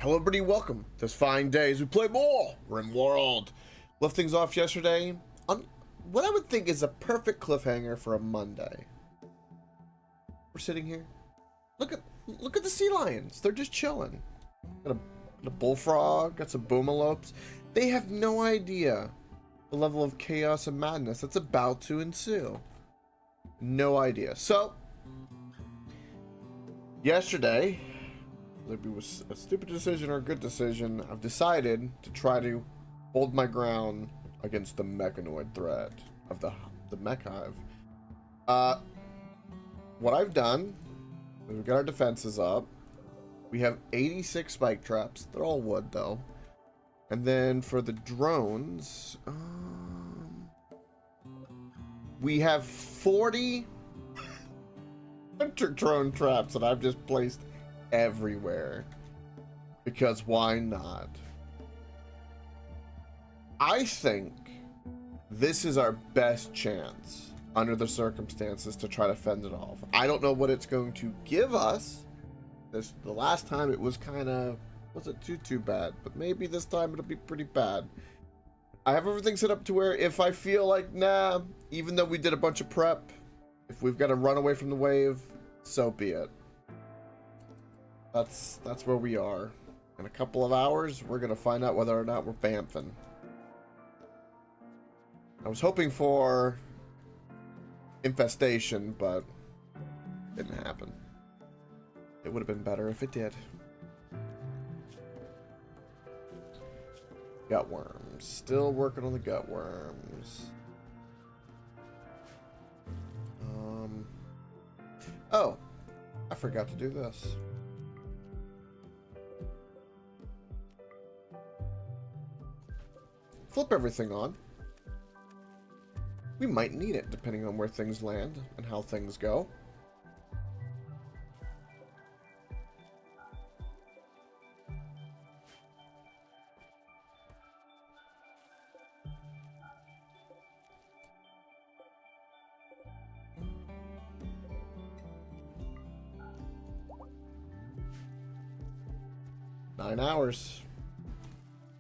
Hello everybody, welcome to this fine day as we play more Rimworld. Left things off yesterday on what I would think is a perfect cliffhanger for a Monday. We're sitting here. Look at the sea lions. They're just chilling. Got a bullfrog, got some boomalopes. They have no idea the level of chaos and madness that's about to ensue. No idea. So, yesterday, whether it was a stupid decision or a good decision, I've decided to try to hold my ground against the mechanoid threat of the mech hive. What I've done, we've got our defenses up. We have 86 spike traps. They're all wood though. And then for the drones, we have 40 hunter drone traps that I've just placed everywhere, because why not? I think this is our best chance under the circumstances to try to fend it off. I don't know what it's going to give us. The last time it was kind of wasn't too bad, but maybe this time it'll be pretty bad. I have everything set up to where if I feel like nah, even though we did a bunch of prep, if we've got to run away from the wave, so be it. That's where we are. In a couple of hours, we're gonna find out whether or not we're bamfing. I was hoping for infestation, but it didn't happen. It would have been better if it did. Gutworms. Still working on the gutworms. Oh, I forgot to do this. Flip everything on. We might need it depending on where things land and how things go. Nine hours.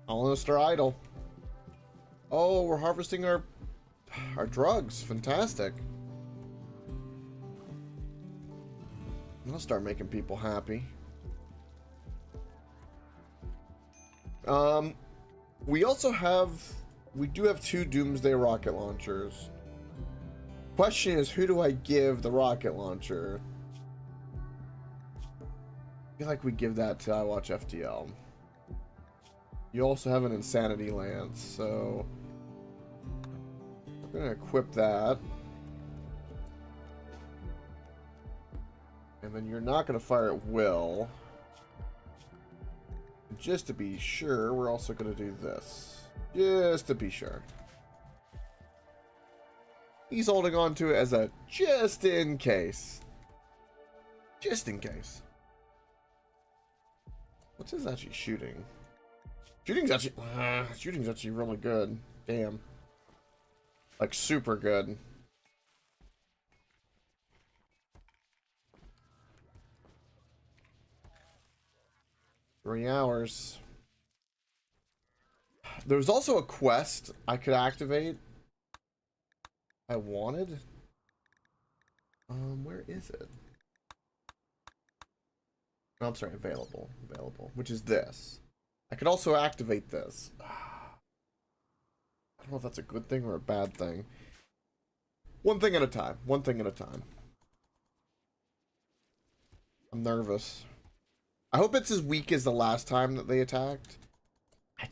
Colonists are idle. Oh, we're harvesting our drugs. Fantastic. I'll start making people happy. We do have 2 Doomsday rocket launchers. Question is, who do I give the rocket launcher? I feel like we give that to I Watch FTL. You also have an Insanity Lance, so we're gonna equip that. And then you're not gonna fire at will. Just to be sure, we're also gonna do this. Just to be sure. He's holding on to it as a just in case. Just in case. What's this actually shooting? Shooting's actually really good. Damn. Like super good. Three hours. There's also a quest I could activate. I wanted. Where is it? Oh, I'm sorry, available, which is this. I could also activate this. I don't know if that's a good thing or a bad thing. One thing at a time. One thing at a time. I'm nervous. I hope it's as weak as the last time that they attacked.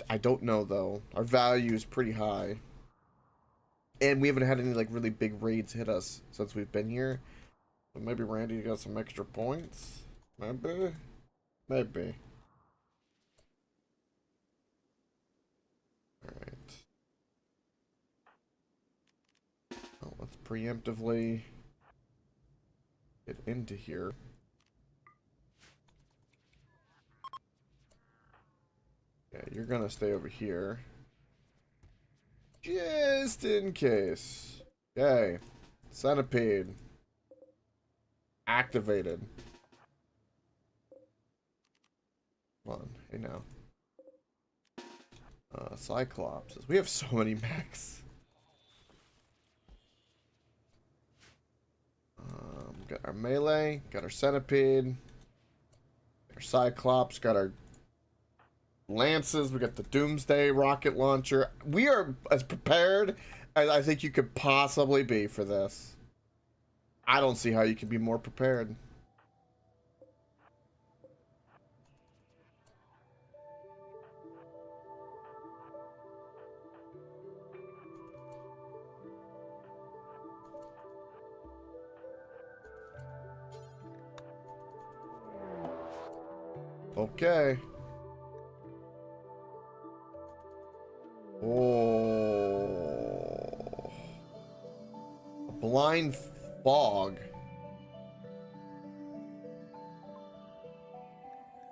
I don't know though. Our value is pretty high. And we haven't had any like really big raids hit us since we've been here. So maybe Randy got some extra points. Maybe. Maybe. Alright. Well, let's preemptively get into here. Yeah, you're gonna stay over here. Just in case. Okay. Centipede. Activated. on. Hey now. Cyclops. We have so many mechs. Got our melee, got our centipede, our Cyclops, got our lances, we got the Doomsday rocket launcher. We are as prepared as I think you could possibly be for this. I don't see how you could be more prepared. Okay. Oh. A blind fog.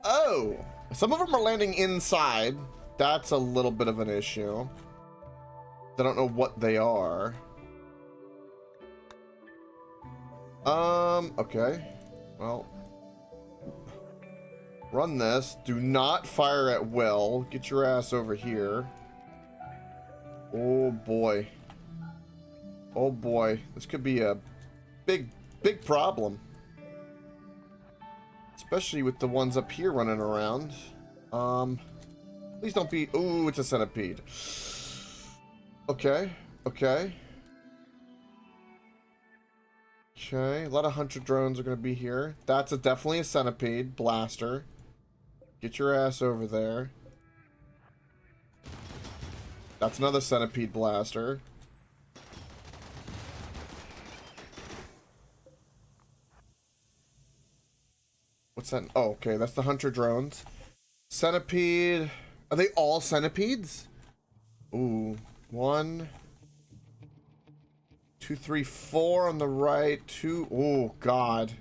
Oh. Some of them are landing inside. That's a little bit of an issue. I don't know what they are. Okay. Well. Run this. Do not fire at will. Get your ass over here. Oh boy. Oh boy. This could be a big problem. Especially with the ones up here running around. Please don't be... Ooh, it's a centipede. Okay. Okay. Okay. A lot of hunter drones are going to be here. That's definitely a centipede blaster. Get your ass over there. That's another centipede blaster. What's that? Oh, okay. That's the hunter drones. Centipede. Are they all centipedes? Ooh. 1, 2, 3, 4 on the right. 2. Oh, God.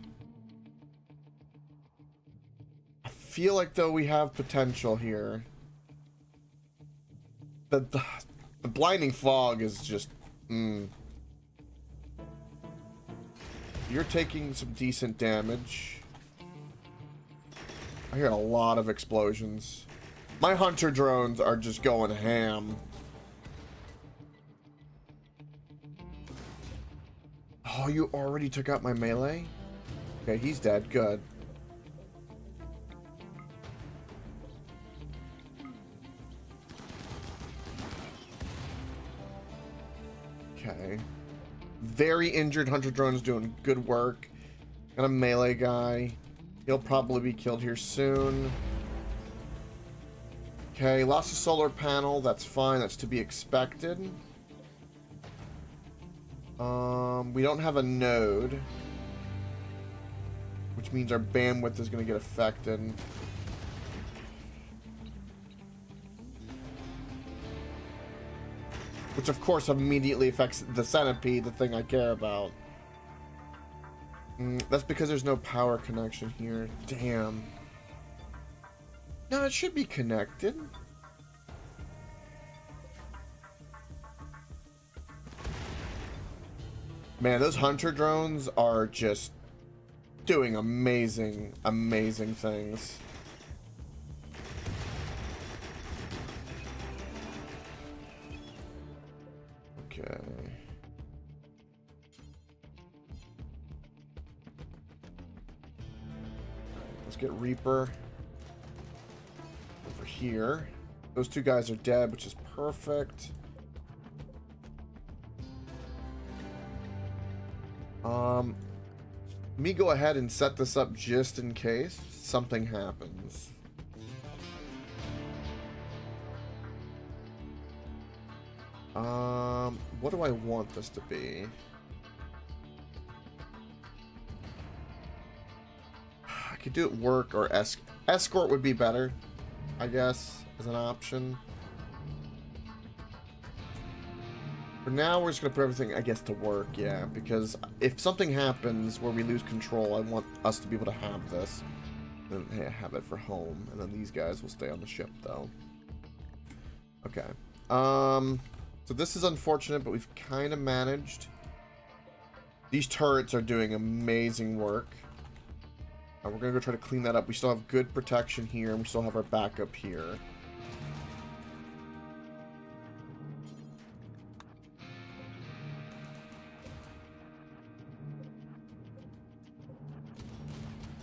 I feel like, though, we have potential here. The blinding fog is just... You're taking some decent damage. I hear a lot of explosions. My hunter drones are just going ham. Oh, you already took out my melee? Okay, he's dead. Good. Okay. Very injured hunter drone's doing good work. Got a melee guy. He'll probably be killed here soon. Okay, lost a solar panel. That's fine. That's to be expected. We don't have a node, which means our bandwidth is going to get affected. Which, of course, immediately affects the centipede, the thing I care about. That's because there's no power connection here. Damn. No, it should be connected. Man, those hunter drones are just doing amazing, amazing things. Okay. Let's get Reaper over here. Those two guys are dead, which is perfect. Let me go ahead and set this up just in case something happens. What do I want this to be? I could do it work or escort would be better, I guess, as an option. For now, we're just going to put everything, I guess, to work, yeah. Because if something happens where we lose control, I want us to be able to have this. And have it for home. And then these guys will stay on the ship, though. Okay. So this is unfortunate, but we've kind of managed. These turrets are doing amazing work. We're gonna go try to clean that up. We still have good protection here, and we still have our backup here.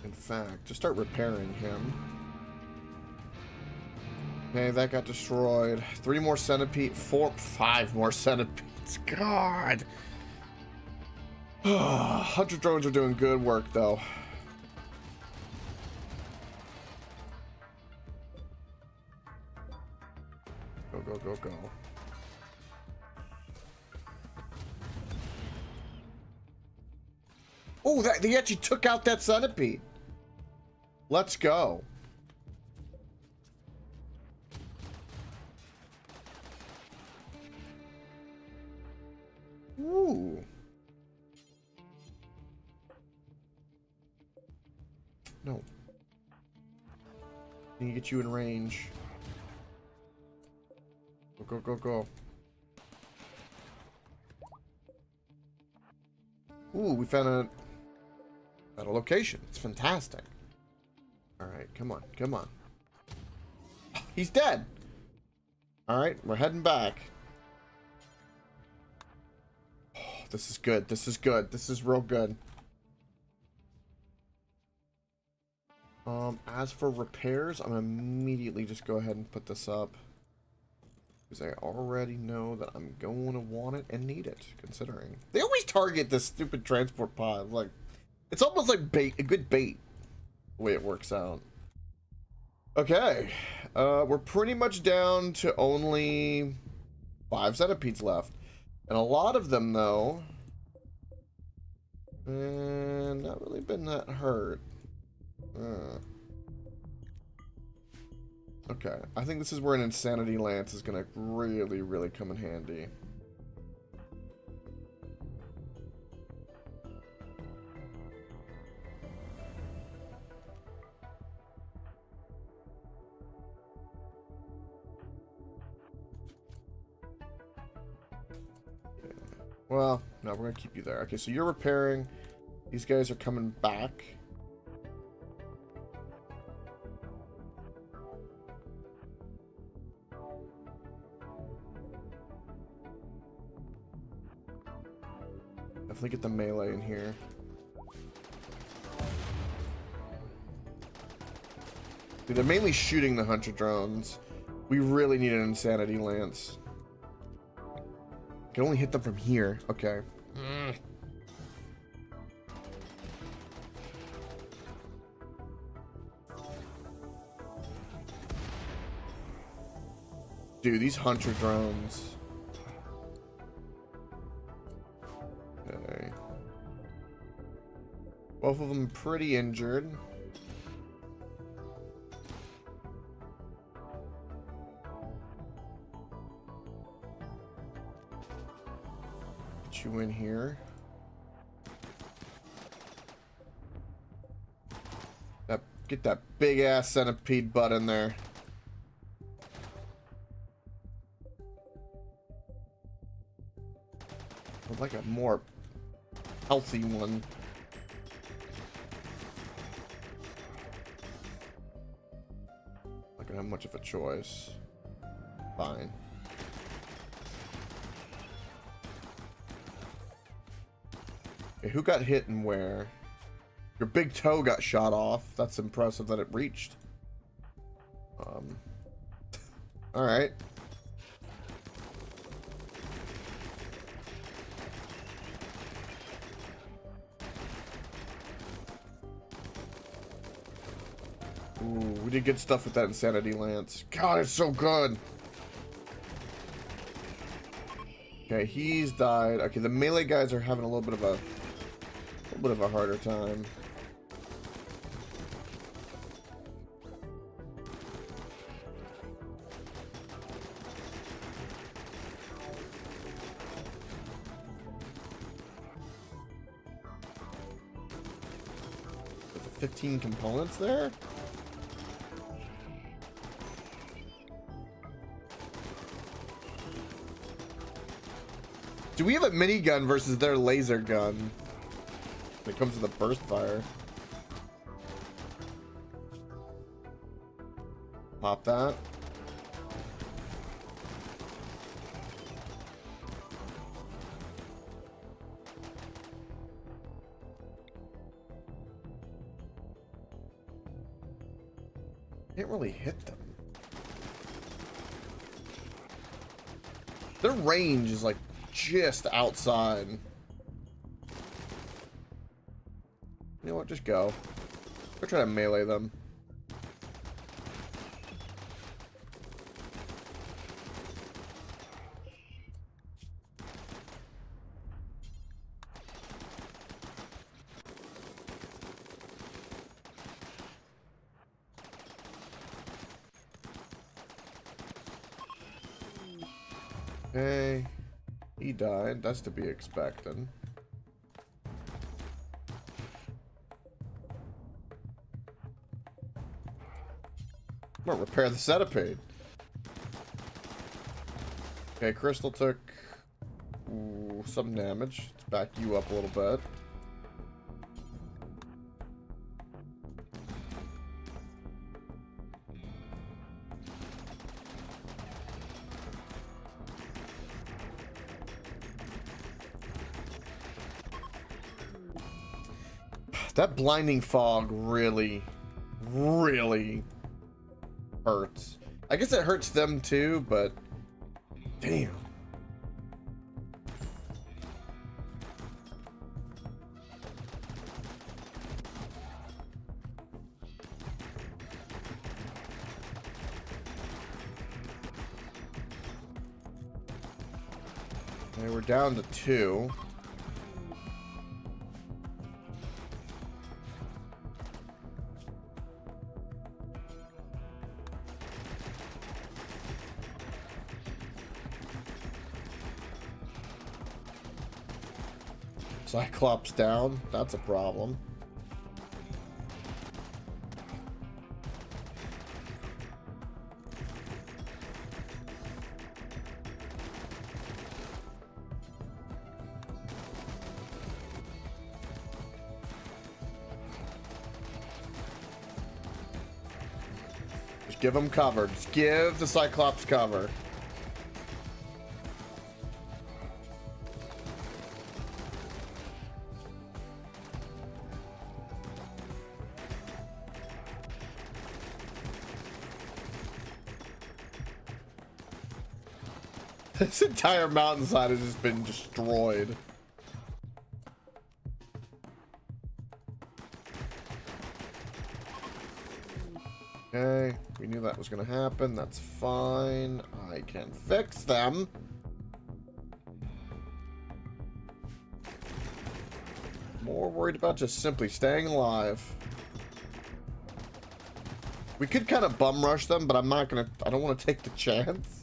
In fact, just start repairing him. Okay, that got destroyed. 3 more centipede, 5 more centipedes. God. Hunter drones are doing good work, though. Go, go, go, go. Oh, that they actually took out that centipede. Let's go. Ooh. No. Need to get you in range. Go, go, go, go. Ooh, we found a location. It's fantastic. Alright, come on, come on. He's dead! Alright, we're heading back. Oh, this is good, this is good. This is real good. As for repairs, I'm gonna immediately just go ahead and put this up. Because I already know that I'm going to want it and need it, considering. They always target this stupid transport pod. Like, it's almost like bait, a good bait, the way it works out. Okay. We're pretty much down to only 5 centipedes left. And a lot of them, though, not really been that hurt. Okay, I think this is where an insanity lance is gonna really, really come in handy. Yeah. Well, no, we're gonna keep you there. Okay, so you're repairing. These guys are coming back. Definitely get the melee in here. Dude, they're mainly shooting the hunter drones. We really need an insanity lance. Can only hit them from here. Okay. Dude, these hunter drones. Okay. Both of them pretty injured. Get you in here. Get that big ass centipede butt in there. I'd like a more healthy one. Not gonna have much of a choice. Fine. Okay, who got hit and where? Your big toe got shot off. That's impressive that it reached. Alright. Ooh, we did good stuff with that insanity lance. God, it's so good. Okay, he's died. Okay, the melee guys are having a little bit of a harder time. With the 15 components there? Do we have a minigun versus their laser gun when it comes to the burst fire? Pop that. Can't really hit them. Their range is like just outside. You know what? Just go. We're trying to melee them. Okay. He died. That's to be expected. I'm gonna repair the centipede. Okay, Crystal took some damage. Let's back you up a little bit. That blinding fog really, really hurts. I guess it hurts them too, but damn. Okay, we're down to 2. Cyclops down. That's a problem. Just give them cover. Just give the Cyclops cover. This entire mountainside has just been destroyed. Okay, we knew that was going to happen. That's fine. I can fix them. More worried about just simply staying alive. We could kind of bum rush them, but I'm not going to... I don't want to take the chance.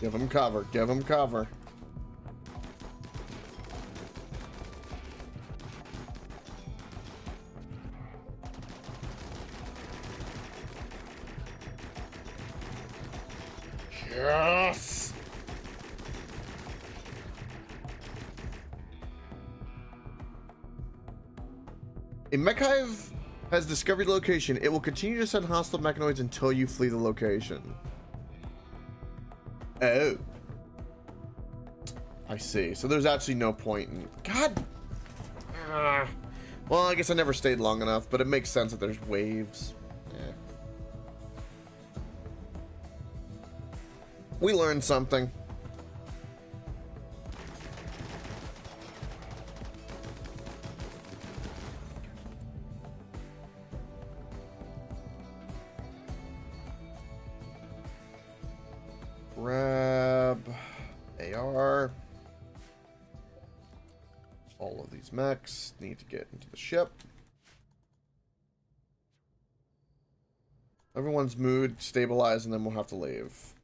Give him cover. Give him cover. Yes! A mech hive has discovered the location. It will continue to send hostile mechanoids until you flee the location. Oh. I see. So there's actually no point in... God! Well, I guess I never stayed long enough, but it makes sense that there's waves. Yeah. We learned something. Grab AR. All of these mechs need to get into the ship. Everyone's mood stabilize and then we'll have to leave.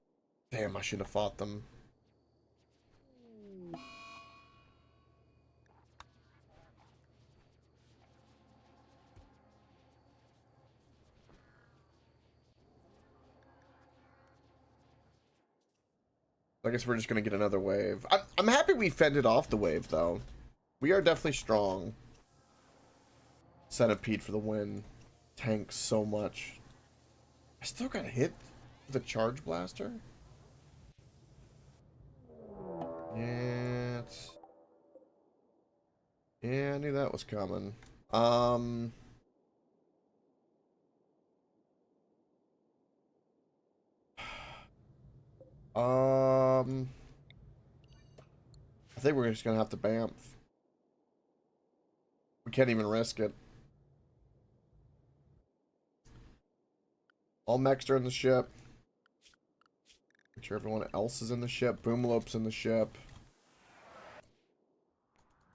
Damn, I should have fought them. I guess we're just gonna get another wave. I'm happy we fended off the wave, though. We are definitely strong. Centipede for the win. Tanks so much. I still got hit with a charge blaster. Yeah, yeah, I knew that was coming. I think we're just gonna have to bamf. We can't even risk it. All mechs are in the ship. Make sure everyone else is in the ship. Boomlope's in the ship.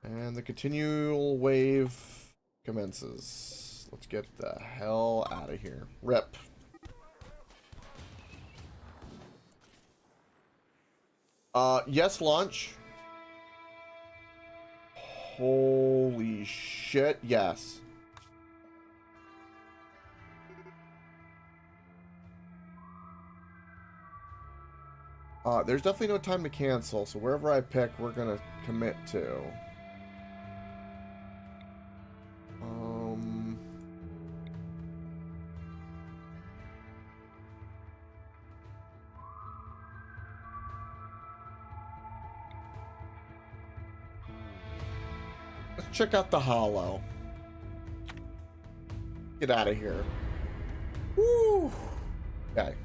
And the continual wave commences. Let's get the hell out of here. Rip. Yes, launch. Holy shit, yes. There's definitely no time to cancel, so wherever I pick, we're gonna commit to. Let's check out the hollow. Get out of here. Woo! Okay.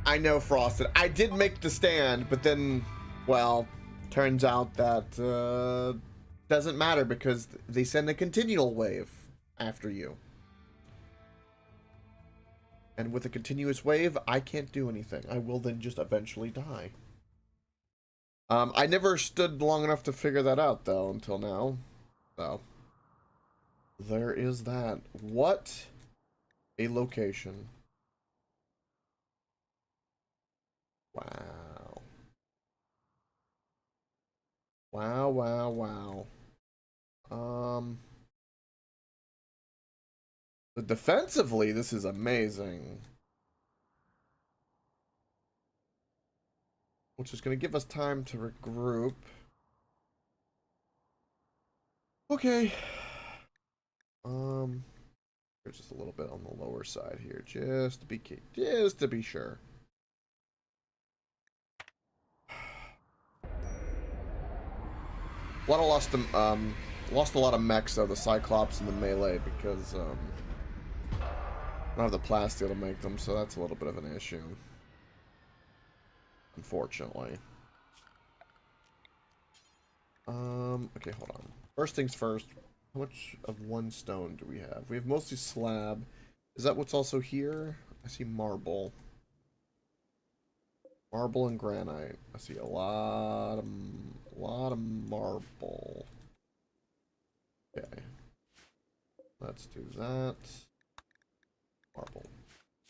I know, Frosted. I did make the stand, but then, well, turns out that doesn't matter because they send a continual wave after you. And with a continuous wave, I can't do anything. I will then just eventually die. I never stood long enough to figure that out, though, until now. So, there is that. What a location. Wow. Wow, wow, wow. But defensively, this is amazing. Which is going to give us time to regroup. Okay. There's just a little bit on the lower side here, just to be sure. A lot of lost a lot of mechs though, the Cyclops and the melee, because I don't have the plasteel to make them, so that's a little bit of an issue. Unfortunately. Okay, hold on. First things first, how much of one stone do we have? We have mostly slab. Is that what's also here? I see marble. Marble and granite. I see a lot of marble. Okay. Let's do that. Marble.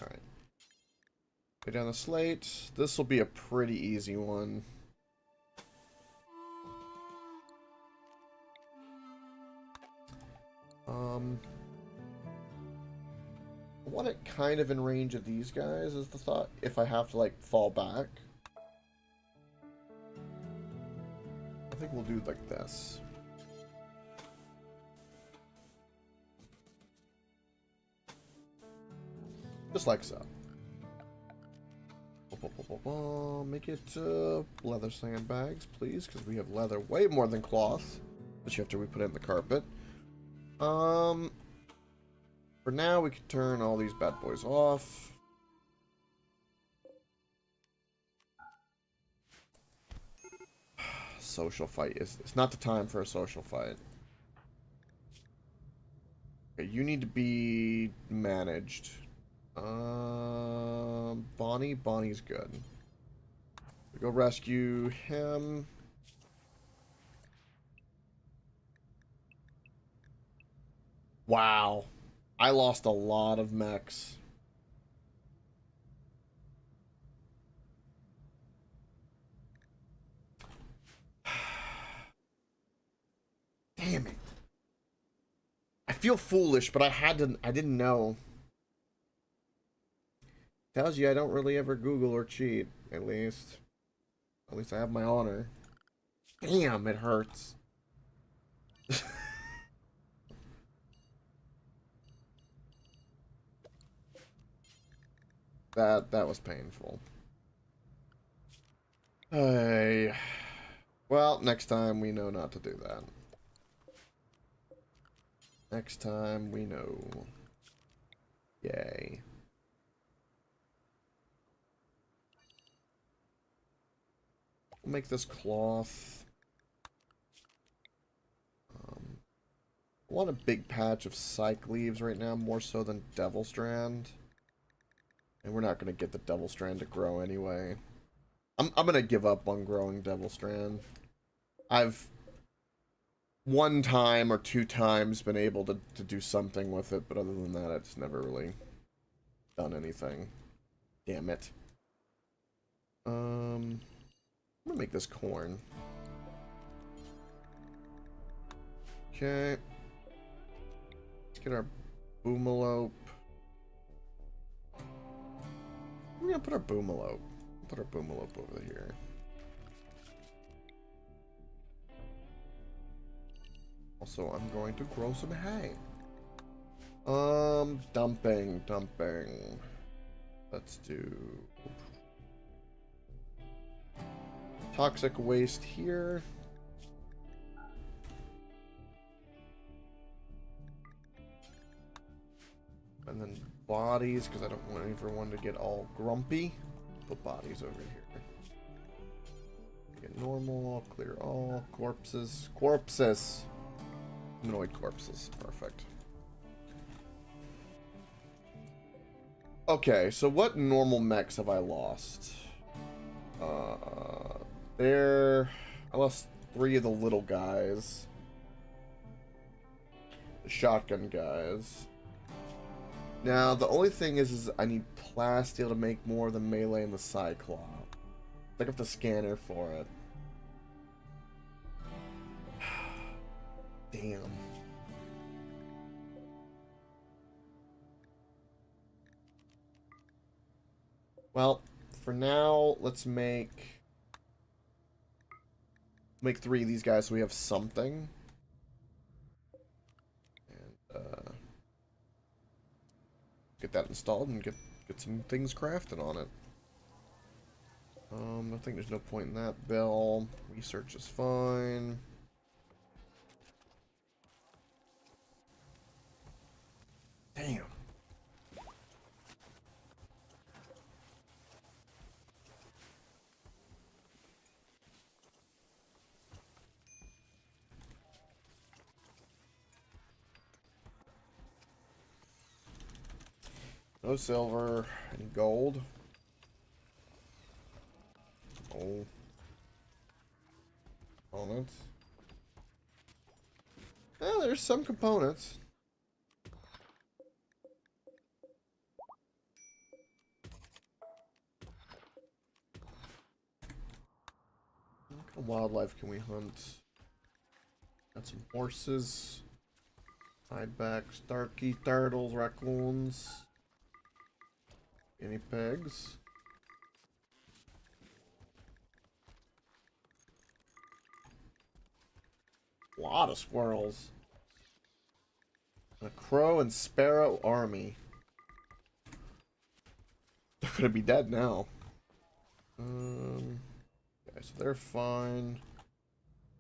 Alright. Go down the slate. This will be a pretty easy one. I want it kind of in range of these guys is the thought, if I have to like fall back. I think we'll do like this. Just like so. Make it leather sandbags, please, because we have leather way more than cloth, especially after we put it in the carpet. For now, we can turn all these bad boys off. Social fight it's not the time for a social fight. Okay, you need to be managed. Bonnie's good. We go rescue him. Wow. I lost a lot of mechs. Damn it. I feel foolish, but I didn't know. Tells you I don't really ever Google or cheat, at least. At least I have my honor. Damn, it hurts. That was painful. Hey. Well, next time we know not to do that. Next time we know. Yay. We'll make this cloth. I want a big patch of psych leaves right now, more so than devil strand. And we're not going to get the devil strand to grow anyway. I'm going to give up on growing devil strand. I've one time or two times been able to do something with it, but other than that, it's never really done anything. Damn it. I'm gonna make this corn. Okay. Let's get our boomalope. We're gonna put our boomalope. Put our boomalope over here. Also, I'm going to grow some hay. Dumping. Let's do toxic waste here. And then bodies, because I don't want everyone to get all grumpy. Put bodies over here. Get normal, clear all, corpses. Humanoid corpses, perfect. Okay, so what normal mechs have I lost? I lost 3 of the little guys. The shotgun guys. Now, the only thing is I need plasteel to make more of the melee and the cyclop. I have the scanner for it. Damn. Well, for now, let's make 3 of these guys so we have something. And, get that installed and get some things crafted on it. I think there's no point in that. Bell. Research is fine. Damn. No silver. Any gold? Oh. Components. Oh, there's some components. What kind of wildlife can we hunt? Got some horses. Hidebacks, darky, turtles, raccoons. Guinea pigs. A lot of squirrels. A crow and sparrow army. They're gonna be dead now. Okay, so they're fine.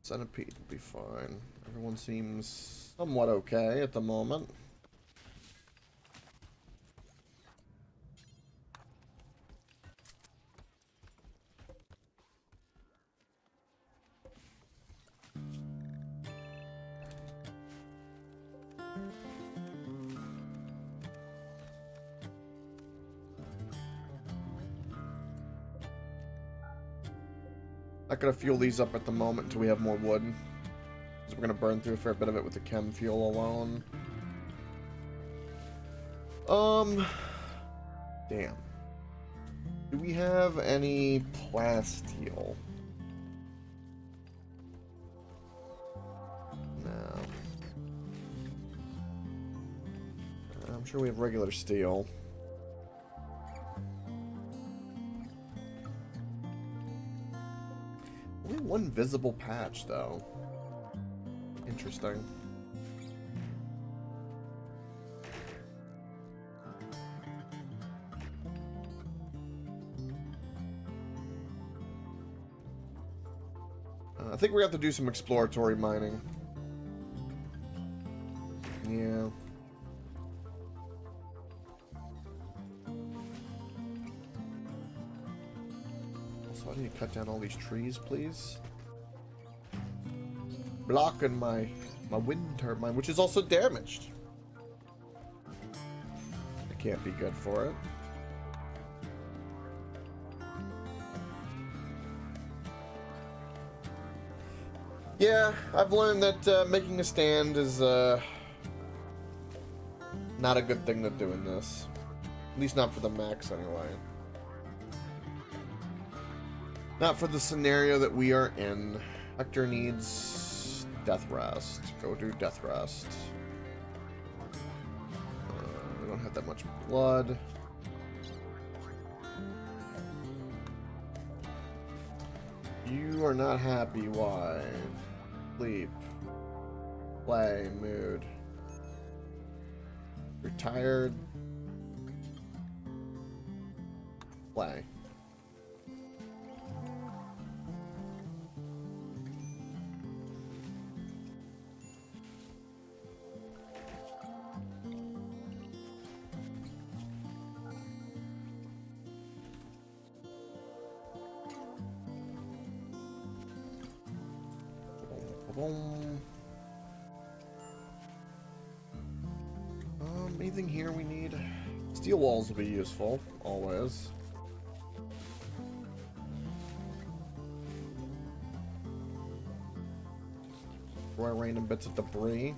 Centipede will be fine. Everyone seems somewhat okay at the moment. Not gonna fuel these up at the moment until we have more wood. Because we're gonna burn through a fair bit of it with the chem fuel alone. Damn. Do we have any plasteel? No. I'm sure we have regular steel. one visible patch, though. Interesting. I think we have to do some exploratory mining. Yeah. So I need to cut down all these trees, please. Blocking my wind turbine, which is also damaged. I can't be good for it. Yeah, I've learned that making a stand is not a good thing to do in this. At least not for the max, anyway. Not for the scenario that we are in. Hector needs death rest. Go do death rest. We don't have that much blood. You are not happy. Why? Sleep. Play. Mood. Retired. Play. Anything here we need? Steel walls will be useful, always. Throw random bits of debris.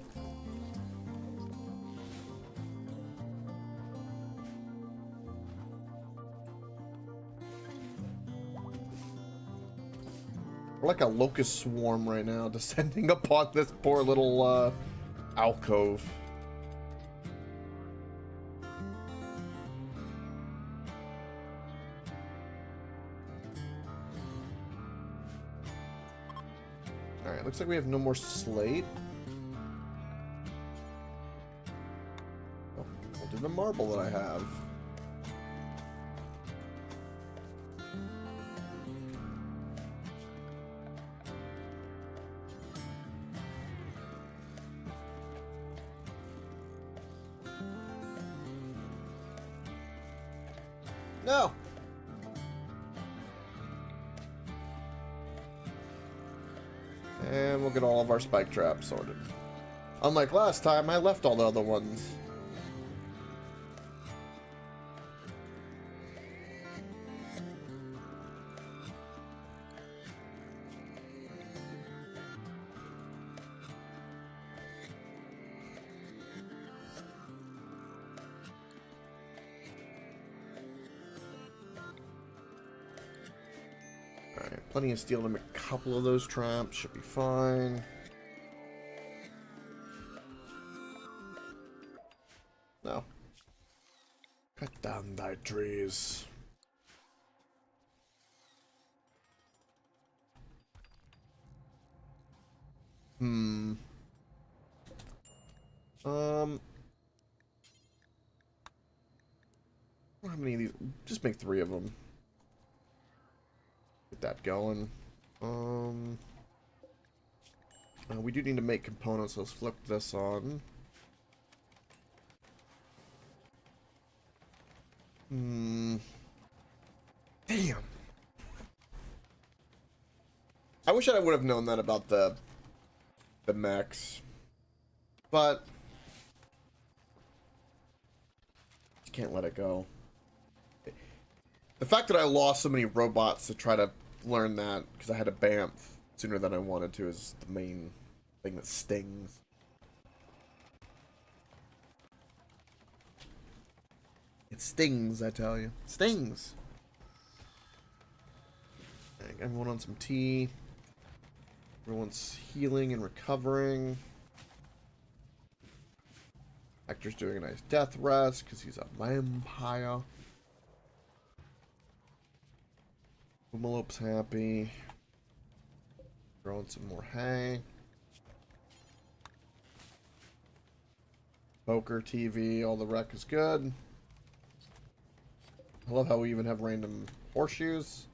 We're like a locust swarm right now, descending upon this poor little alcove. Alright, looks like we have no more slate. Oh, we'll do the marble that I have. No! And we'll get all of our spike traps sorted. Unlike last time, I left all the other ones. Alright, plenty of steel to make a couple of those traps. Should be fine. No. Cut down thy trees. How many of these? Just make 3 of them. Get that going. We do need to make components, so let's flip this on. Damn. I wish I would have known that about the mechs. But you can't let it go. The fact that I lost so many robots to try to learn that because I had to bamf sooner than I wanted to is the main thing that stings. It stings, I tell you. It stings. Everyone on some tea. Everyone's healing and recovering. Hector's doing a nice death rest because he's a vampire. Umalope's happy. Throwing some more hay. Poker, TV, all the wreck is good. I love how we even have random horseshoes.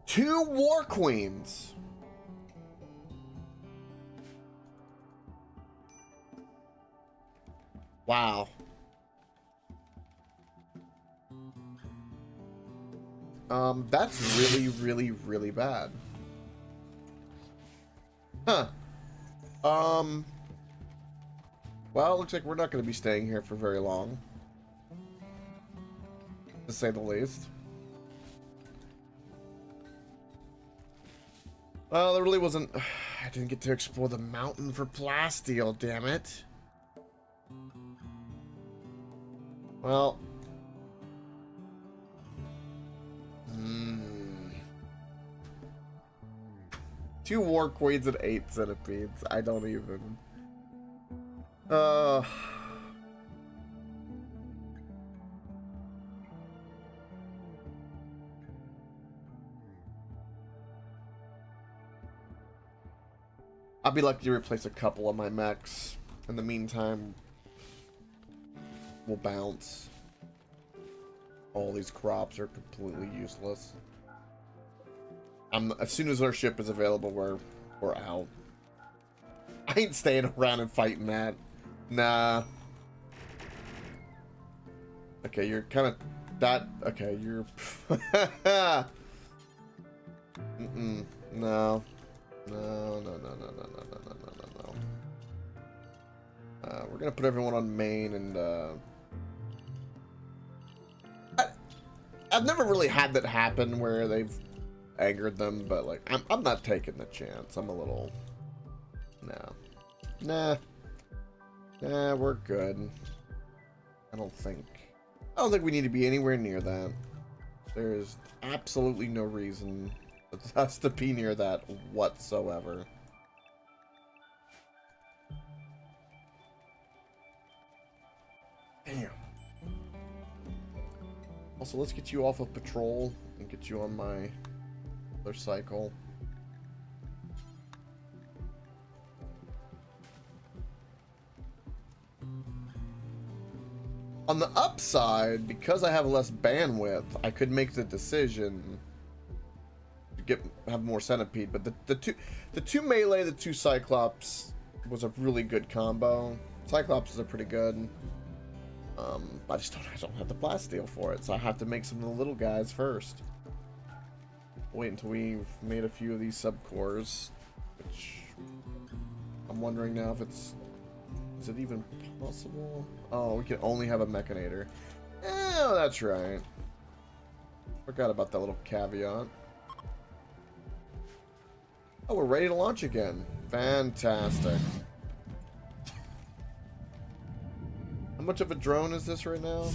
Two war queens. Wow. That's really, really, really bad. Huh. Well, it looks like we're not going to be staying here for very long, to say the least. Well, there really wasn't... I didn't get to explore the mountain for plasteel, damn it. Well... Two war queens and 8 centipedes. I don't even... I'll be lucky to replace a couple of my mechs. In the meantime, we'll bounce. All these crops are completely useless. As soon as our ship is available, we're out. I ain't staying around and fighting that. Nah. Okay, you're kind of that. Okay, you're. Mm-mm. No. No. We're gonna put everyone on main, and I've never really had that happen where they've angered them, but like I'm not taking the chance. I'm a little nah, we're good. I don't think we need to be anywhere near that. There is absolutely no reason for us to be near that whatsoever. Damn. Also, let's get you off of patrol and get you on my other cycle. On the upside, because I have less bandwidth, I could make the decision to have more centipede. But the two melee, the two cyclops was a really good combo. Cyclops are pretty good. I don't have the plasteel for it, so I have to make some of the little guys first. Wait until we've made a few of these subcores, which I'm wondering now if is it even possible? Oh, we can only have a mechanator. Oh, that's right. Forgot about that little caveat. Oh, we're ready to launch again. Fantastic. How much of a drone is this right now?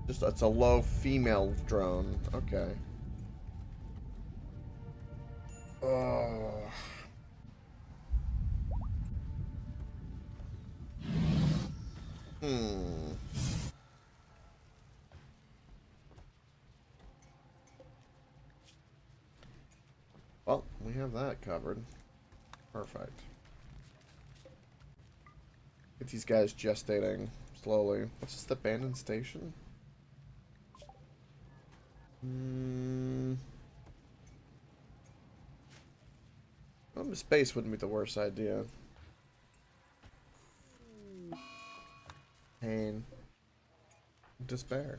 It's a low female drone. Okay. Well, we have that covered. Perfect. Get these guys gestating slowly. What's this, the abandoned station? Well, space wouldn't be the worst idea. Pain. Despair.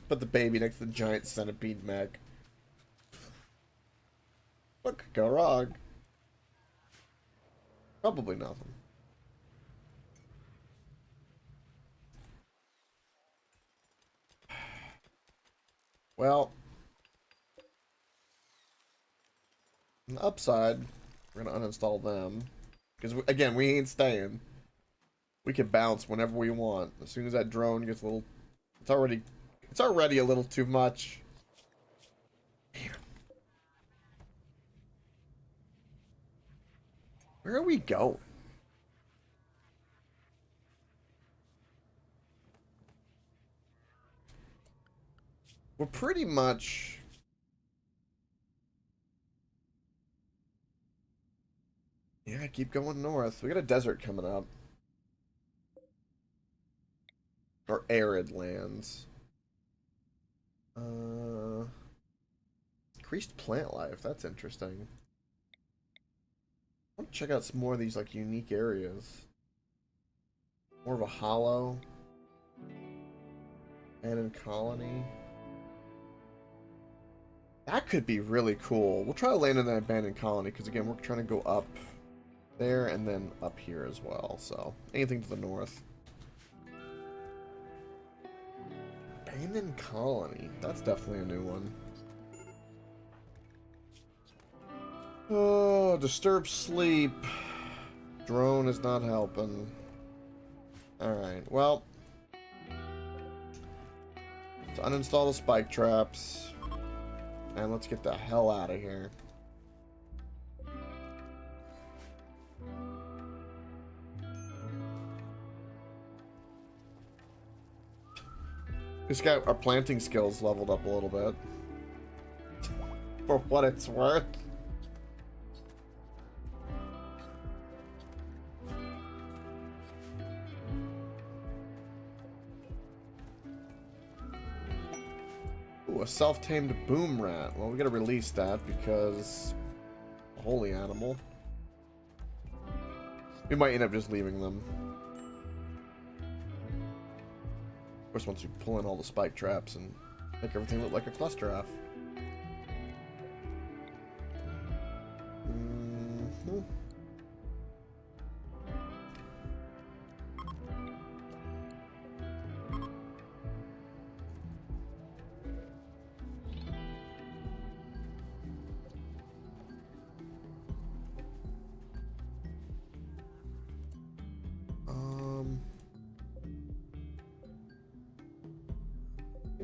Put the baby next to the giant centipede mech. What could go wrong? Probably nothing. Well, on the upside, we're gonna uninstall them because again, we ain't staying. We can bounce whenever we want. As soon as that drone gets a little... It's already a little too much. Damn. Where are we going? We're pretty much... Yeah, keep going north. We got a desert coming up. Or arid lands. Increased plant life. That's interesting. I want to check out some more of these like unique areas. More of a hollow. Abandoned colony. That could be really cool. We'll try to land in that abandoned colony because again, we're trying to go up there and then up here as well. So anything to the north. Abandoned colony. That's definitely a new one. Oh, disturbed sleep. Drone is not helping. Alright, well. Let's uninstall the spike traps. And let's get the hell out of here. Just got our planting skills leveled up a little bit. For what it's worth. Ooh, a self-tamed boom rat. Well, we gotta release that because... a holy animal. We might end up just leaving them. Of course, once you pull in all the spike traps and make everything look like a cluster F.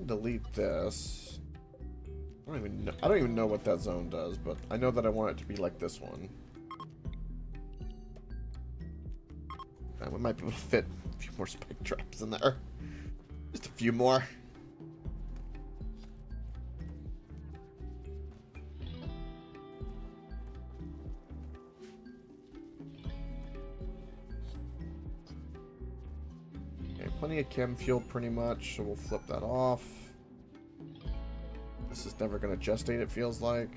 Delete this. I don't even know what that zone does, but I know that I want it to be like this one. And we might be able to fit a few more spike traps in there. Just a few more. Okay, plenty of chem fuel pretty much, so we'll flip that off. This is never going to gestate, it feels like.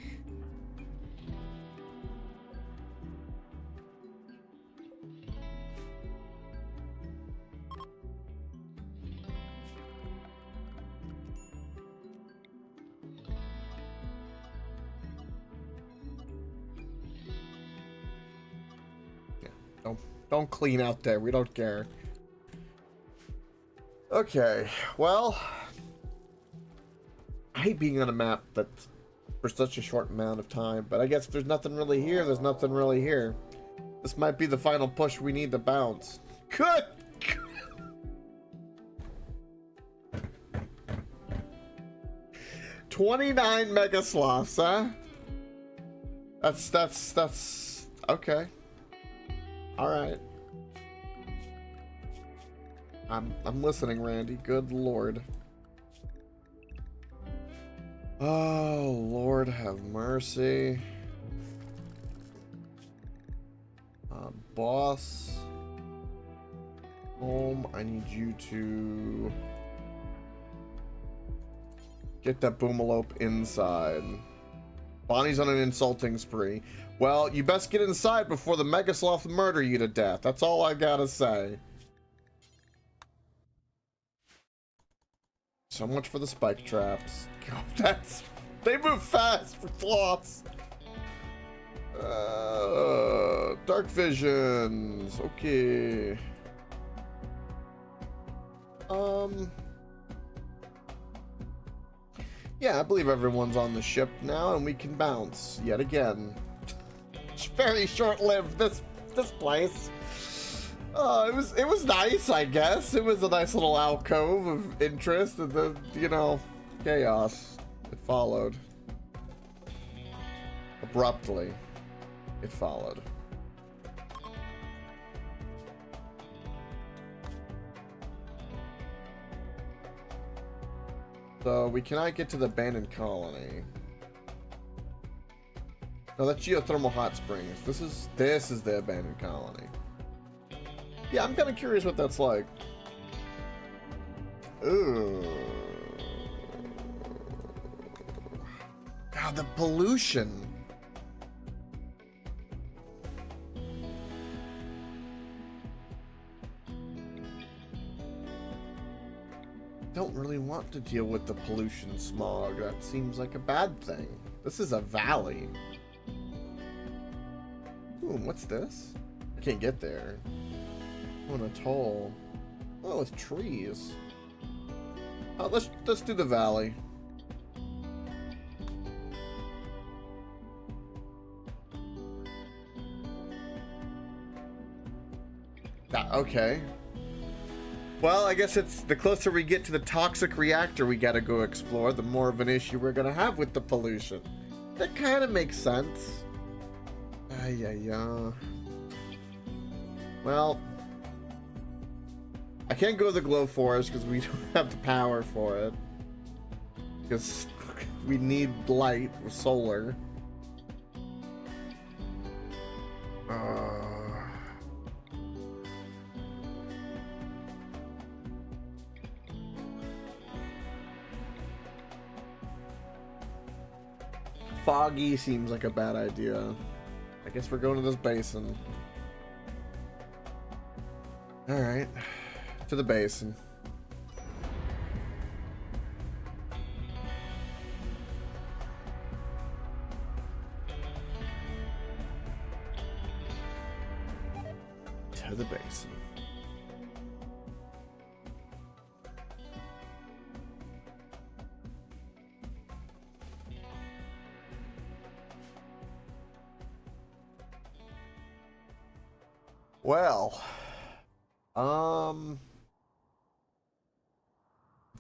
Yeah, don't clean out there. We don't care. Okay, well... I hate being on a map that's for such a short amount of time, but I guess if there's nothing really here, there's nothing really here. This might be the final push we need to bounce. Good! 29 mega sloths, huh? That's okay. Alright. I'm listening, Randy. Good lord. Oh, Lord have mercy. Boss. Home, I need you to get that boomalope inside. Bonnie's on an insulting spree. Well, you best get inside before the Megasloth murder you to death. That's all I gotta say. So much for the spike traps. God, they move fast for sloths. Dark visions. Okay. Yeah, I believe everyone's on the ship now, and we can bounce yet again. It's very short-lived. This place. It was nice, I guess. It was a nice little alcove of interest, and then, you know, chaos. It followed. Abruptly, it followed. So we cannot get to the abandoned colony. No, that's geothermal hot springs. This is the abandoned colony. Yeah, I'm kind of curious what that's like. Ooh. God, the pollution. Don't really want to deal with the pollution smog. That seems like a bad thing. This is a valley. Ooh, what's this? I can't get there. Oh, an atoll. Oh, it's trees. Let's do the valley. Okay. Well, I guess it's the closer we get to the toxic reactor we gotta go explore, the more of an issue we're gonna have with the pollution. That kind of makes sense. Yeah. Well, I can't go to the glow forest because we don't have the power for it. Because we need light with solar. Foggy seems like a bad idea. I guess we're going to this basin. Alright. To the basin. To the basin. Well,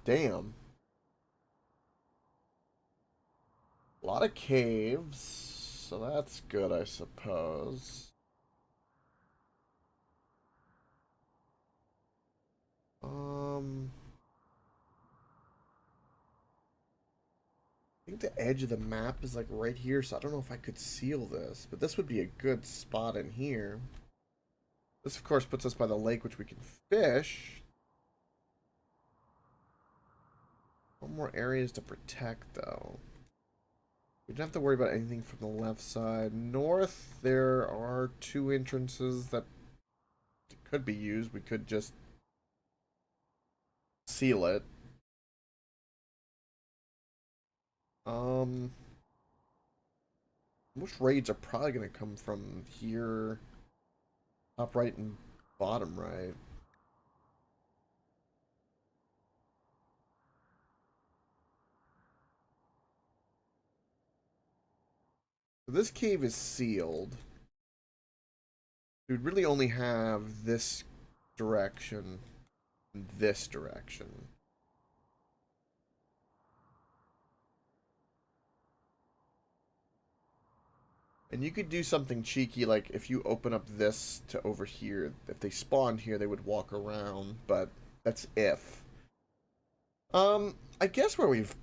damn. A lot of caves, so that's good, I suppose. I think the edge of the map is like right here, so I don't know if I could seal this, but this would be a good spot in here. This, of course, puts us by the lake, which we can fish. One more areas to protect, though. We don't have to worry about anything from the left side. North, there are 2 entrances that could be used. We could just seal it. Most raids are probably going to come from here, top right and bottom right. So this cave is sealed. We'd really only have this direction and this direction. And you could do something cheeky, like if you open up this to over here, if they spawned here, they would walk around, but that's if. I guess where we've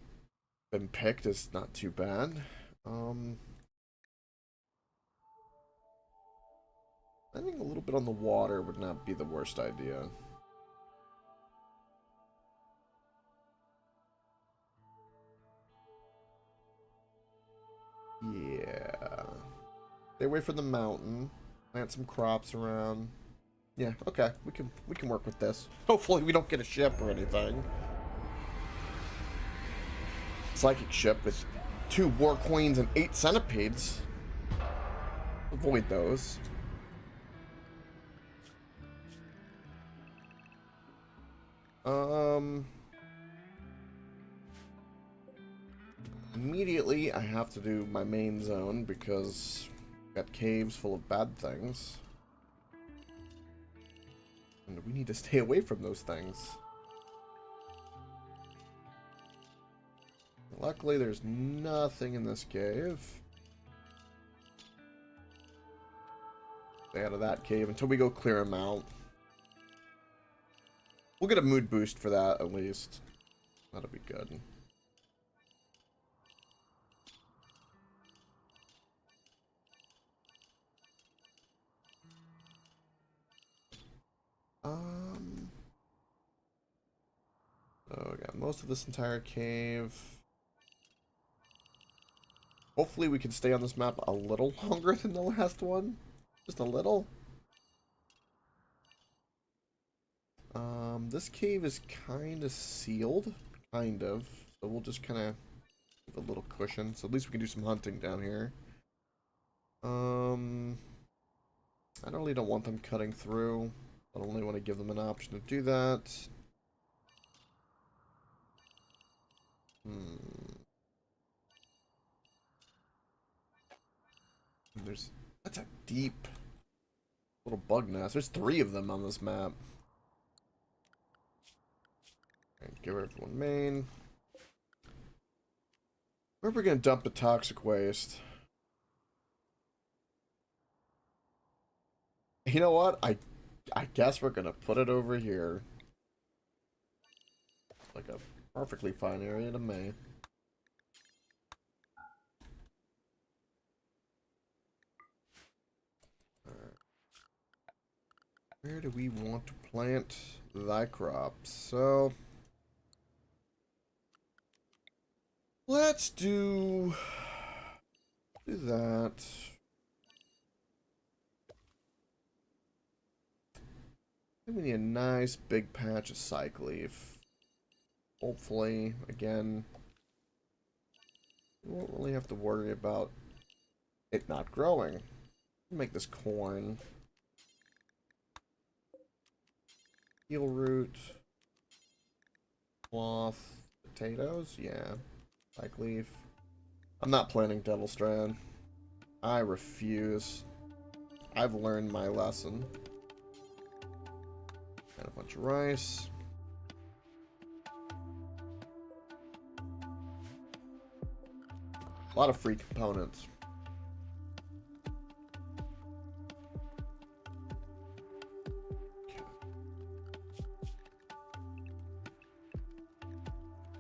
been picked is not too bad. I think a little bit on the water would not be the worst idea. Yeah. Stay away from the mountain. Plant some crops around. Yeah, okay. We can work with this. Hopefully we don't get a ship or anything. Psychic ship with 2 war queens and 8 centipedes. Avoid those. Immediately I have to do my main zone because I've got caves full of bad things. And we need to stay away from those things. Luckily, there's nothing in this cave. Stay out of that cave until we go clear them out. We'll get a mood boost for that, at least. That'll be good. So we got most of this entire cave. Hopefully we can stay on this map a little longer than the last one. Just a little. This cave is kind of sealed. Kind of. So we'll just kind of give a little cushion. So at least we can do some hunting down here. I really don't want them cutting through. I only want to give them an option to do that. That's a deep little bug nest. There's 3 of them on this map. And give everyone main. Where are we gonna dump the toxic waste? You know what? I guess we're gonna put it over here. Like a perfectly fine area to me. Where do we want to plant thy crops? So let's do that. I think we need a nice big patch of cycleaf. Hopefully, again, we won't really have to worry about it not growing. Make this corn. Heel root. Cloth. Potatoes? Yeah. Cycleaf. I'm not planting Devil Strand. I refuse. I've learned my lesson. And a bunch of rice. A lot of free components.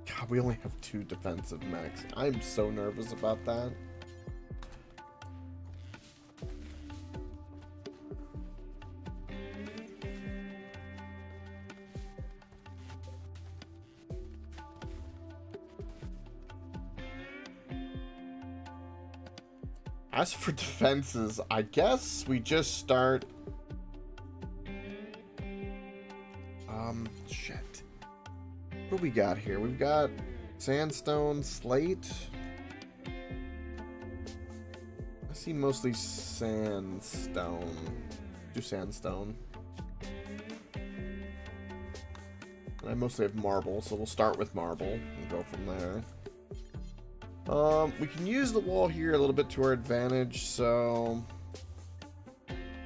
God, we only have 2 defensive mechs. I'm so nervous about that. As for defenses, I guess we just start... shit. What do we got here? We've got sandstone, slate. I see mostly sandstone. Do sandstone. And I mostly have marble, so we'll start with marble and go from there. We can use the wall here a little bit to our advantage, so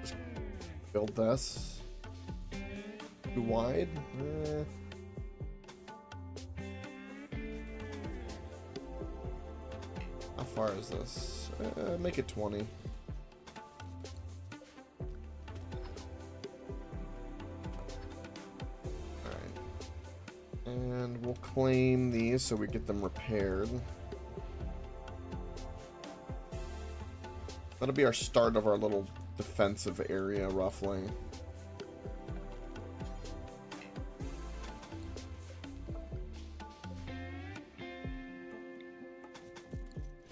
just build this. Too wide? How far is this? Make it 20. Alright. And we'll claim these so we get them repaired. That'll be our start of our little defensive area, roughly.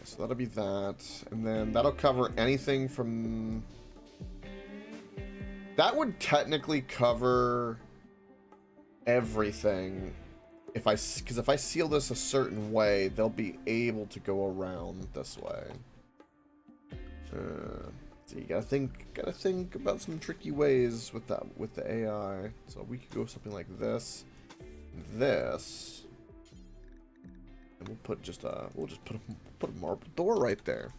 So that'll be that. And then that'll cover anything from... That would technically cover everything. Because if I seal this a certain way, they'll be able to go around this way. So you gotta think about some tricky ways with the AI. So we could go something like this, and we'll put we'll just put a marble door right there.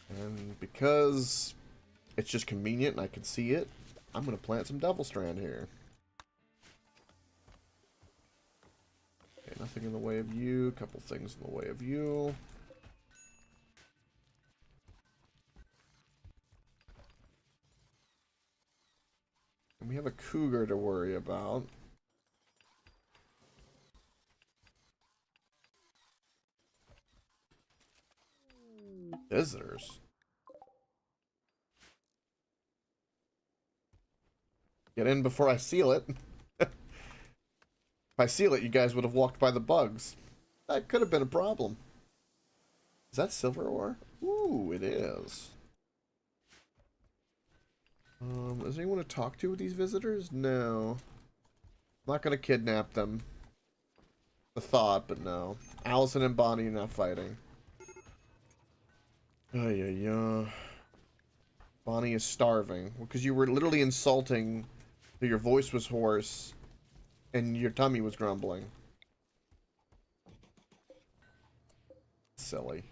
And because it's just convenient and I can see it, I'm gonna plant some Devil Strand here. Okay, nothing in the way of you. Couple things in the way of you. And we have a cougar to worry about. Visitors. Get in before I seal it. If I seal it, you guys would have walked by the bugs. That could have been a problem. Is that silver ore? Ooh, it is. Is anyone to talk to with these visitors? No. I'm not gonna kidnap them. The thought, but no. Allison and Bonnie are not fighting. Yeah. Bonnie is starving. Because you were literally insulting that your voice was hoarse and your tummy was grumbling. Silly.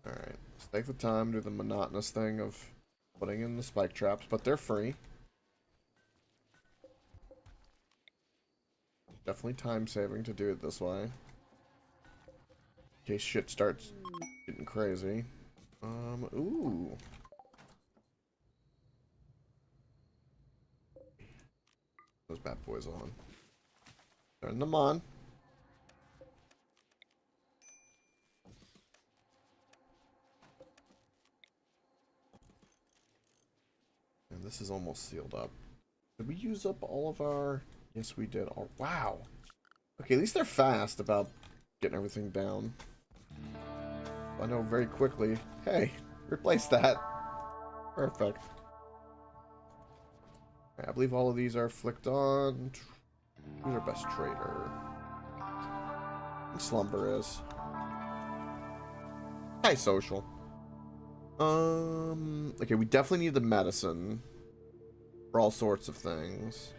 Alright. Let's take the time to do the monotonous thing of putting in the spike traps, but they're free. Definitely time saving to do it this way. In case shit starts getting crazy. Ooh. Those bad boys on. Turn them on. And this is almost sealed up. Did we use up all of our... Yes, we did. Oh, wow. Okay, at least they're fast about getting everything down. I know very quickly. Hey, replace that. Perfect. I believe all of these are flicked on. Who's our best trader? Slumber is. Hi, social. Okay, we definitely need the medicine for all sorts of things.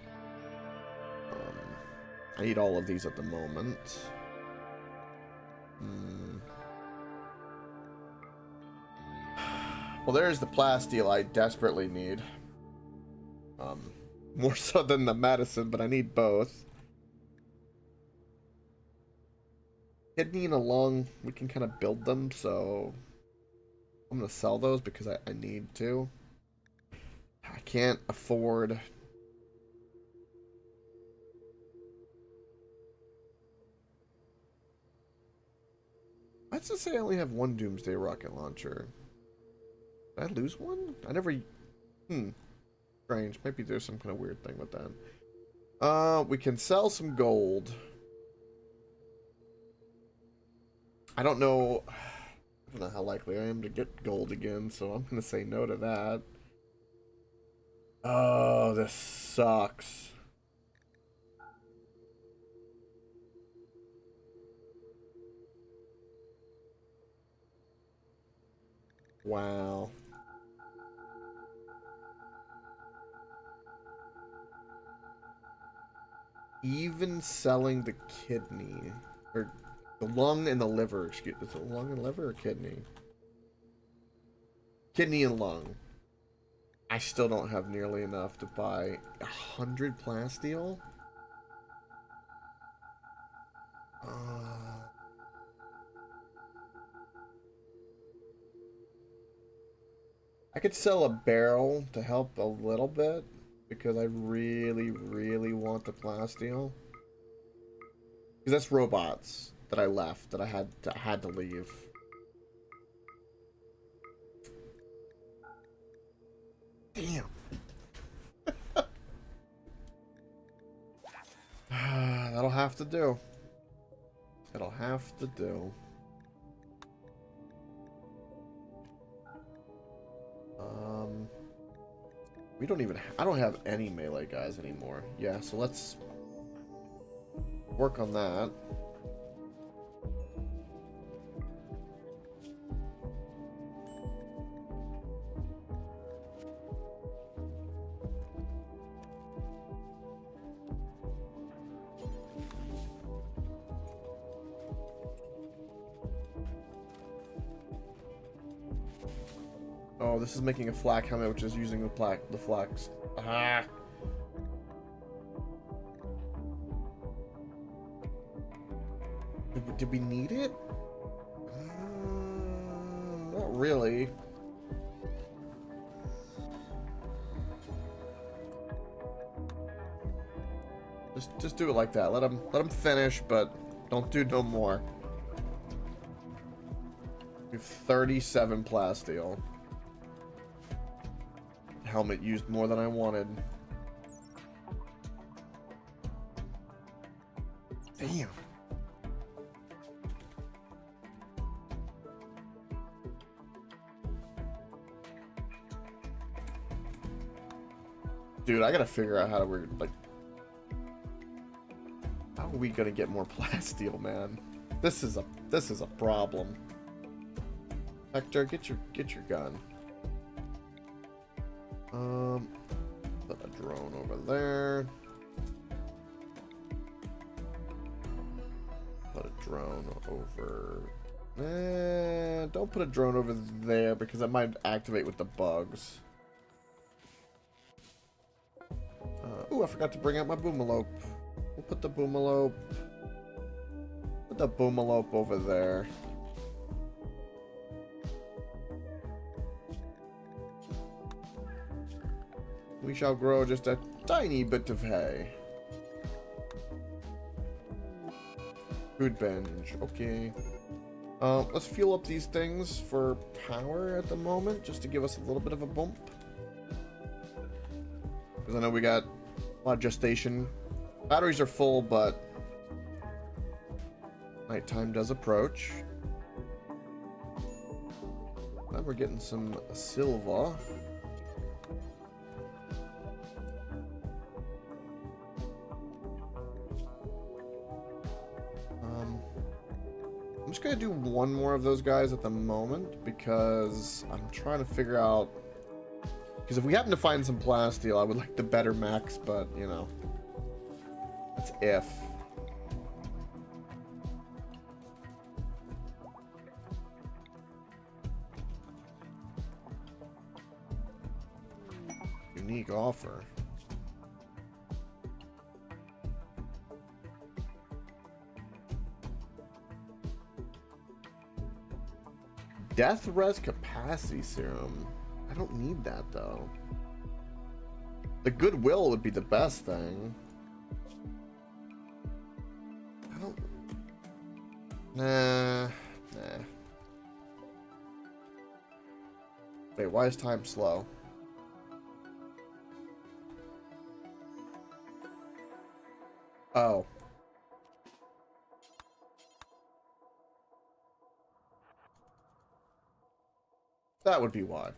I need all of these at the moment. Well, there's the plasteel I desperately need. More so than the medicine, but I need both. Kidney and a lung, we can kind of build them, so I'm gonna sell those because I need to. I can't afford... Why does it say I only have one Doomsday rocket launcher? Did I lose one? I never... Strange. Maybe there's some kind of weird thing with that. We can sell some gold. I don't know how likely I am to get gold again, so I'm gonna say no to that. Oh, this sucks. Wow. Even selling the kidney, or the lung and the liver, excuse me, is it lung and liver or kidney? Kidney and lung. I still don't have nearly enough to buy 100 plasteel. I could sell a barrel to help a little bit because I really, really want the plasteel. Because that's robots that I left that I had to leave. Damn. That'll have to do. It'll have to do. We don't even... I don't have any melee guys anymore. Yeah, so let's work on that. Oh, this is making a flak helmet, which is using the flax. Ah. Did we need it? Not really. Just do it like that. Let him finish, but don't do no more. We have 37 plasteel. Helmet used more than I wanted. Damn. Dude, I gotta figure out how to like. How are we gonna get more plasteel, man? This is a problem. Hector, get your gun. Put a drone over there. Put a drone over. Don't put a drone over there because that might activate with the bugs. Ooh, I forgot to bring out my boomalope. We'll put the boomalope. Put the boomalope over there. We shall grow just a tiny bit of hay. Food binge. Okay. Let's fuel up these things for power at the moment, just to give us a little bit of a bump. Because I know we got a lot of gestation. Batteries are full, but nighttime does approach. Now we're getting some silver. I'm just gonna do one more of those guys at the moment because I'm trying to figure out. Because if we happen to find some plasteel, I would like the better max, but you know, that's if. Unique offer. Death res capacity serum. I don't need that though. The goodwill would be the best thing. I don't. Nah. Wait, why is time slow? Oh. That would be why.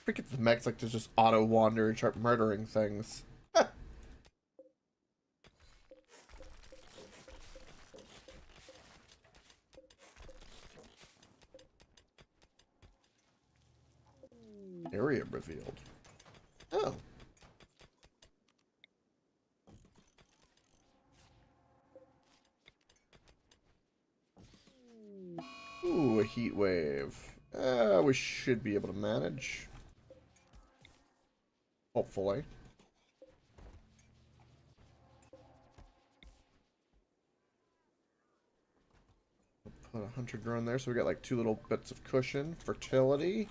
Forget the mechs like to just auto wander and start murdering things. Area revealed. Oh. Ooh, a heat wave. We should be able to manage. Hopefully. Put a hunter drone there, so we got like 2 little bits of cushion. Fertility.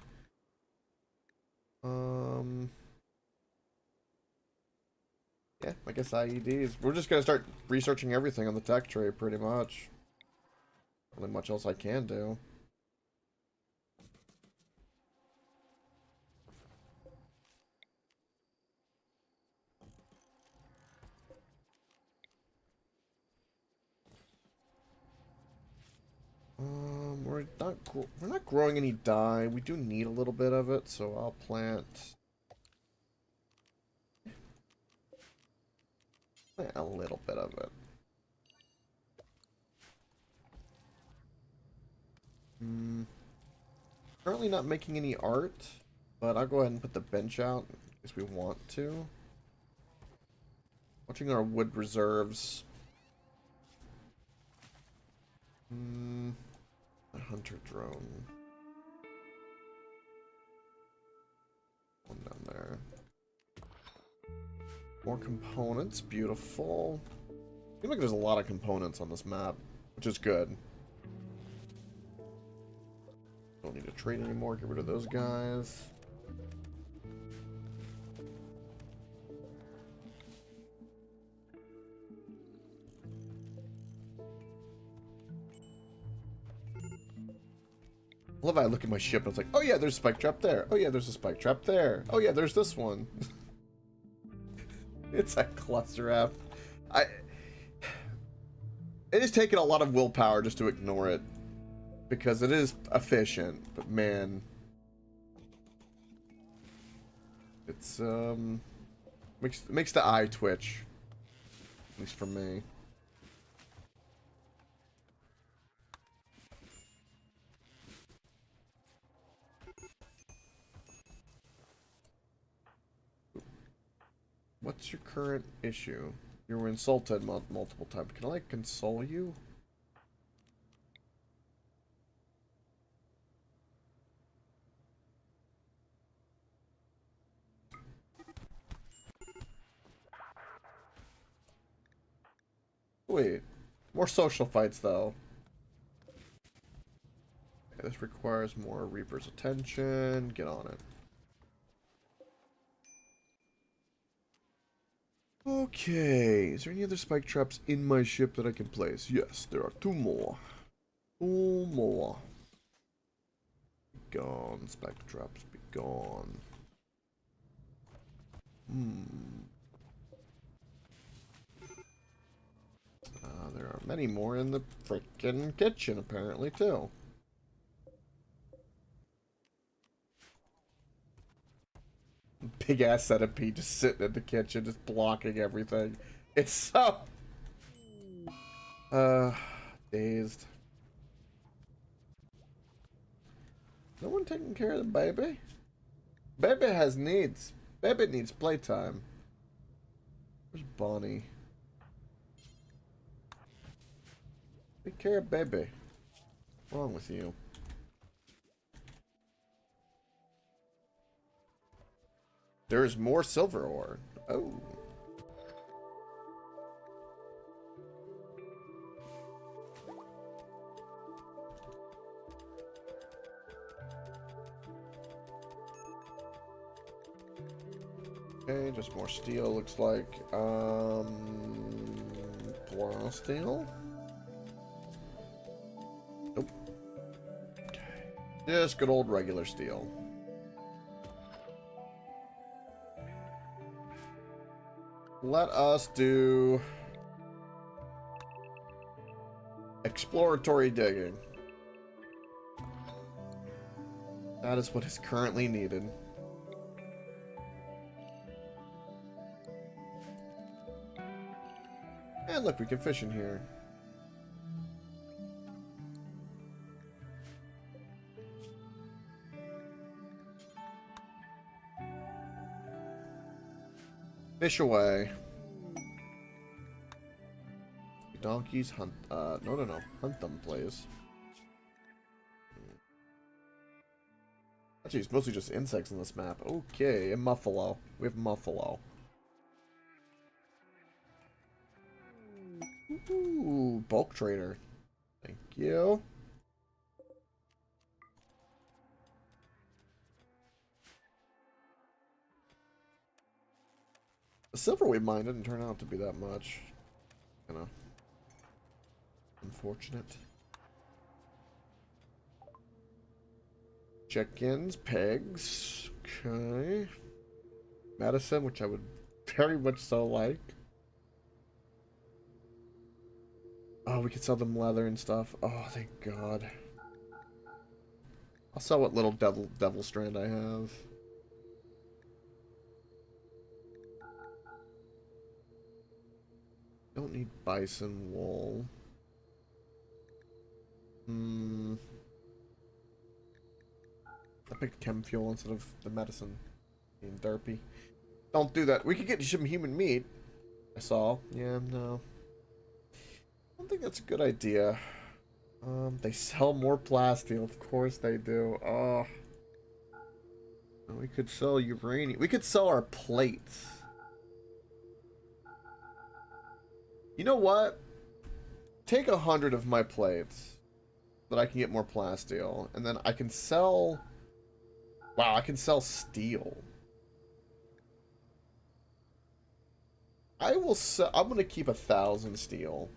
Yeah, I guess IEDs. We're just gonna start researching everything on the tech tree, pretty much. Really much else I can do. We're not growing any dye. We do need a little bit of it, so I'll plant a little bit of it. Currently not making any art, but I'll go ahead and put the bench out in case we want to. Watching our wood reserves. A hunter drone. One down there. More components. Beautiful. I feel like there's a lot of components on this map, which is good. Don't need to trade anymore. Get rid of those guys. I love how I look at my ship and it's like, oh yeah, there's a spike trap there. Oh yeah, there's a spike trap there. Oh yeah, there's this one. It's a cluster F. It has taken a lot of willpower just to ignore it. Because it is efficient, but man. It's, makes the eye twitch. At least for me. What's your current issue? You were insulted multiple times. Can I, like, console you? Wait. More social fights, though. Okay, this requires more Reaper's attention. Get on it. Okay, is there any other spike traps in my ship that I can place? Yes, there are 2 more. 2 more. Be gone, spike traps, be gone. There are many more in the frickin' kitchen, apparently, too. Big ass centipede just sitting in the kitchen, just blocking everything. It's so dazed. No one taking care of the baby? Baby has needs. Baby needs playtime. Where's Bonnie? Take care of baby. What's wrong with you? There's more silver ore. Oh. Okay, just more steel, looks like. Blast steel? Nope. Okay. Just good old regular steel. Let us do exploratory digging. That is what is currently needed. And look, we can fish in here. Fish away. Donkeys hunt. No. Hunt them, please. Actually, it's mostly just insects in this map. Okay, and Muffalo. We have Muffalo. Ooh, bulk trader. Thank you. The silver we mined didn't turn out to be that much. Kinda unfortunate. Check-ins, pegs. Okay. Medicine, which I would very much so like. Oh, we could sell them leather and stuff. Oh, thank God. I'll sell what little devil strand I have. Don't need bison wool. I picked chem fuel instead of the medicine. Being derpy. Don't do that. We could get some human meat. I saw. Yeah, no. I don't think that's a good idea. They sell more plasteel. Of course they do. Oh. We could sell uranium. We could sell our plates. You know what? Take 100 of my plates that I can get more plasteel, and then I can sell. Wow, I can sell steel. I will sell. I'm gonna keep 1,000 steel.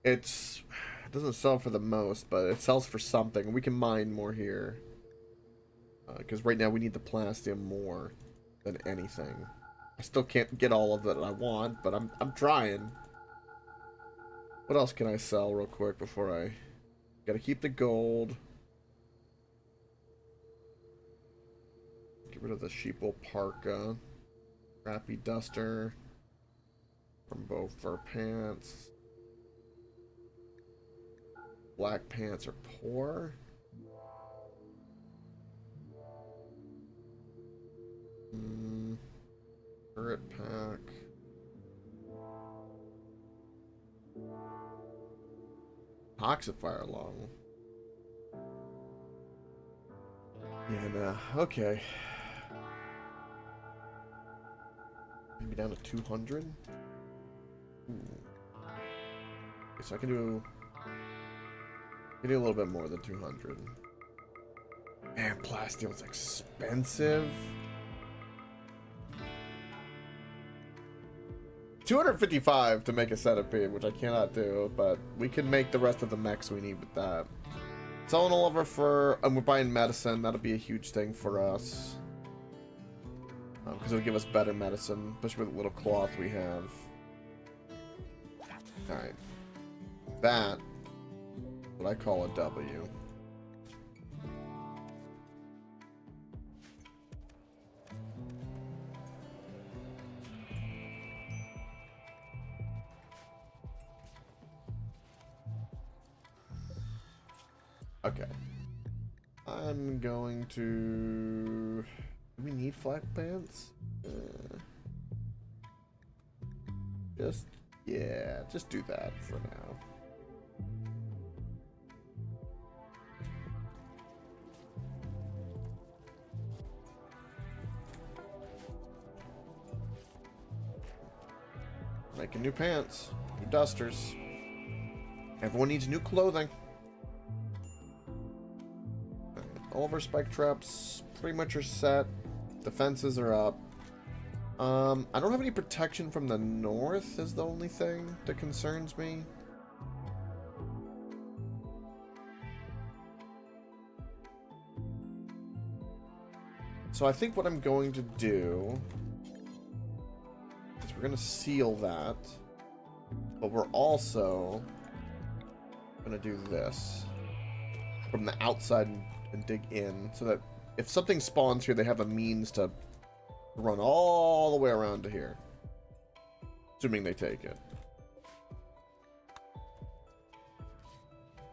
It doesn't sell for the most, but it sells for something. We can mine more here. Because right now we need the plasteel more than anything. I still can't get all of it I want, but I'm trying. What else can I sell real quick before I... Gotta keep the gold. Get rid of the sheepwool parka. Crappy duster. From both fur pants. Black pants are poor. Turret pack. Toxifier lung. Yeah, nah. Okay. Maybe down to 200? Ooh. Okay, so I can do a little bit more than 200. Man, plasteel's expensive. 255 to make a centipede, which I cannot do, but we can make the rest of the mechs we need with that. Selling all of our fur, and we're buying medicine. That'll be a huge thing for us. Because it'll give us better medicine, especially with the little cloth we have. Alright. That, what I call a W. Okay. I'm going to... Do we need flak pants? Yeah, just do that for now. Making new pants, new dusters. Everyone needs new clothing. All of our spike traps pretty much are set. Defenses are up. I don't have any protection from the north is the only thing that concerns me. So I think what I'm going to do is we're going to seal that. But we're also going to do this from the outside and dig in so that if something spawns here, they have a means to run all the way around to here. Assuming they take it.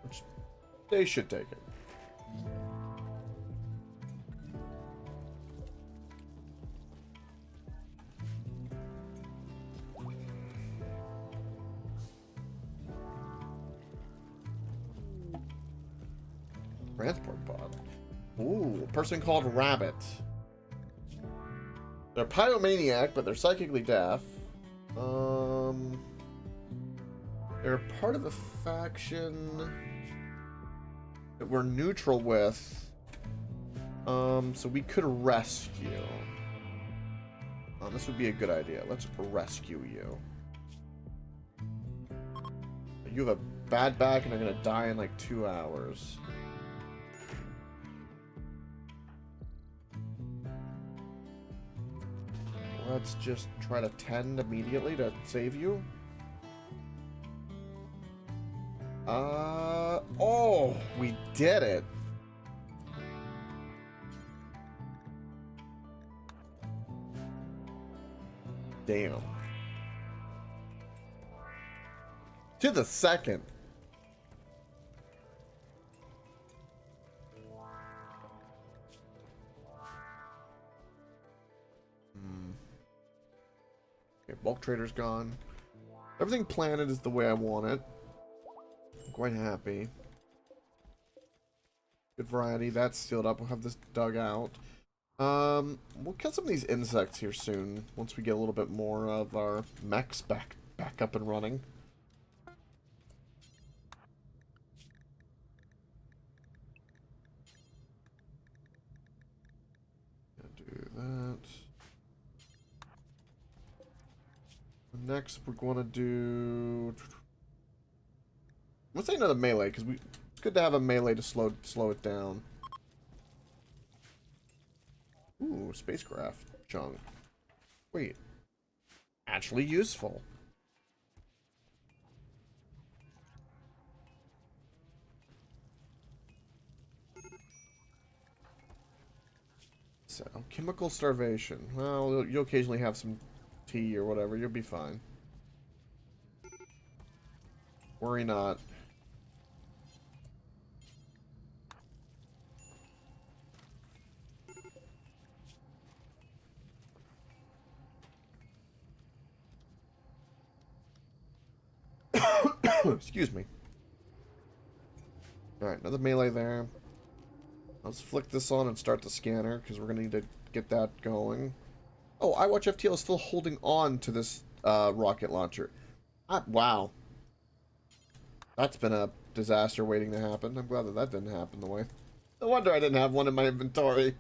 Which they should take it. Transport pod. Ooh, a person called Rabbit. They're pyromaniac, but they're psychically deaf. They're part of a faction that we're neutral with. So we could rescue. This would be a good idea. Let's rescue you. You have a bad back and are gonna die in like 2 hours. Let's just try to tend immediately to save you. Oh, we did it. Damn. To the second. Stock trader's gone. Everything planted is the way I want it. I'm quite happy. Good variety. That's sealed up. We'll have this dug out. We'll kill some of these insects here soon. Once we get a little bit more of our mechs back up and running. Do that. Next, we're going to do... Let's say another melee, because it's good to have a melee to slow it down. Ooh, spacecraft junk. Wait. Actually useful. So, chemical starvation. Well, you'll occasionally have some tea or whatever. You'll be fine. Worry not. Excuse me. Alright, another melee there. Let's flick this on and start the scanner, because we're going to need to get that going. Oh, iWatch FTL is still holding on to this rocket launcher. Wow. That's been a disaster waiting to happen. I'm glad that didn't happen the way. No wonder I didn't have one in my inventory.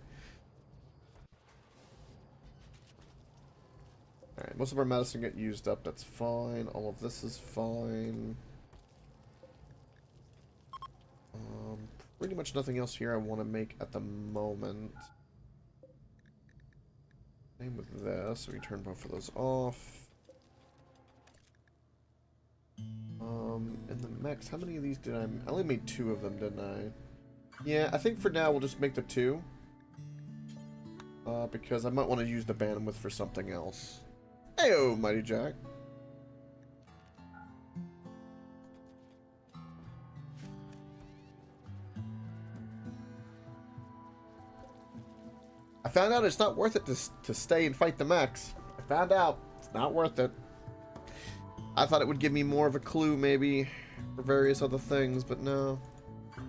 Alright, most of our medicine get used up. That's fine. All of this is fine. Pretty much nothing else here I want to make at the moment. Same with this. So we turn both of those off. And the mechs, how many of these did I only made 2 of them, didn't I? Yeah, I think for now we'll just make the 2. Because I might want to use the bandwidth for something else. Heyo, Mighty Jack. I found out it's not worth it to stay and fight the mechs. I found out it's not worth it. I thought it would give me more of a clue, maybe, for various other things, but no.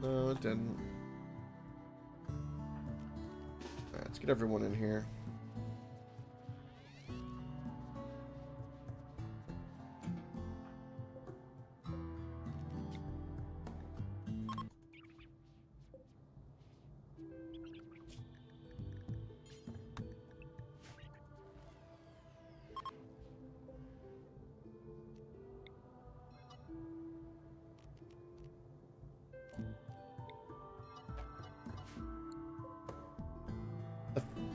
No, it didn't. Alright, let's get everyone in here.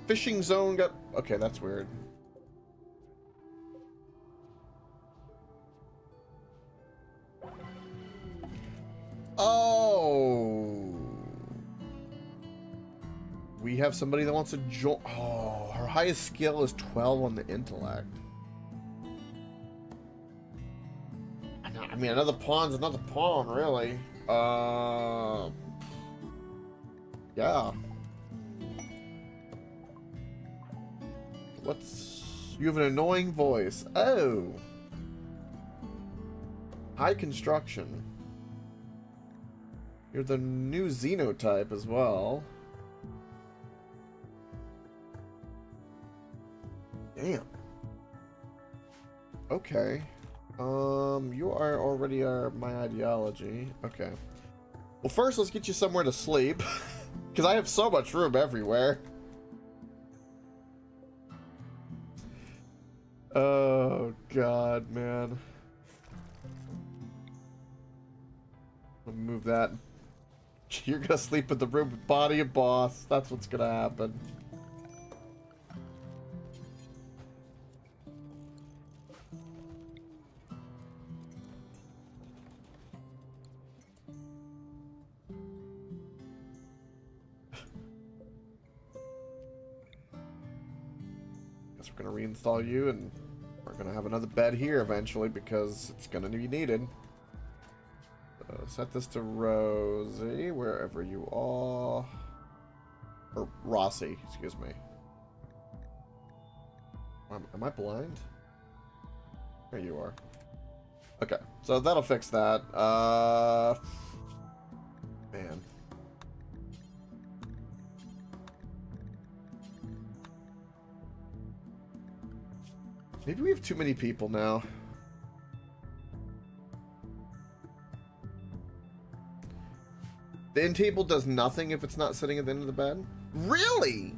Fishing zone got... Okay, that's weird. Oh. We have somebody that wants to join... Oh, her highest skill is 12 on the intellect. I mean, another pawn's another pawn, really. Yeah. You have an annoying voice. Oh. High construction. You're the new xenotype as well. Damn. Okay. You are already my ideology. Okay. Well, first, let's get you somewhere to sleep. Because I have so much room everywhere. Oh, God, man. Let me move that. You're gonna sleep in the room with body and boss. That's what's gonna happen. Guess we're gonna reinstall you, and we're gonna have another bed here eventually because it's gonna be needed. So set this to Rosie, wherever you are. Or Rossi, excuse me. Am I blind? There you are. Okay, so that'll fix that. Man. Maybe we have too many people now. The end table does nothing if it's not sitting at the end of the bed? Really?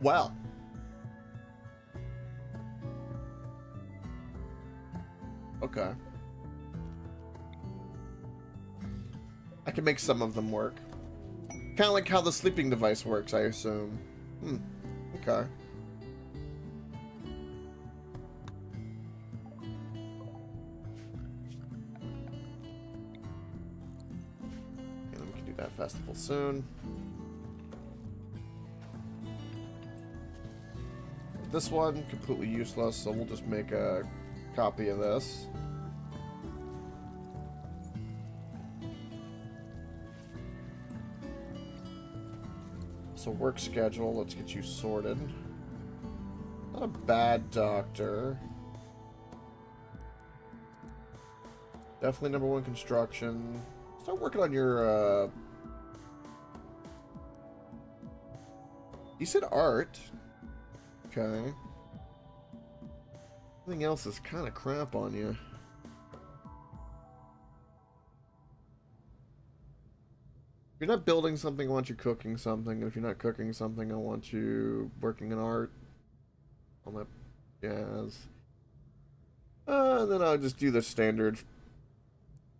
Well. Okay. I can make some of them work. Kind of like how the sleeping device works, I assume. Okay. And we can do that festival soon. This one, completely useless, so we'll just make a copy of this. So work schedule, let's get you sorted. Not a bad doctor. Definitely number one construction. Start working on your, You said art. Okay. Everything else is kind of crap on you. If you're not building something, I want you cooking something. And if you're not cooking something, I want you working in art. All that jazz. And then I'll just do the standard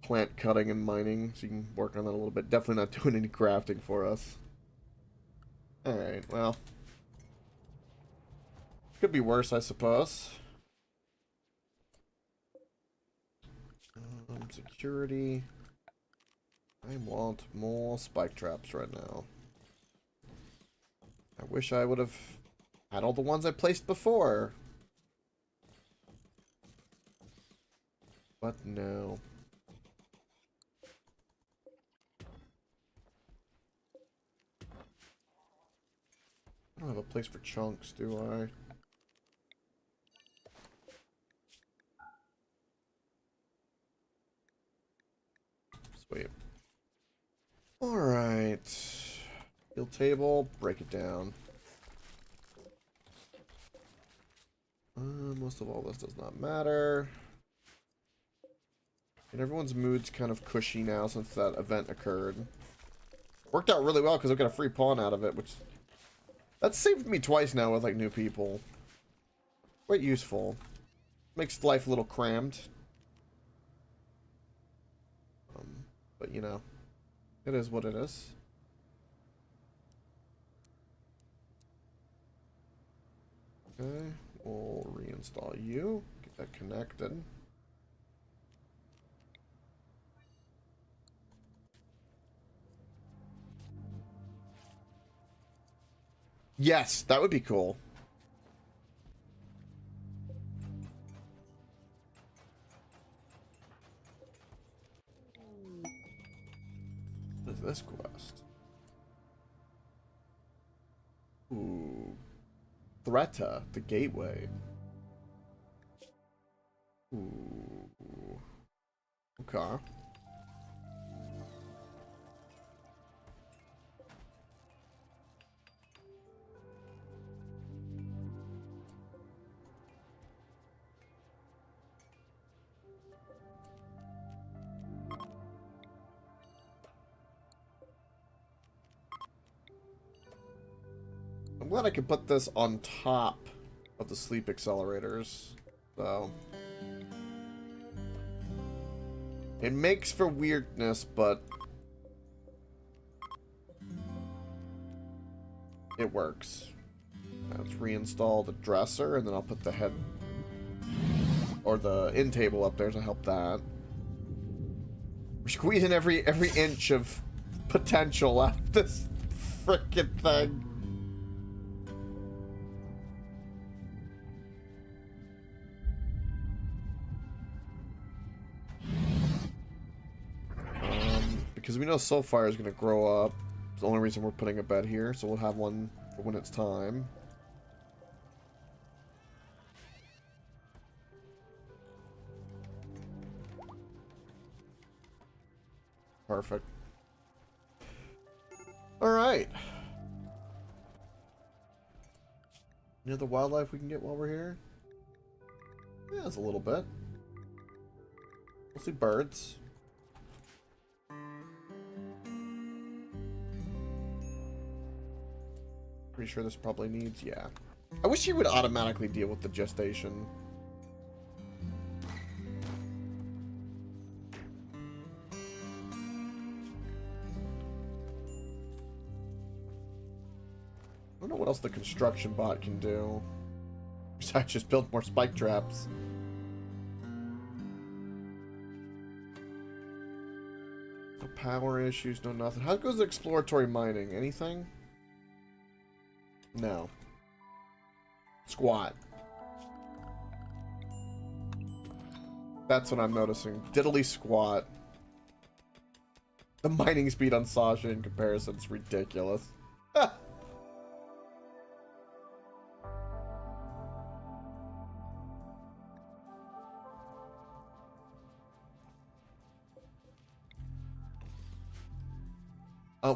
plant cutting and mining, so you can work on that a little bit. Definitely not doing any crafting for us. Alright, well. Could be worse, I suppose. Security. I want more spike traps right now. I wish I would have had all the ones I placed before. But no. I don't have a place for chunks, do I? Sweet. Alright. Build table, break it down. Most of all this does not matter. And everyone's mood's kind of cushy now since that event occurred. Worked out really well because I got a free pawn out of it, which... That's saved me twice now with, like, new people. Quite useful. Makes life a little crammed. But, you know, it is what it is. Okay, we'll reinstall you. Get that connected. Yes, that would be cool. What is this quest? Ooh. Threta, the gateway. Ooh. Okay. I'm glad I could put this on top of the sleep accelerators, so... It makes for weirdness, but... It works. Let's reinstall the dresser, and then I'll put the head... or the end table up there to help that. We're squeezing every inch of potential out of this frickin' thing. Because we know Soulfire is going to grow up. It's the only reason we're putting a bed here, so we'll have one for when it's time. Perfect. Alright. Any other wildlife we can get while we're here? Yeah, it's a little bit. We'll see birds. Pretty sure this probably needs, yeah. I wish he would automatically deal with the gestation. I don't know what else the construction bot can do. Besides just build more spike traps. No power issues, no nothing. How goes the exploratory mining? Anything? No. Squat. That's what I'm noticing. Diddly squat. The mining speed on Sasha in comparison is ridiculous.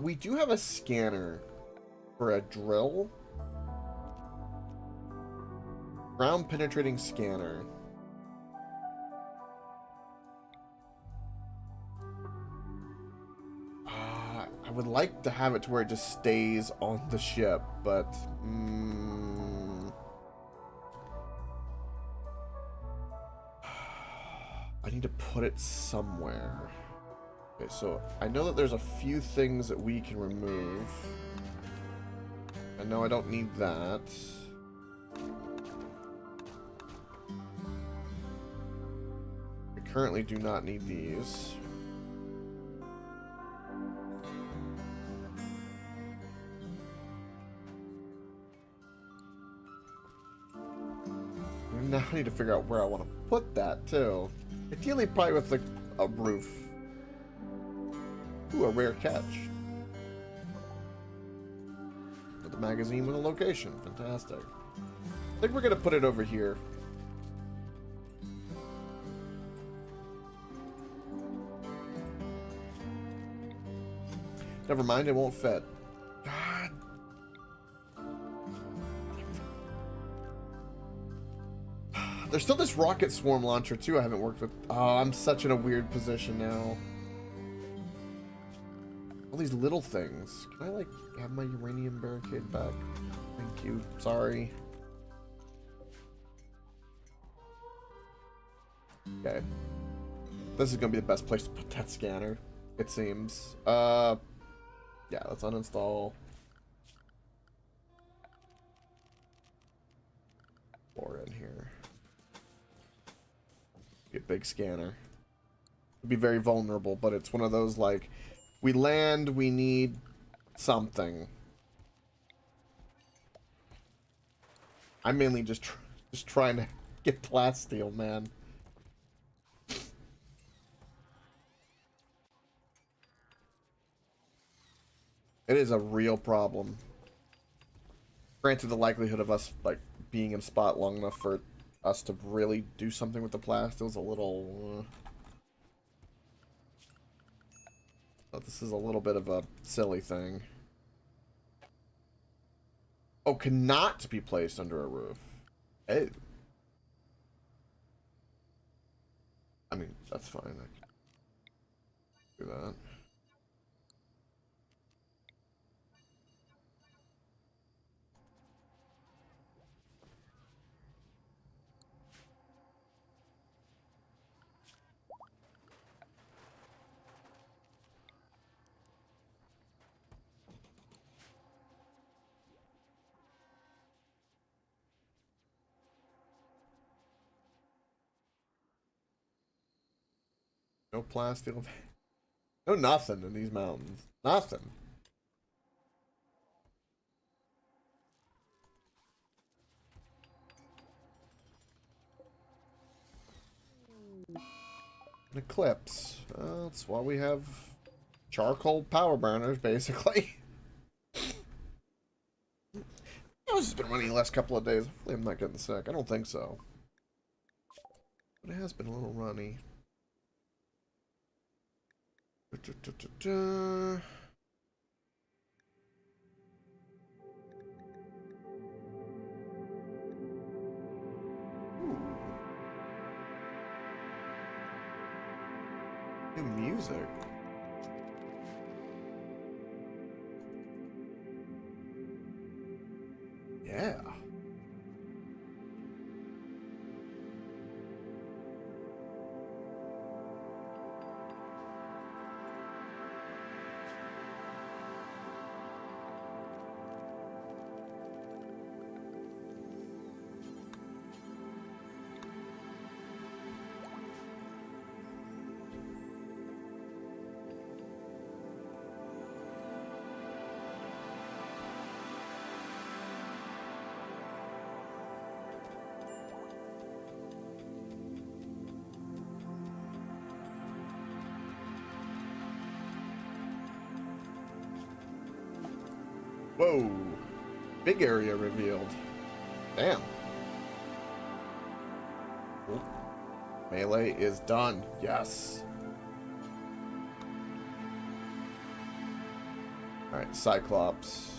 We do have a scanner for a drill. Ground penetrating scanner. I would like to have it to where it just stays on the ship, but I need to put it somewhere. Okay, so I know that there's a few things that we can remove. I know I don't need that. We currently do not need these. Now I need to figure out where I want to put that too. Ideally, probably with like a roof. Ooh, a rare catch. With the magazine with a location. Fantastic. I think we're gonna put it over here. Never mind, it won't fit. God. There's still this rocket swarm launcher too I haven't worked with. Oh, I'm such in a weird position now. All these little things. Can I like have my uranium barricade back? Thank you. Sorry. Okay. This is gonna be the best place to put that scanner, it seems. Yeah, let's uninstall. Or in here. Be a big scanner. It'd be very vulnerable, but it's one of those like, we land, we need something. I'm mainly just trying to get plasteel, man. It is a real problem. Granted, the likelihood of us like being in a spot long enough for us to really do something with the plasteel is a little. But this is a little bit of a silly thing. Oh, cannot be placed under a roof. Oh. I mean, that's fine. I can do that. No plasteel. No nothing in these mountains. Nothing. An eclipse. That's why we have charcoal power burners, basically. Oh, it's just been running the last couple of days. Hopefully I'm not getting sick. I don't think so. But it has been a little runny. New music. Yeah. Whoa. Big area revealed. Damn. Cool. Melee is done. Yes. Alright, Cyclops.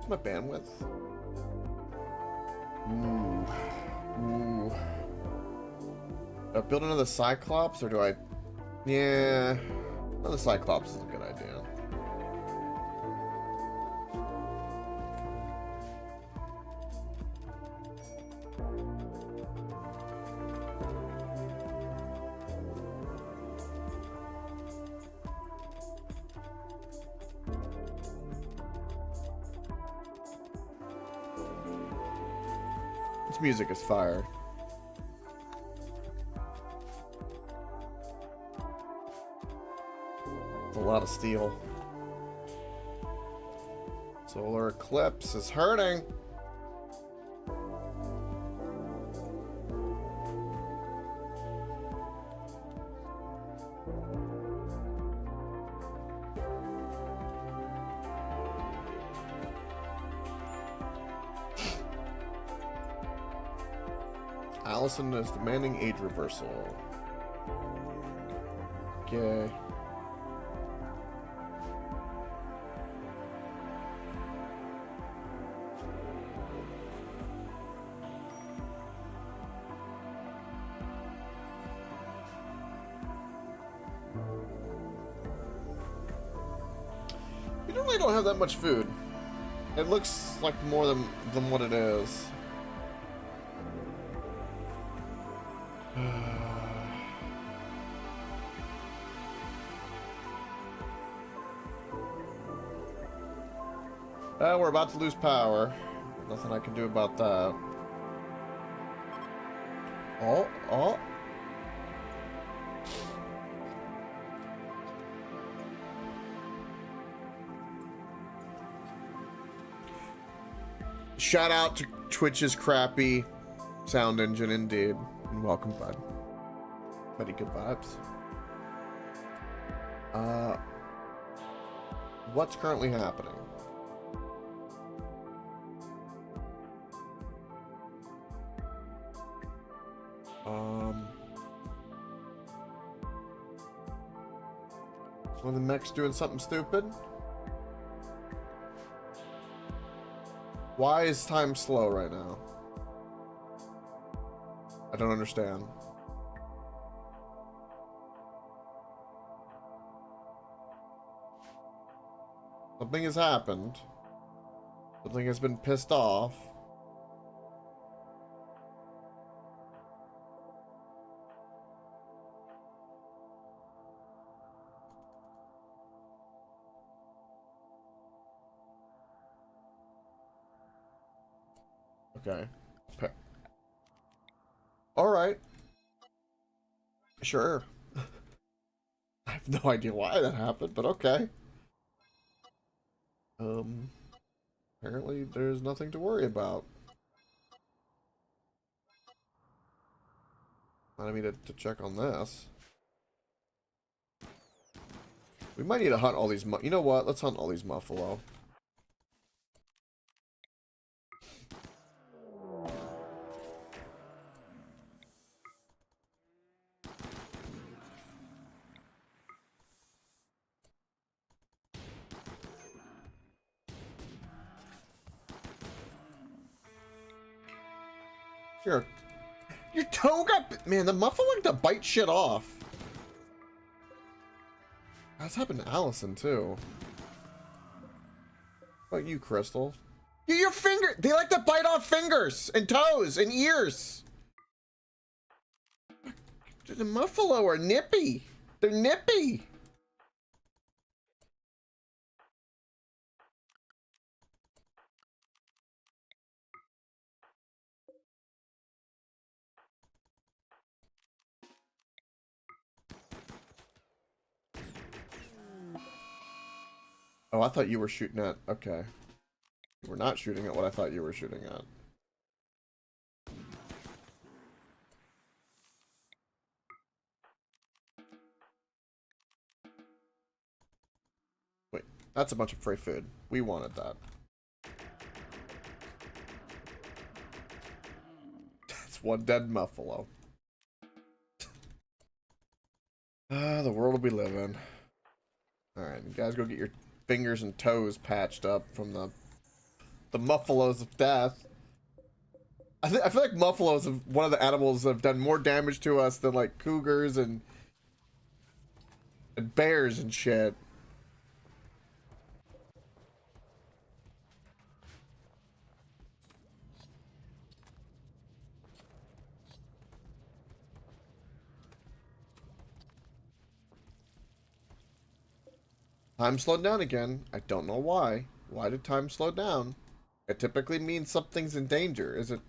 My bandwidth. Ooh. Ooh. Do I build another Cyclops or do I? Yeah. Another Cyclops is a good idea. This music is fire. It's a lot of steel. Solar eclipse is hurting. Allison is demanding age reversal. Okay. We really don't have that much food. It looks like more than what it is. We're about to lose power. Nothing I can do about that. Oh, oh. Shout out to Twitch's crappy sound engine, indeed. And welcome, bud. Very good vibes. What's currently happening? One of the mechs doing something stupid? Why is time slow right now? I don't understand. Something has happened. Something has been pissed off. Okay. All right. Sure. I have no idea why that happened, but okay. Apparently there's nothing to worry about. I need to check on this. We might need to hunt all these. You know what? Let's hunt all these muffalo. Your toe got... Man, the muffalo like to bite shit off. That's happened to Allison, too. What about you, Crystal? Your finger... They like to bite off fingers and toes and ears. The muffalo are nippy. They're nippy. Oh, I thought you were shooting at... Okay. You were not shooting at what I thought you were shooting at. Wait, that's a bunch of free food. We wanted that. That's one dead muffalo. The world we live in. Alright, you guys go get your fingers and toes patched up from the muffalos of death. I feel like muffaloes are one of the animals that have done more damage to us than like cougars and bears and shit. Time slowed down again. I don't know why. Why did time slow down? It typically means something's in danger. Is it?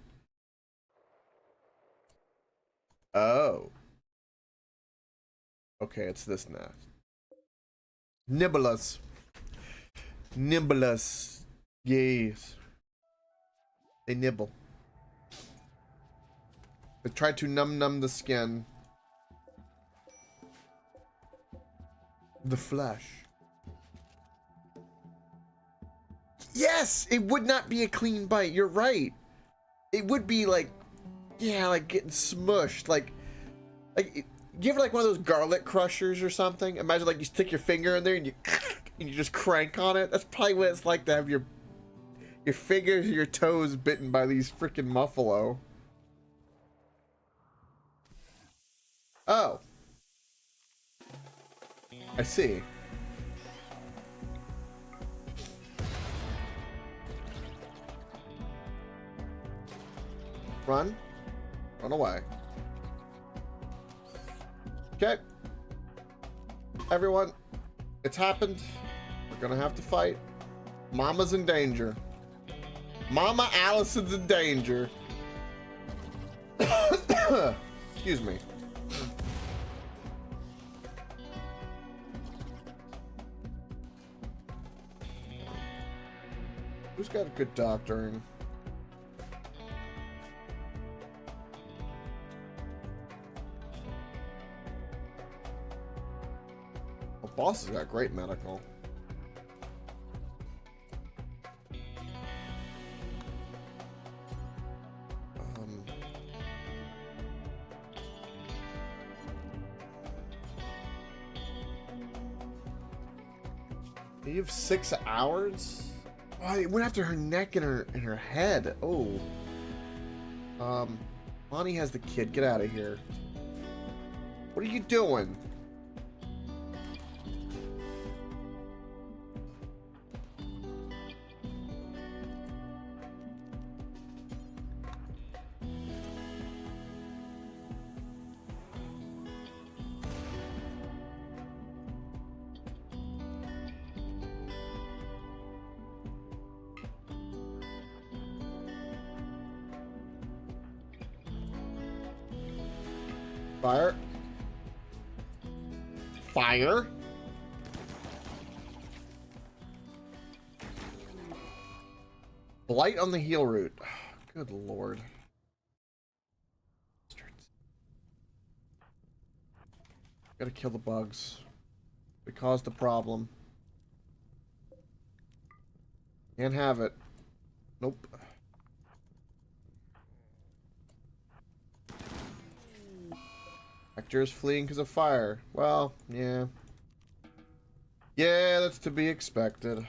Oh. Okay, it's this nest. Nibblers. Nibblers. Yes. They nibble. They try to numb the skin. The flesh. Yes! It would not be a clean bite. You're right. It would be like, yeah, like getting smushed. Like you ever like one of those garlic crushers or something? Imagine like you stick your finger in there and you just crank on it. That's probably what it's like to have your fingers or your toes bitten by these freaking muffalo. Oh. I see. Run. Run away. Okay. Everyone, it's happened. We're gonna have to fight. Mama's in danger. Mama Allison's in danger. Excuse me. Who's got a good doctoring? Well, Boss has got great medical. You have 6 hours? Oh, it went after her neck and her head. Oh. Bonnie has the kid. Get out of here. What are you doing? Fire. Fire. Blight on the heal route. Good lord. Gotta kill the bugs. We caused the problem. Can't have it. Nope. Actor is fleeing because of fire. Well, yeah. Yeah, that's to be expected.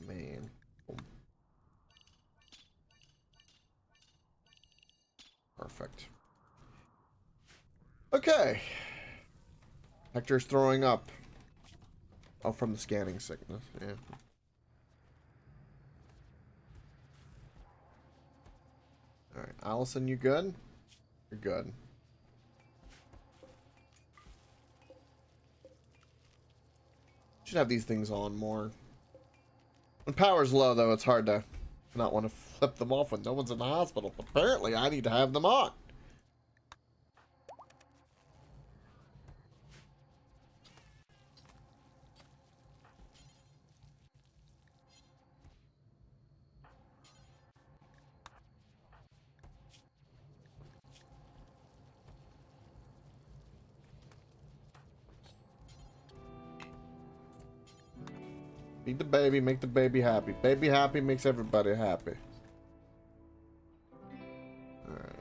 Man. Perfect. Okay. Hector's throwing up. Oh, from the scanning sickness. Yeah. Alright, Allison, you good? You're good. Should have these things on more. When power's low, though, it's hard to not want to flip them off when no one's in the hospital. Apparently, I need to have them on. Feed the baby, make the baby happy. Baby happy makes everybody happy. Alright.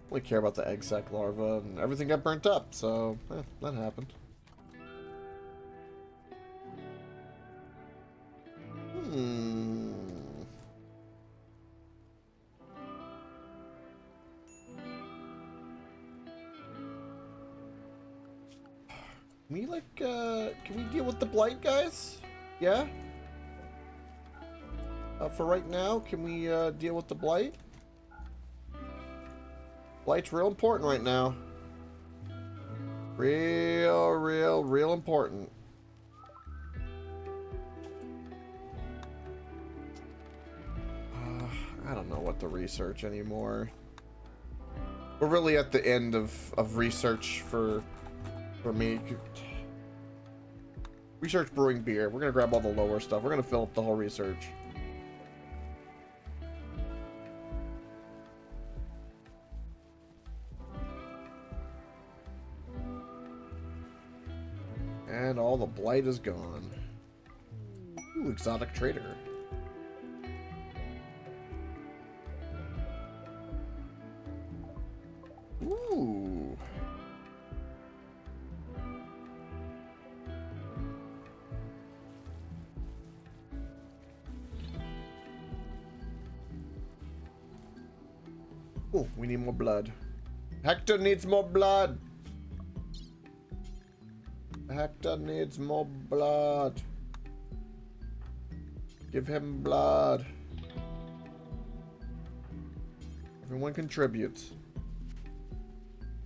Only care about the egg sac larva, and everything got burnt up, so that happened. Can we, like, can we deal with the blight, guys? Yeah? For right now, can we, deal with the blight? Blight's real important right now. Real important. I don't know what to research anymore. We're really at the end of research for me. Research brewing beer. We're gonna grab all the lower stuff. We're gonna fill up the whole research. And all the blight is gone. Ooh, exotic trader. Ooh. Oh, we need more blood. Hector needs more blood. Hector needs more blood. Give him blood. Everyone contributes.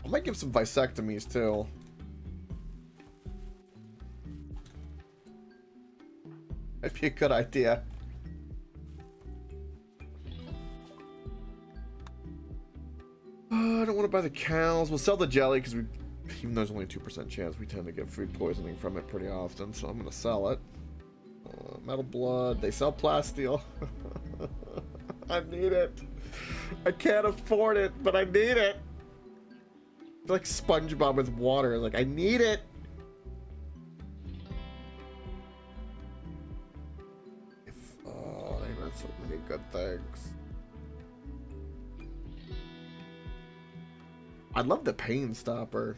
I might give some vasectomies too. Might be a good idea. I don't want to buy the cows. We'll sell the jelly because even though there's only a 2% chance, we tend to get food poisoning from it pretty often, so I'm going to sell it. Metal blood. They sell plasteel. I need it. I can't afford it, but I need it. It's like SpongeBob with water. Like, I need it. Oh, they got so many good things. I love the pain stopper.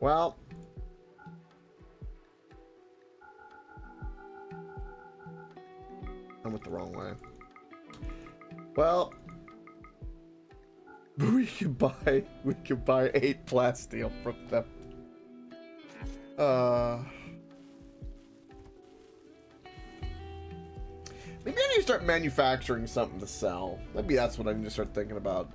Well, I went the wrong way. Well, we can buy 8 plasteel from them. Maybe I need to start manufacturing something to sell. Maybe that's what I need to start thinking about.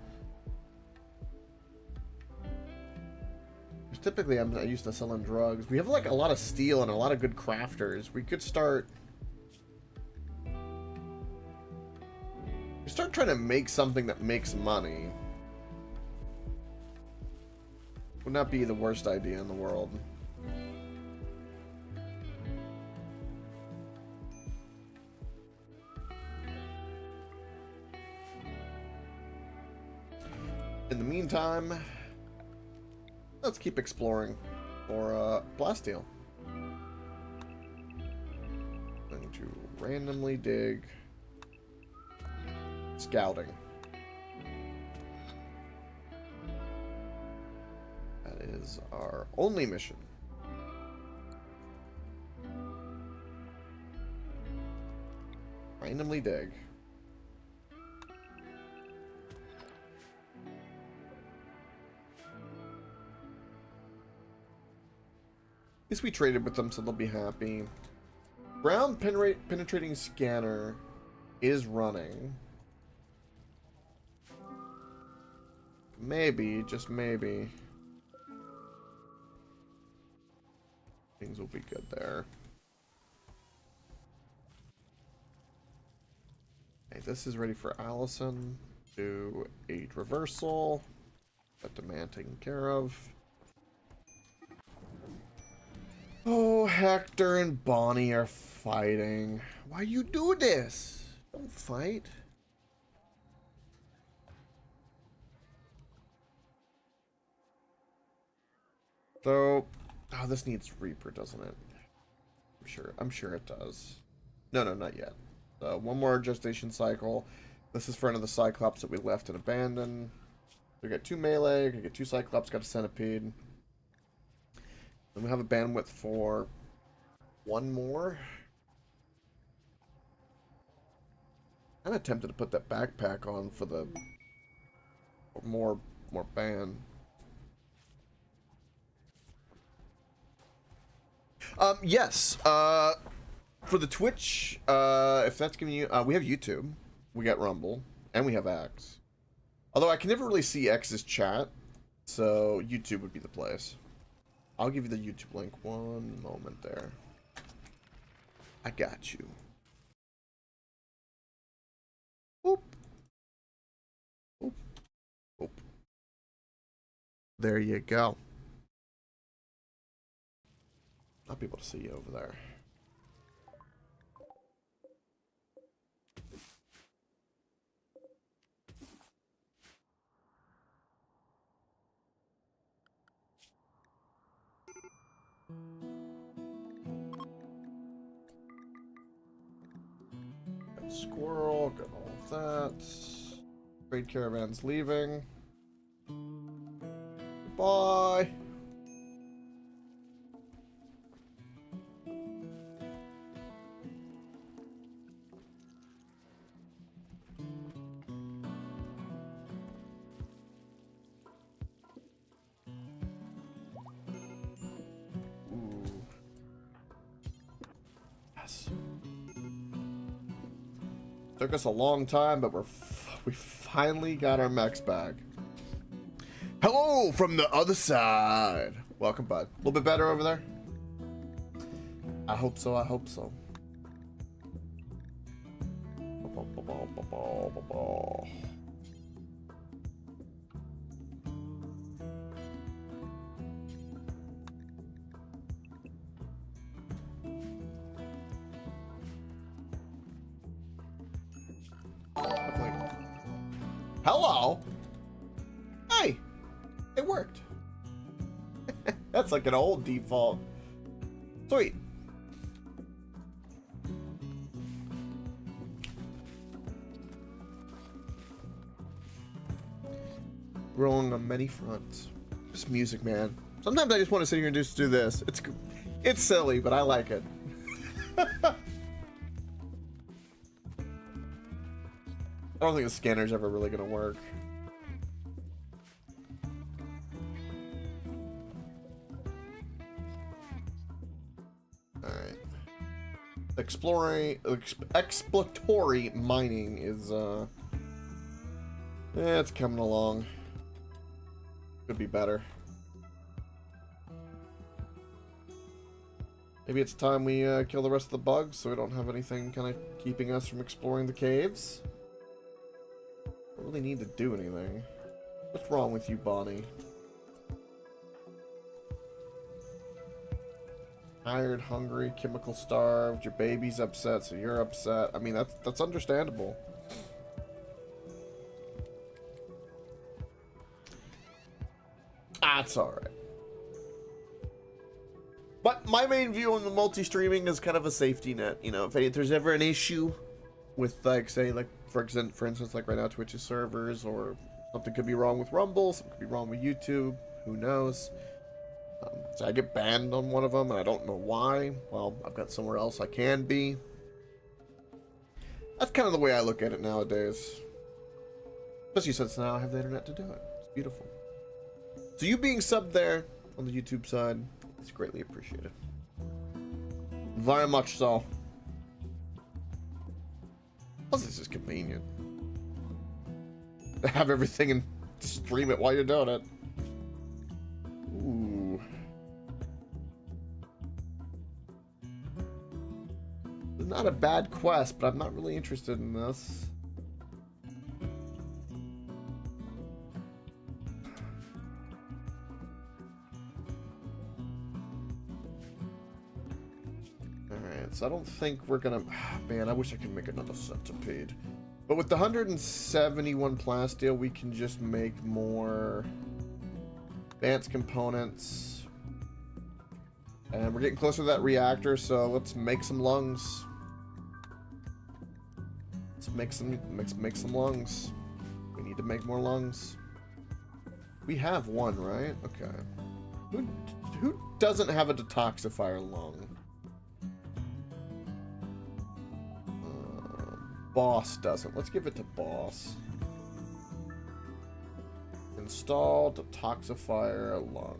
typically I'm not used to selling drugs. We have like a lot of steel and a lot of good crafters. We could start trying to make something that makes money. Would not be the worst idea in the world. In the meantime, let's keep exploring for plasteel. Going to randomly dig. Scouting. That is our only mission. Randomly dig. At least we traded with them, so they'll be happy. Ground penetrating scanner is running. Maybe, just maybe, things will be good there. Okay, this is ready for Allison. Do aid reversal. Got demand taken care of. Oh, Hector and Bonnie are fighting. Why you do this? Don't fight. So, oh, this needs Reaper, doesn't it? I'm sure it does. No, not yet. One more gestation cycle. This is for another Cyclops that we left and abandoned. We got 2 melee, we get 2 Cyclops, got a Centipede. Then we have a bandwidth for 1 more. I'm tempted to put that backpack on for the more band. Yes. For the Twitch, if that's giving you, we have YouTube, we got Rumble, and we have X. Although I can never really see X's chat, so YouTube would be the place. I'll give you the YouTube link. One moment there. I got you. Oop. Oop. Oop. There you go. I'll be able to see you over there. Got squirrel, got all of that. Trade caravan's leaving. Goodbye. Took us a long time, but we finally got our mechs back. Hello from the other side. Welcome, bud. A little bit better over there? I hope so, I hope so. Hello. Hey, it worked. That's like an old default. Sweet. Growing on many fronts. Just music, man. Sometimes I just want to sit here and just do this. It's silly, but I like it. I don't think the scanner's ever really gonna work. Alright. Exploratory mining is, it's coming along. Could be better. Maybe it's time we kill the rest of the bugs so we don't have anything kind of keeping us from exploring the caves. Don't really need to do anything. What's wrong with you, Bonnie? Tired, hungry, chemical starved, your baby's upset, so you're upset. I mean, that's understandable. That's alright. But my main view on the multi-streaming is kind of a safety net. You know, if there's ever an issue with, like, say, like, for instance, like right now, Twitch's servers, or something could be wrong with Rumble, something could be wrong with YouTube, who knows. So I get banned on one of them, and I don't know why. Well, I've got somewhere else I can be. That's kind of the way I look at it nowadays. Especially since now I have the internet to do it. It's beautiful. So you being subbed there on the YouTube side, it's greatly appreciated. Very much so. Plus, it's just convenient to have everything and stream it while you're doing it. Ooh. It's not a bad quest, but I'm not really interested in this. Alright, so I don't think we're gonna... Man, I wish I could make another centipede. But with the 171 plasteel, we can just make more advanced components. And we're getting closer to that reactor, so let's make some lungs. Let's make some lungs. We need to make more lungs. We have one, right? Okay. Who doesn't have a detoxifier lung? Boss doesn't. Let's give it to Boss. Install detoxifier lung.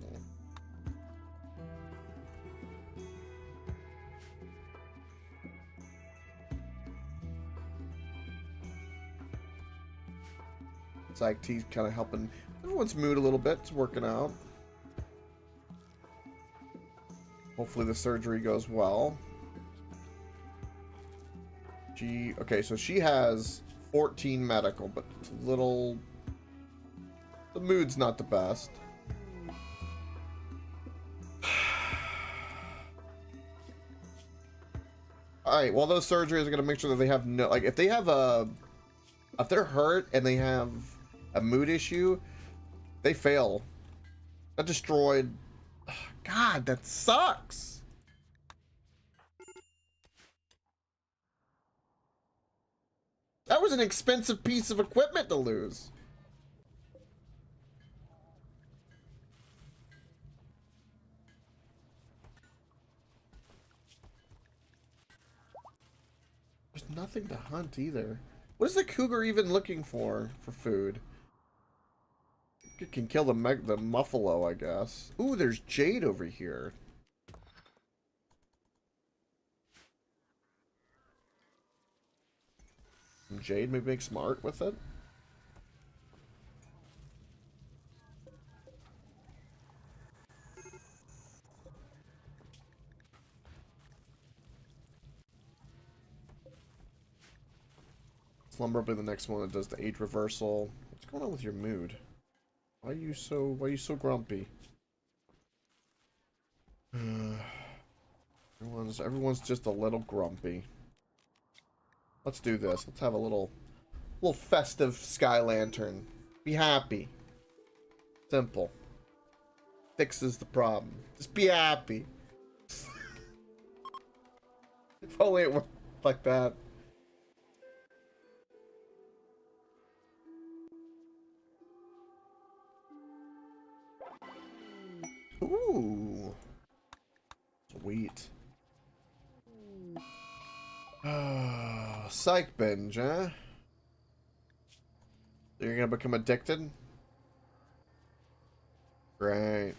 It's like he's kind of helping everyone's mood a little bit. It's working out. Hopefully the surgery goes well. Okay, so she has 14 medical, but it's a little... The mood's not the best. Alright, well, those surgeries are going to make sure that they have no... Like, if they have a... If they're hurt and they have a mood issue, they fail. That destroyed... God, that sucks! That was an expensive piece of equipment to lose. There's nothing to hunt either. What is the cougar even looking for food? It can kill the muffalo, I guess. Ooh, there's jade over here. Jade maybe make smart with it. Slumber will be the next one that does the age reversal. What's going on with your mood? Why are you so grumpy? Everyone's just a little grumpy. Let's do this. Let's have a little festive sky lantern. Be happy. Simple. Fixes the problem. Just be happy. If only it worked like that. Ooh. Sweet. Psych binge, huh? You're gonna become addicted? Great.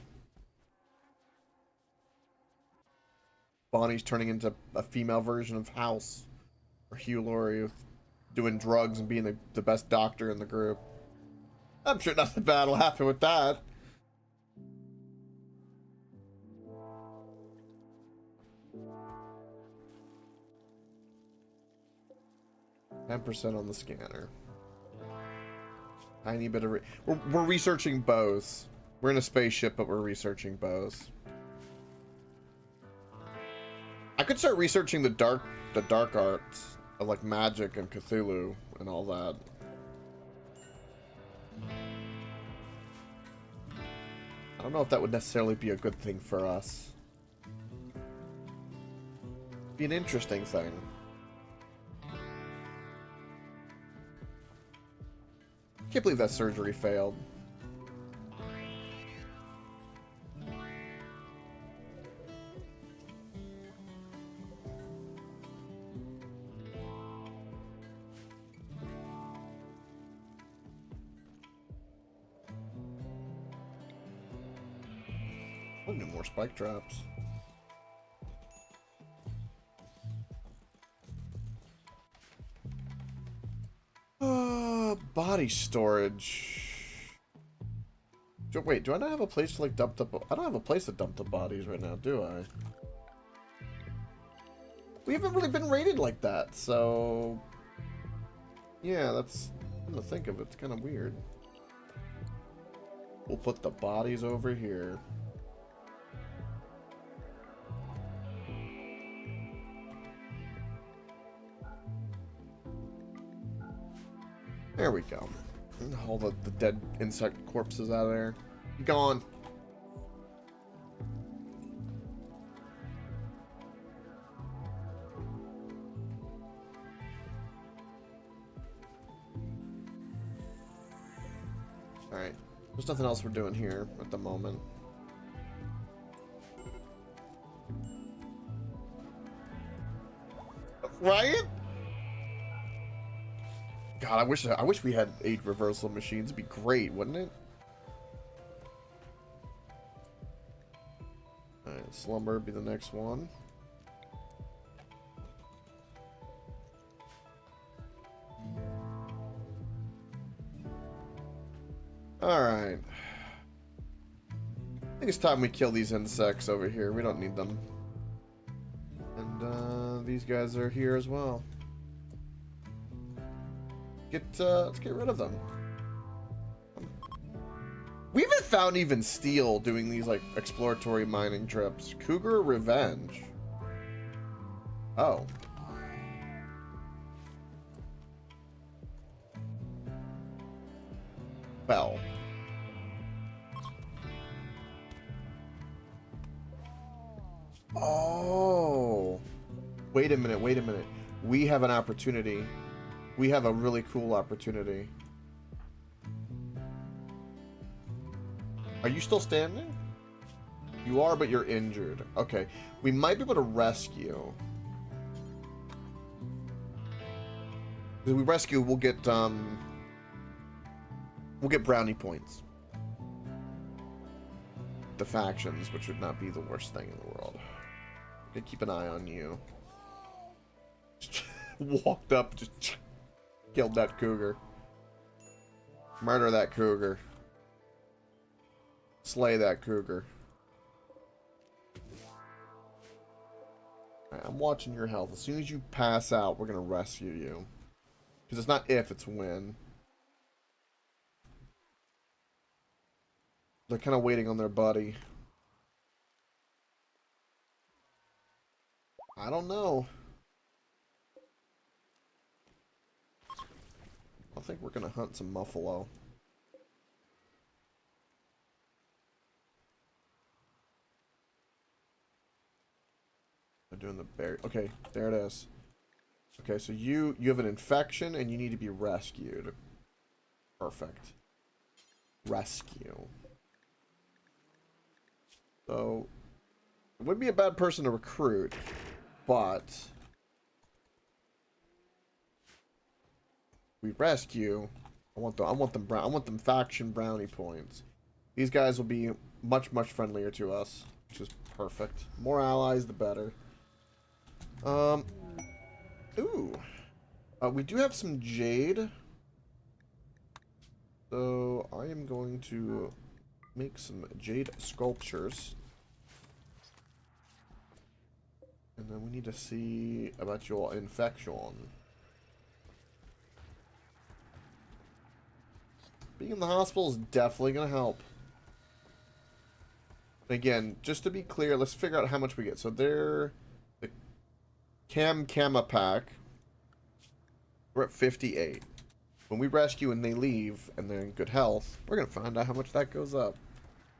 Bonnie's turning into a female version of House. Or Hugh Laurie doing drugs and being the best doctor in the group. I'm sure nothing bad will happen with that. 10% on the scanner. Tiny bit of... We're researching bows. We're in a spaceship, but we're researching bows. I could start researching the dark arts of like magic and Cthulhu and all that. I don't know if that would necessarily be a good thing for us. Be an interesting thing. Can't believe that surgery failed. We'll do more spike traps. Body storage. Wait, do I not have a place to like dump the... I don't have a place to dump the bodies right now, do I? We haven't really been raided like that, so... Yeah, that's... I'm gonna think of it. It's kind of weird. We'll put the bodies over here. There we go. All the dead insect corpses out of there. Gone. Alright. There's nothing else we're doing here at the moment. Right? God, I wish we had 8 reversal machines. It'd be great, wouldn't it? Alright, slumber be the next one. Alright. I think it's time we kill these insects over here. We don't need them. And these guys are here as well. Let's get rid of them. We haven't found even steel doing these like exploratory mining trips. Cougar Revenge. Oh. Well. Oh. Wait a minute, wait a minute. We have an opportunity. We have a really cool opportunity. Are you still standing? You are, but you're injured. Okay. We might be able to rescue. If we rescue, we'll get brownie points. The factions, which would not be the worst thing in the world. I'm gonna keep an eye on you. Walked up, just killed that cougar. Murder that cougar. Slay that cougar. Right, I'm watching your health. As soon as you pass out, we're gonna rescue you. Because it's not if, it's when. They're kind of waiting on their buddy. I don't know. I think we're gonna hunt some buffalo. They're doing the bear. Okay, there it is. Okay, so you have an infection and you need to be rescued. Perfect. Rescue. So it wouldn't be a bad person to recruit, but we rescue. I want them faction brownie points. These guys will be much friendlier to us, which is perfect. More allies, the better. We do have some jade, so I am going to make some jade sculptures, and then we need to see about your infection. Being in the hospital is definitely going to help. Again, just to be clear, let's figure out how much we get. So they're the Kama pack. We're at 58. When we rescue and they leave and they're in good health, we're going to find out how much that goes up.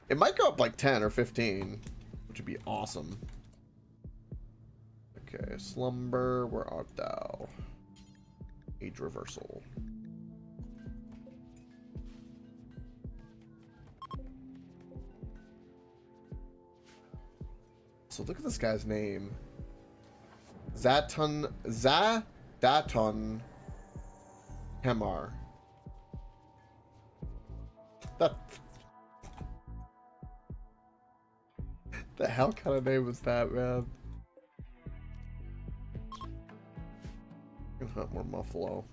It might go up like 10 or 15, which would be awesome. Okay, slumber, where art thou? Age reversal. So look at this guy's name. Zadaton Hemar. That the hell kind of name was that, man? Hunt more Muffalo.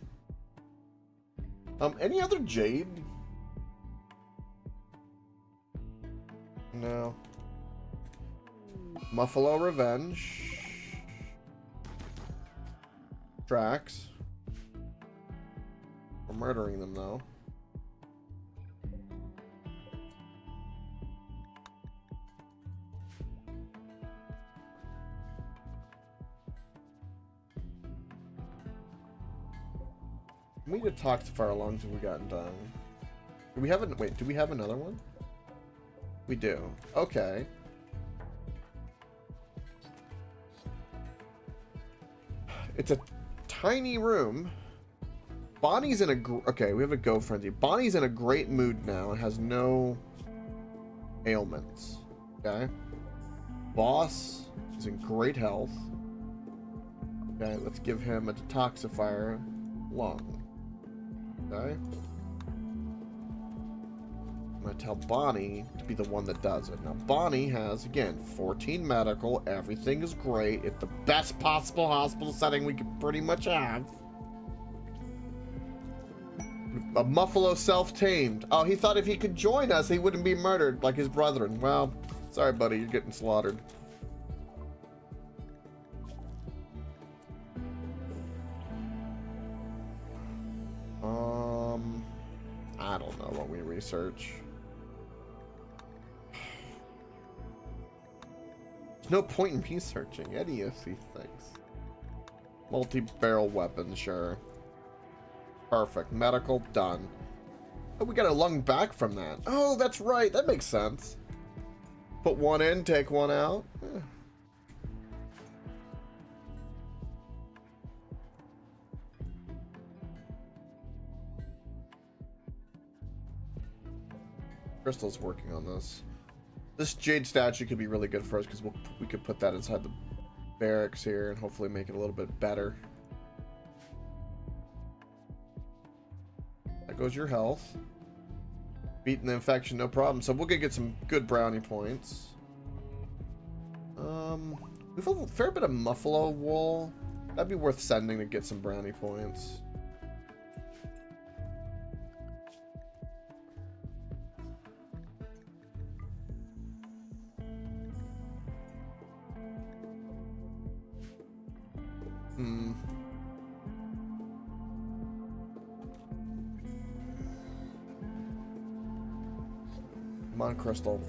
Any other Jade? No. Muffalo Revenge. Tracks. We're murdering them though. We need to talk to far along till we gotten done. Do we have an wait, do we have another one? We do. Okay. It's a tiny room. Bonnie's in a okay, we have a go frenzy. Bonnie's in a great mood now and has no ailments. Okay. Boss is in great health. Okay, let's give him a detoxifier lung. Okay. I'm gonna tell Bonnie to be the one that does it. Now Bonnie has, again, 14 medical. Everything is great. It's the best possible hospital setting we could pretty much have. A Muffalo self-tamed. Oh, he thought if he could join us, he wouldn't be murdered like his brethren. Well, sorry, buddy, you're getting slaughtered. I don't know what we research. There's no point in researching any of these things. Multi-barrel weapon, sure. Perfect. Medical, done. Oh, we got a lung back from that. Oh, that's right. That makes sense. Put one in, take one out. Eh. Crystal's working on this. This jade statue could be really good for us because we could put that inside the barracks here and hopefully make it a little bit better. That goes your health. Beating the infection, no problem. So we'll get some good brownie points. We've a fair bit of Muffalo wool. That'd be worth sending to get some brownie points. Come on, Crystal.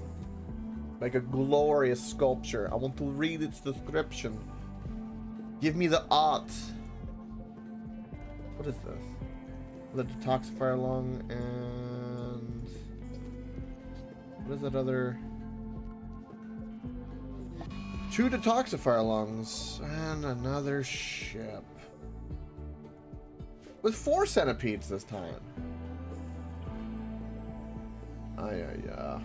Make a glorious sculpture. I want to read its description. Give me the art. What is this? The detoxifier lung and... what is that other... 2 detoxifier lungs and another ship. With 4 centipedes this time. Yeah.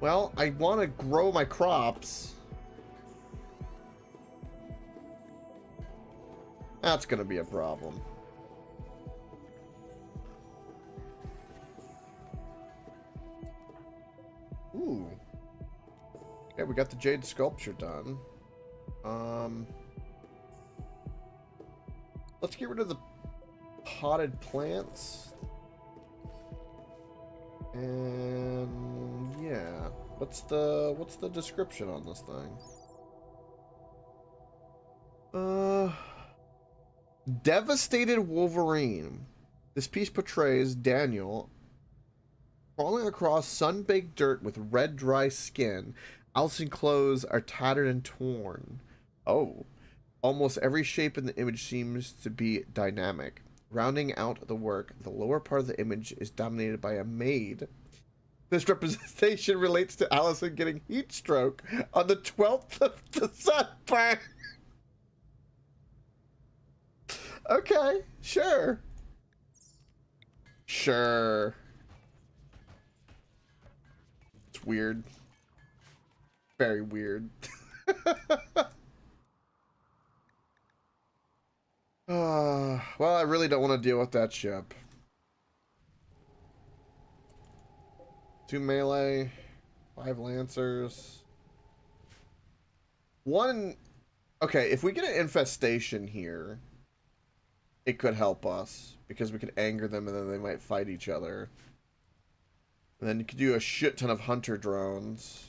Well, I want to grow my crops. That's going to be a problem. Ooh. Okay, we got the jade sculpture done. Let's get rid of the potted plants. And yeah, what's the description on this thing? Devastated Wolverine. This piece portrays Daniel crawling across sun-baked dirt with red, dry skin. Allison's clothes are tattered and torn. Oh. Almost every shape in the image seems to be dynamic. Rounding out the work, the lower part of the image is dominated by a maid. This representation relates to Allison getting heat stroke on the 12th of December. Okay, sure. Sure. It's weird. Very weird. Well, I really don't want to deal with that ship. 2 melee, 5 lancers. 1... Okay, if we get an infestation here, it could help us, because we could anger them and then they might fight each other. And then you could do a shit ton of hunter drones.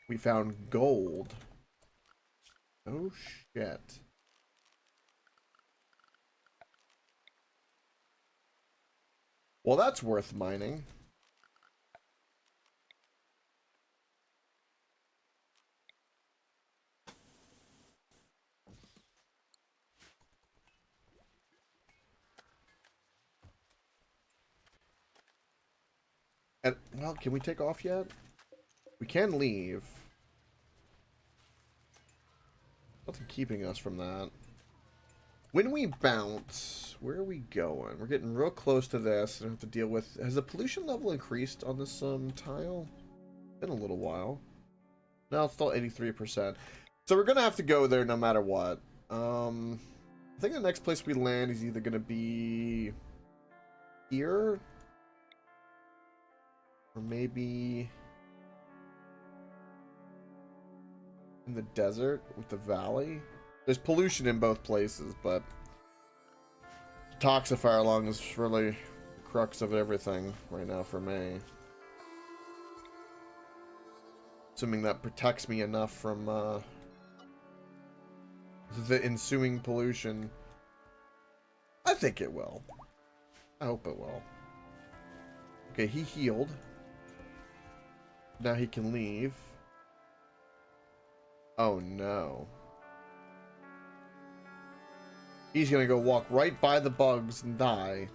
We found gold. Oh shit. Well, that's worth mining. And, well, can we take off yet? We can leave. Nothing keeping us from that. When we bounce, where are we going? We're getting real close to this and have to deal with... Has the pollution level increased on this tile? Been a little while. No, it's still 83%. So we're going to have to go there no matter what. I think the next place we land is either going to be... here? Or maybe... in the desert with the valley. There's pollution in both places, but toxifier along is really the crux of everything right now for me. Assuming that protects me enough from the ensuing pollution. I think it will. I hope it will. Okay, he healed. Now he can leave. Oh no. He's gonna go walk right by the bugs and die.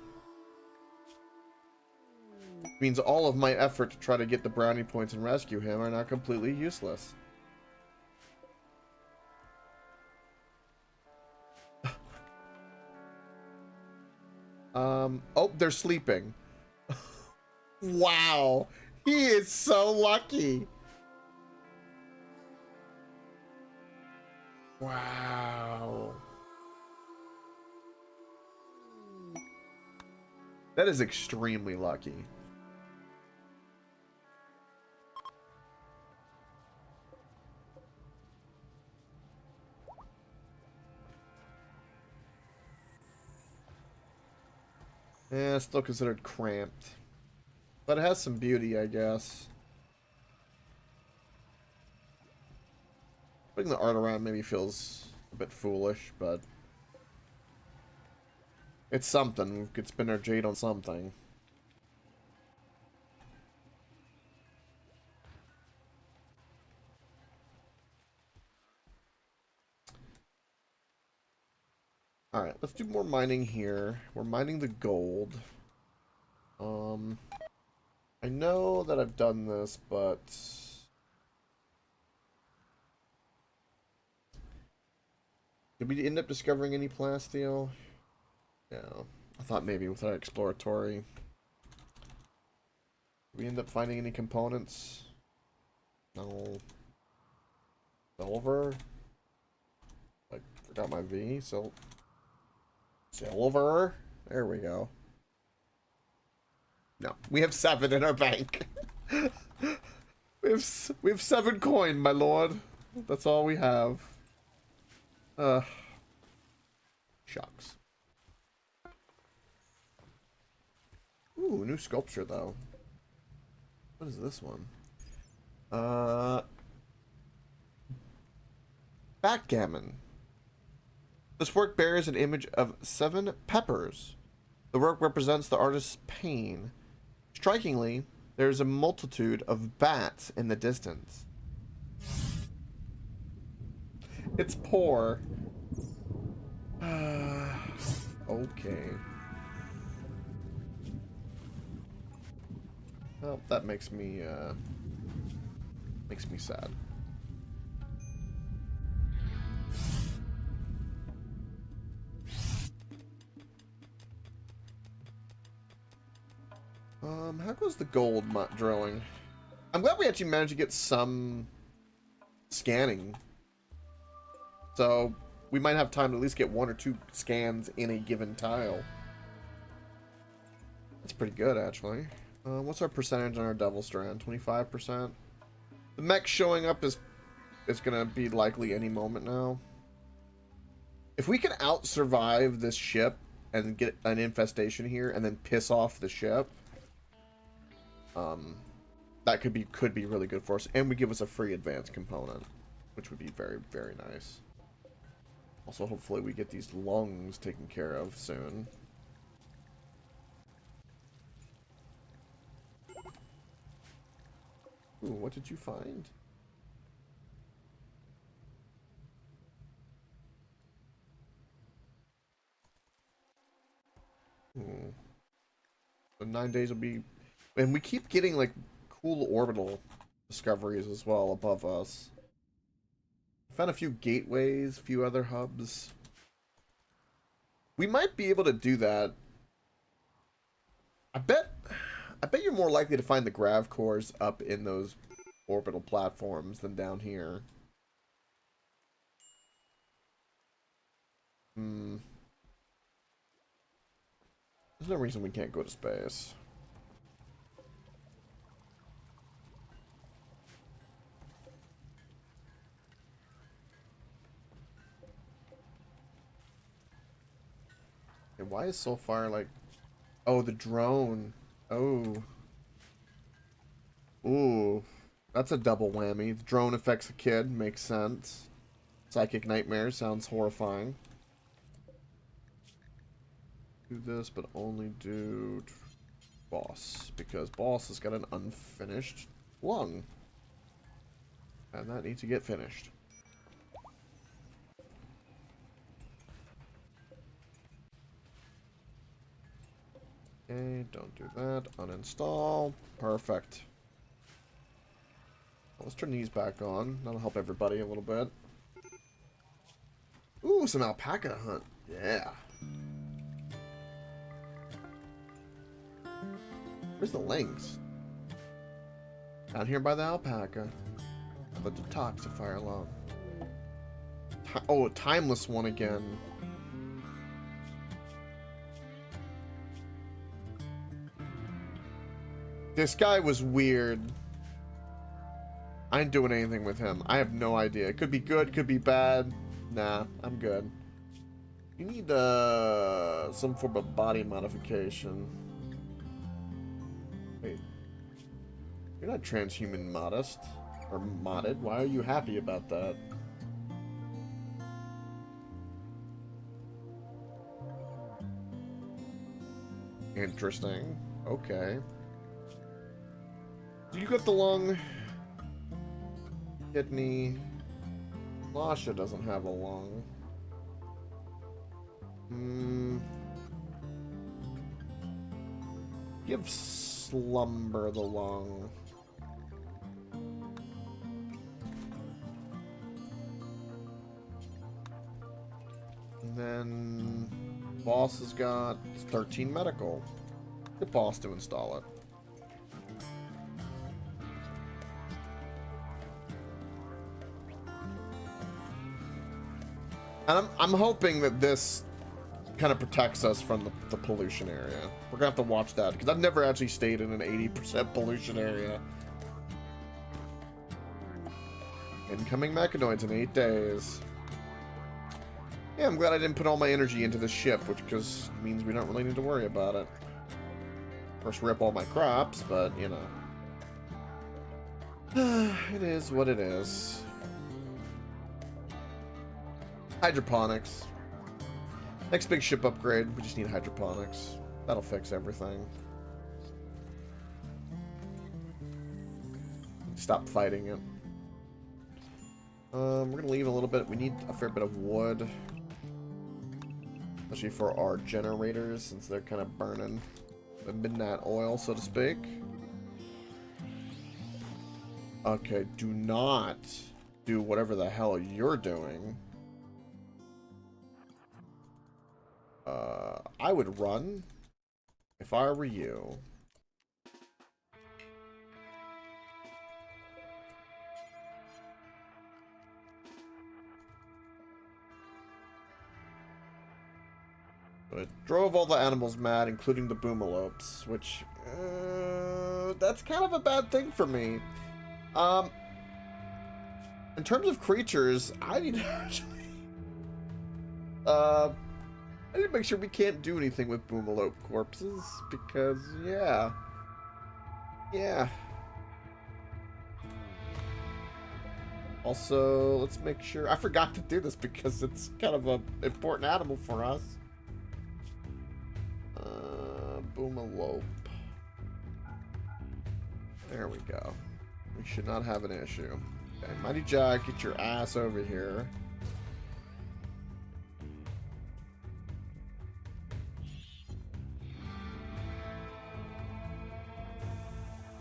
Means all of my effort to try to get the brownie points and rescue him are now completely useless. Oh, they're sleeping. Wow. He is so lucky. Wow. That is extremely lucky. Yeah, still considered cramped. But it has some beauty, I guess. Putting the art around maybe feels a bit foolish, but... it's something. We could spend our jade on something. Alright, let's do more mining here. We're mining the gold. I know that I've done this, but... did we end up discovering any plasteel? Yeah, I thought maybe with our exploratory. Did we end up finding any components? No. Silver? I forgot my V, so... silver? There we go. No, we have 7 in our bank. we have 7 coin, my lord. That's all we have. Shucks. Ooh, new sculpture though. What is this one? Backgammon. This work bears an image of 7 peppers. The work represents the artist's pain. Strikingly, there is a multitude of bats in the distance. It's poor. Okay. Well, that makes me sad. How goes the gold drilling? I'm glad we actually managed to get some scanning. So we might have time to at least get 1 or 2 scans in a given tile. That's pretty good, actually. What's our percentage on our Devil Strand? 25%. The mech showing up is gonna be likely any moment now. If we can out-survive this ship and get an infestation here and then piss off the ship, that could be really good for us, and would give us a free advanced component, which would be very, very nice. Also, hopefully we get these lungs taken care of soon. Ooh, what did you find? Hmm. So 9 days will be... And we keep getting, like, cool orbital discoveries as well above us. Found a few gateways, a few other hubs. We might be able to do that. I bet you're more likely to find the grav cores up in those orbital platforms than down here. There's no reason we can't go to space. And why is so far like... Oh, the drone. Oh. Ooh. That's a double whammy. The drone affects a kid. Makes sense. Psychic nightmare. Sounds horrifying. Do this, but only do boss. Because boss has got an unfinished lung. And that needs to get finished. Okay, don't do that. Uninstall. Perfect. Let's turn these back on. That'll help everybody a little bit. Ooh, some alpaca to hunt. Yeah. Where's the lynx? Down here by the alpaca. But the detoxifier lung. Oh, a timeless one again. This guy was weird. I ain't doing anything with him. I have no idea. It could be good, could be bad. Nah, I'm good. You need some form of body modification. Wait. You're not transhuman modest. Or modded. Why are you happy about that? Interesting. Okay. Do you got the lung? Kidney. Lasha doesn't have a lung. Give Slumber the lung. And then Boss has got 13 medical. Get Boss to install it. And I'm hoping that this kind of protects us from the pollution area. We're gonna have to watch that, because I've never actually stayed in an 80% pollution area. Incoming mechanoids in 8 days. Yeah, I'm glad I didn't put all my energy into the ship, which just means we don't really need to worry about it. Of course, rip all my crops, but, you know. It is what it is. Hydroponics. Next big ship upgrade, we just need hydroponics. That'll fix everything. Stop fighting it. We're gonna leave a little bit. We need a fair bit of wood. Especially for our generators, since they're kind of burning the midnight oil, so to speak. Okay, do not do whatever the hell you're doing. I would run if I were you. It drove all the animals mad, including the boomalopes, which, that's kind of a bad thing for me. In terms of creatures, I need to actually, I need to make sure we can't do anything with boomalope corpses, because, yeah. Also, let's make sure, I forgot to do this because it's kind of an important animal for us. Boomalope. There we go. We should not have an issue. Okay, Mighty Jack, get your ass over here.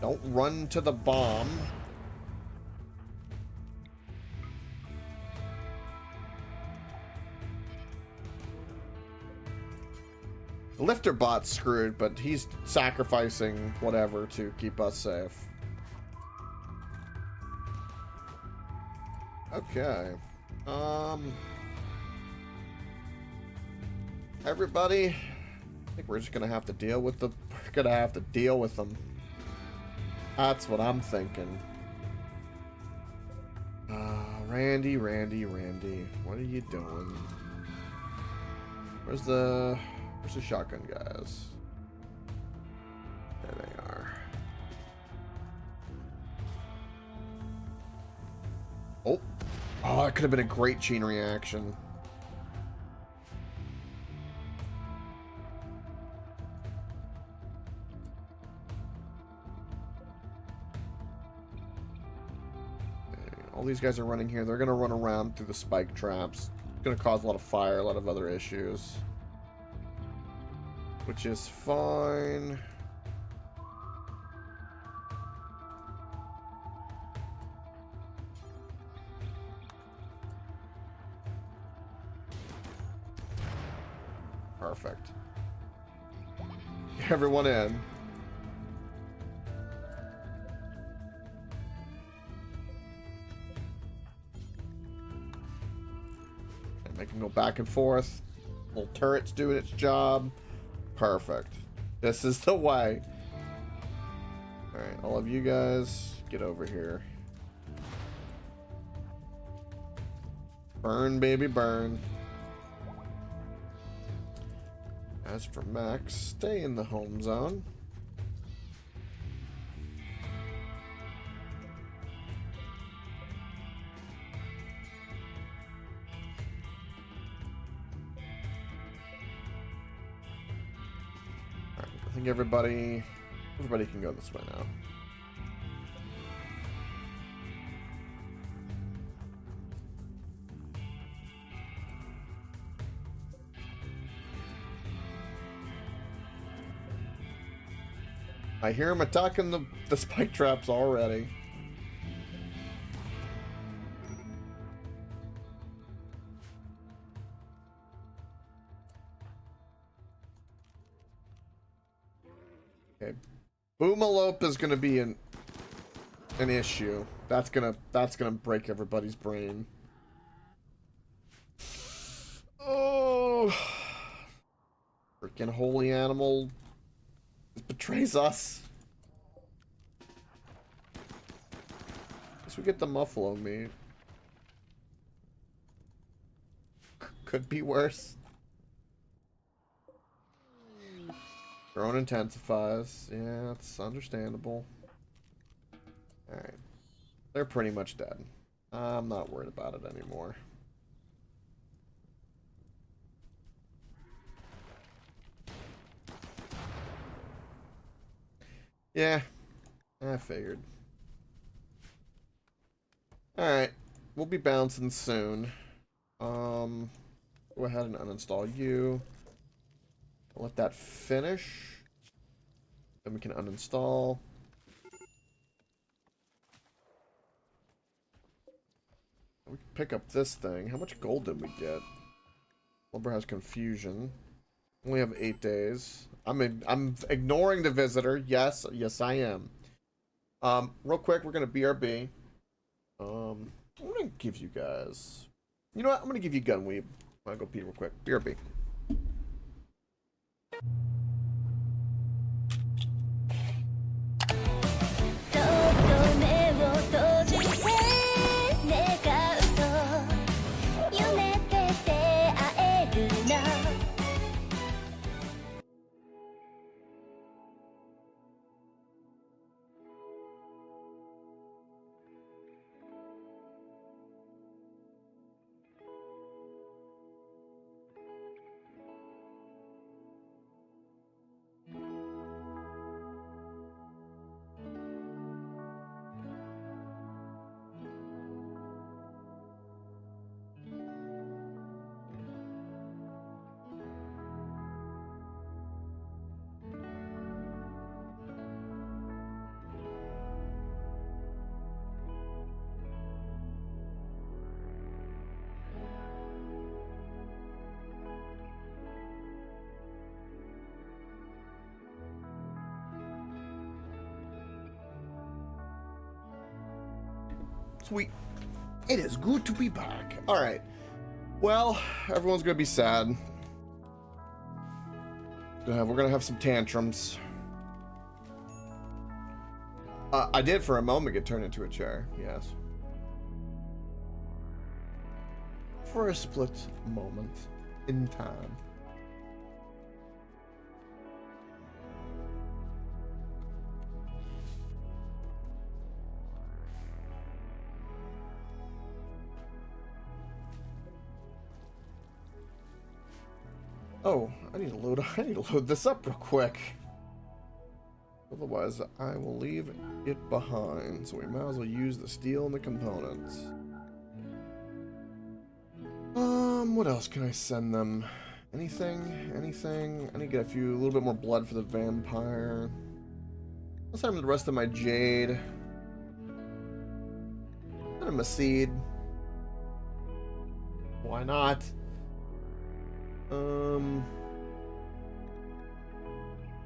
Don't run to the bomb. The lifter bot's screwed, but he's sacrificing whatever to keep us safe. Okay. Everybody, I think we're just gonna have to deal with the. We're gonna have to deal with them. That's what I'm thinking. Randy, what are you doing? Where's the shotgun guys? There they are. Oh, it could have been a great chain reaction. All these guys are running here. They're going to run around through the spike traps. It's going to cause a lot of fire, a lot of other issues. Which is fine. Perfect. Get everyone in. And they can go back and forth. Little turret's doing its job. Perfect. This is the way. Alright, all of you guys, get over here. Burn, baby, burn. As for Max, stay in the home zone. Alright, I think everybody can go this way now. I hear him attacking the spike traps already. Okay. Boomalope is gonna be an issue. That's gonna break everybody's brain. Oh, freaking holy animal. It betrays us. Guess we get the muffalo meat. Could be worse. Drone intensifies. Yeah, it's understandable. Alright. They're pretty much dead. I'm not worried about it anymore. Yeah, I figured. Alright, we'll be bouncing soon. Go ahead and uninstall you. Let that finish. Then we can uninstall. We can pick up this thing. How much gold did we get? Lumber has confusion. Only have 8 days. I'm ignoring the visitor. Yes, I am. Real quick, we're gonna BRB. I'm gonna give you guys. You know what? I'm gonna give you Gunweeb. I'm gonna go pee real quick. BRB. Sweet. It is good to be back. All right. Well, everyone's gonna be sad. We're gonna have some tantrums. I did for a moment get turned into a chair. Yes. For a split moment in time. Oh, I need to load this up real quick. Otherwise, I will leave it behind. So we might as well use the steel and the components. What else can I send them? Anything? Anything? I need to get a little bit more blood for the vampire. I'll send him the rest of my jade. Send him a seed. Why not?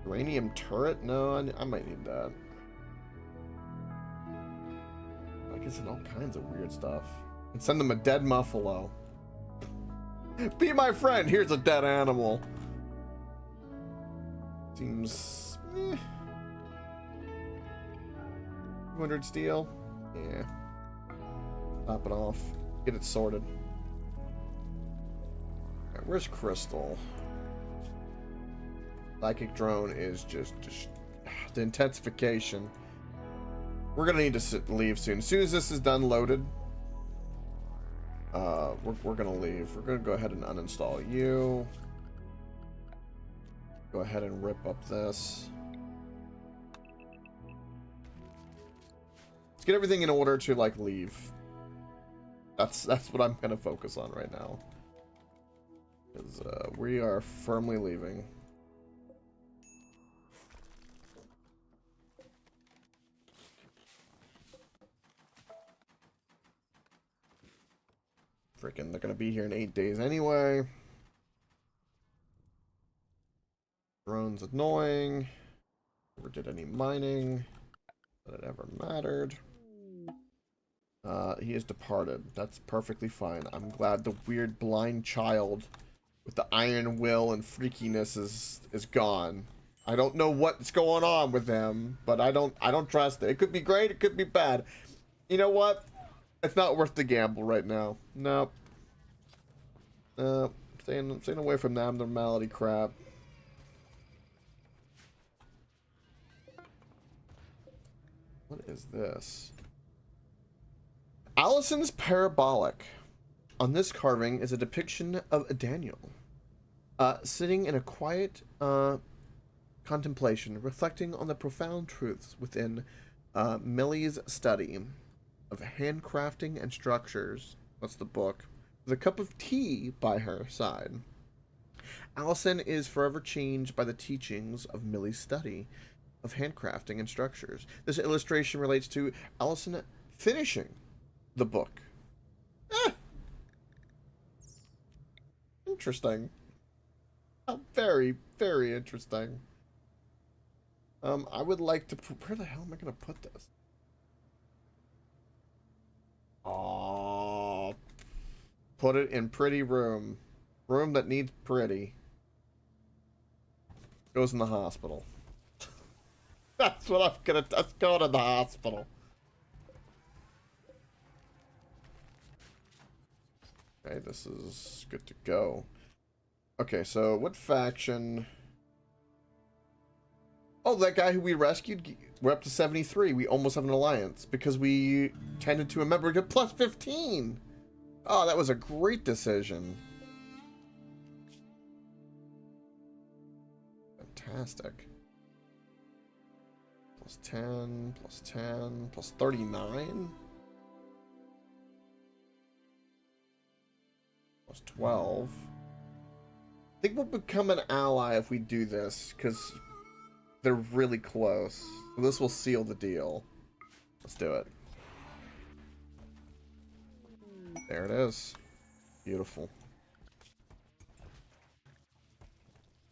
Uranium turret? No, I might need that. I can send all kinds of weird stuff. And send them a dead muffalo. Be my friend, here's a dead animal. Seems... 200 steel? Yeah. Top it off. Get it sorted. Alright, where's Crystal? Psychic drone is just the intensification. We're gonna need to leave soon. As soon as this is done loaded, we're gonna leave. We're gonna go ahead and uninstall you. Go ahead and rip up this. Let's get everything in order to like leave. That's what I'm gonna focus on right now. Because we are firmly leaving. Freaking, they're gonna be here in 8 days anyway. Drone's annoying. Never did any mining. That it ever mattered. He has departed. That's perfectly fine. I'm glad the weird blind child with the iron will and freakiness is gone. I don't know what's going on with him, but I don't trust it. It could be great, it could be bad. You know what? It's not worth the gamble right now. Nope. Staying away from the abnormality crap. What is this? Allison's parabolic. On this carving is a depiction of a Daniel, sitting in a quiet, contemplation, reflecting on the profound truths within Millie's study of handcrafting and structures. That's the book. With a cup of tea by her side. Allison is forever changed by the teachings of Millie's study of handcrafting and structures. This illustration relates to Allison finishing the book. Interesting. Very, very interesting. I would like to put... Where the hell am I going to put this? Oh, put it in pretty room. Room that needs pretty. Goes in the hospital. That's what I'm gonna... Let's go to the hospital. Okay, this is good to go. Okay, so what faction... Oh, that guy who we rescued, we're up to 73. We almost have an alliance because we tended to a member get plus 15. Oh, that was a great decision. Fantastic. Plus 10, plus 10, plus 39. Plus 12. I think we'll become an ally if we do this, because they're really close. This will seal the deal. Let's do it. There it is. Beautiful.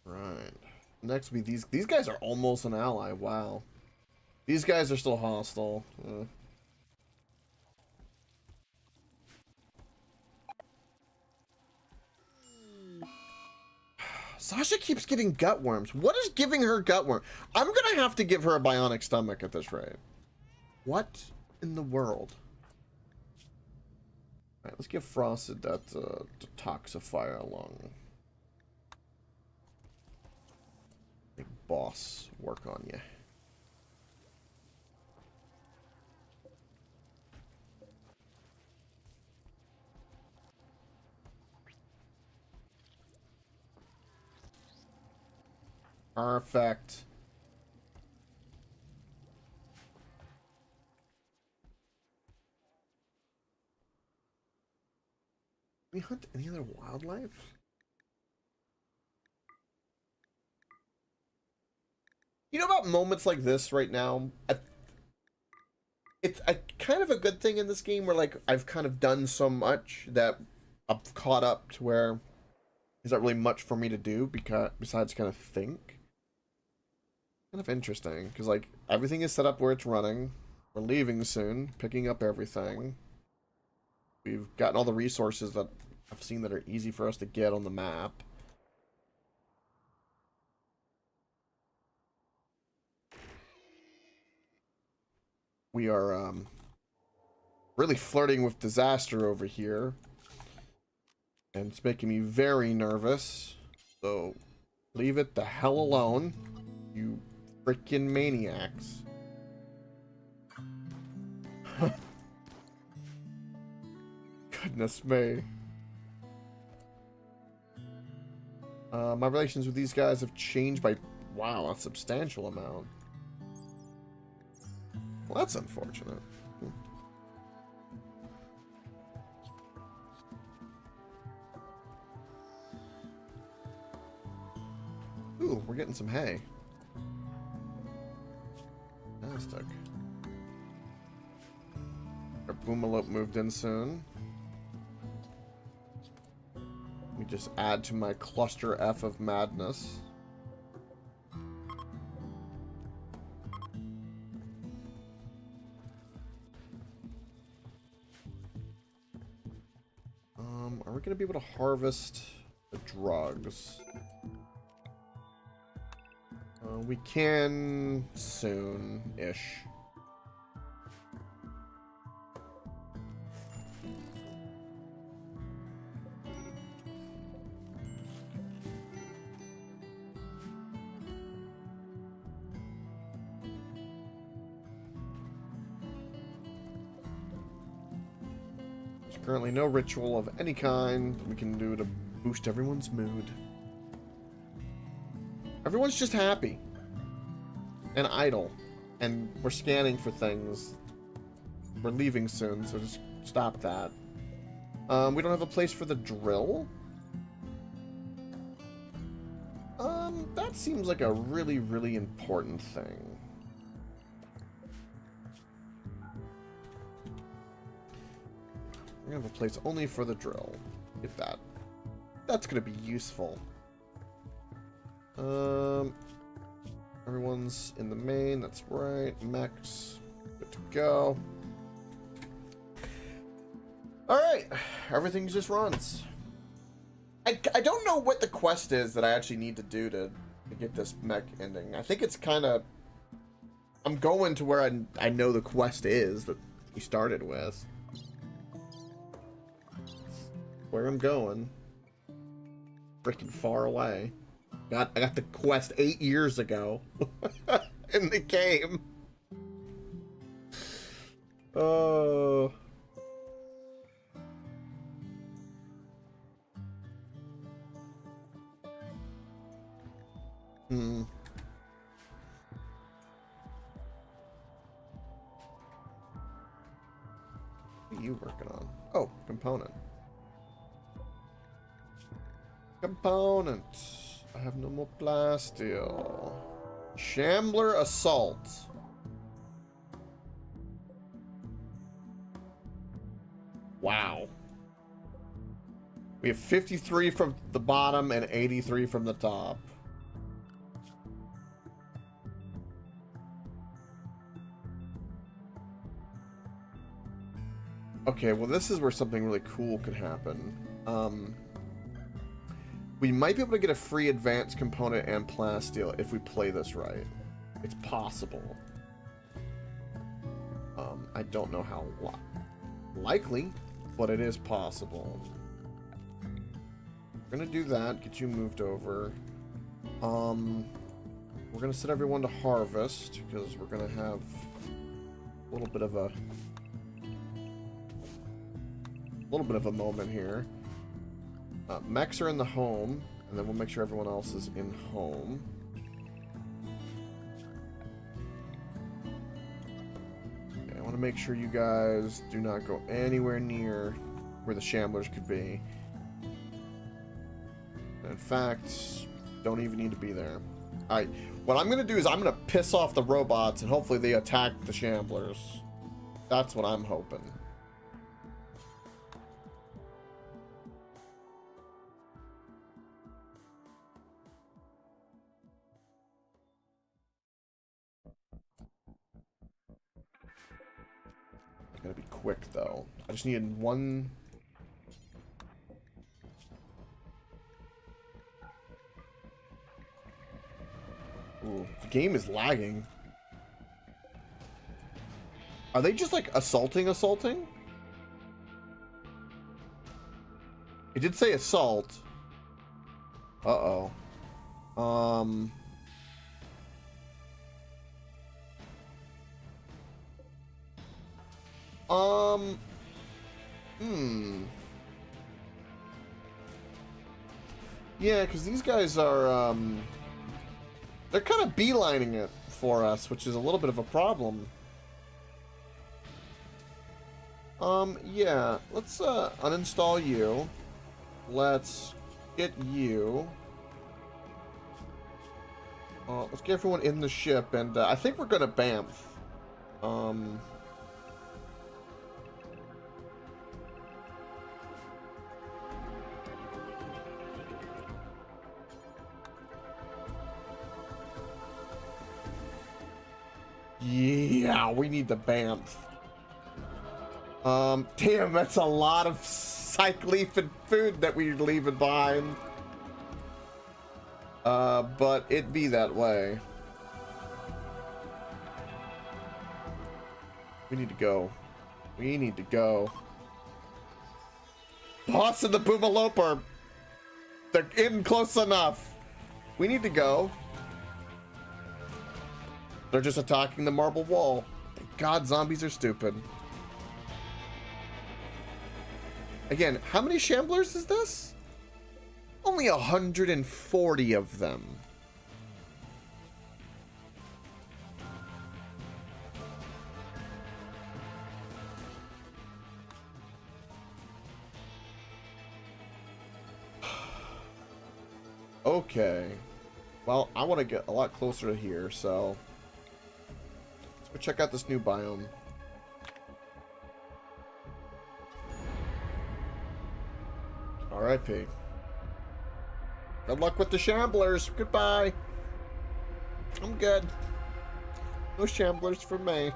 Right. Next will be these guys are almost an ally. Wow. These guys are still hostile. Sasha keeps getting gut worms. What is giving her gut worm? I'm gonna have to give her a bionic stomach at this rate. What in the world? Alright, let's give Frosted that detoxifier along. Big boss, work on you. Perfect. We hunt any other wildlife? You know about moments like this right now? It's a kind of a good thing in this game where, like, I've kind of done so much that I've caught up to where there's not really much for me to do because besides kind of think. Kind of interesting, because, like, everything is set up where it's running. We're leaving soon, picking up everything. We've gotten all the resources that I've seen that are easy for us to get on the map. We are, really flirting with disaster over here. And it's making me very nervous. So, leave it the hell alone, you freaking maniacs. Goodness me. My relations with these guys have changed by, wow, a substantial amount. Well, that's unfortunate. Ooh, we're getting some hay. Fantastic. Our boomalope moved in soon. Let me just add to my cluster F of madness. Are we going to be able to harvest the drugs? We can soon-ish. There's currently no ritual of any kind we can do to boost everyone's mood. Everyone's just happy. and idle. And we're scanning for things. We're leaving soon, so just stop that. We don't have a place for the drill. That seems like a really, really important thing. We're gonna have a place only for the drill. Get that. That's gonna be useful. Everyone's in the main, that's right. Mechs, good to go. Alright, everything just runs. I don't know what the quest is that I actually need to do to get this mech ending. I think it's kind of... I'm going to where I know the quest is that we started with. Where I'm going. Freaking far away. I got the quest 8 years ago in the game. Oh. Hmm. What are you working on? Oh, component. Component. I have no more plasteel. Shambler assault. Wow. We have 53 from the bottom and 83 from the top. Okay, well this is where something really cool could happen. We might be able to get a free advanced component and plasteel if we play this right. It's possible. I don't know how likely, but it is possible. We're gonna do that, get you moved over. We're gonna set everyone to harvest, because we're gonna have a little bit of a moment here. Mechs are in the home, and then we'll make sure everyone else is in home. Okay, I want to make sure you guys do not go anywhere near where the shamblers could be. And in fact, don't even need to be there. Alright, what I'm going to do is I'm going to piss off the robots, and hopefully they attack the shamblers. That's what I'm hoping. Gotta be quick though. I just needed one. Ooh, the game is lagging. Are they just like assaulting? It did say assault. Uh-oh. Yeah, because these guys are, they're kind of beelining it for us, which is a little bit of a problem. Yeah, let's, uninstall you. Let's get you. Let's get everyone in the ship, and, I think we're gonna bamf. Yeah, we need the bamf. Damn, that's a lot of cycleafed food that we're leaving behind. But it be that way. We need to go. We need to go. Boss and the Boomaloper. They're in close enough. We need to go. They're just attacking the marble wall. Thank God, zombies are stupid. Again, how many shamblers is this? Only 140 of them. Okay. Well, I want to get a lot closer to here, so let's go check out this new biome. R.I.P. Good luck with the shamblers. Goodbye. I'm good. No shamblers for me.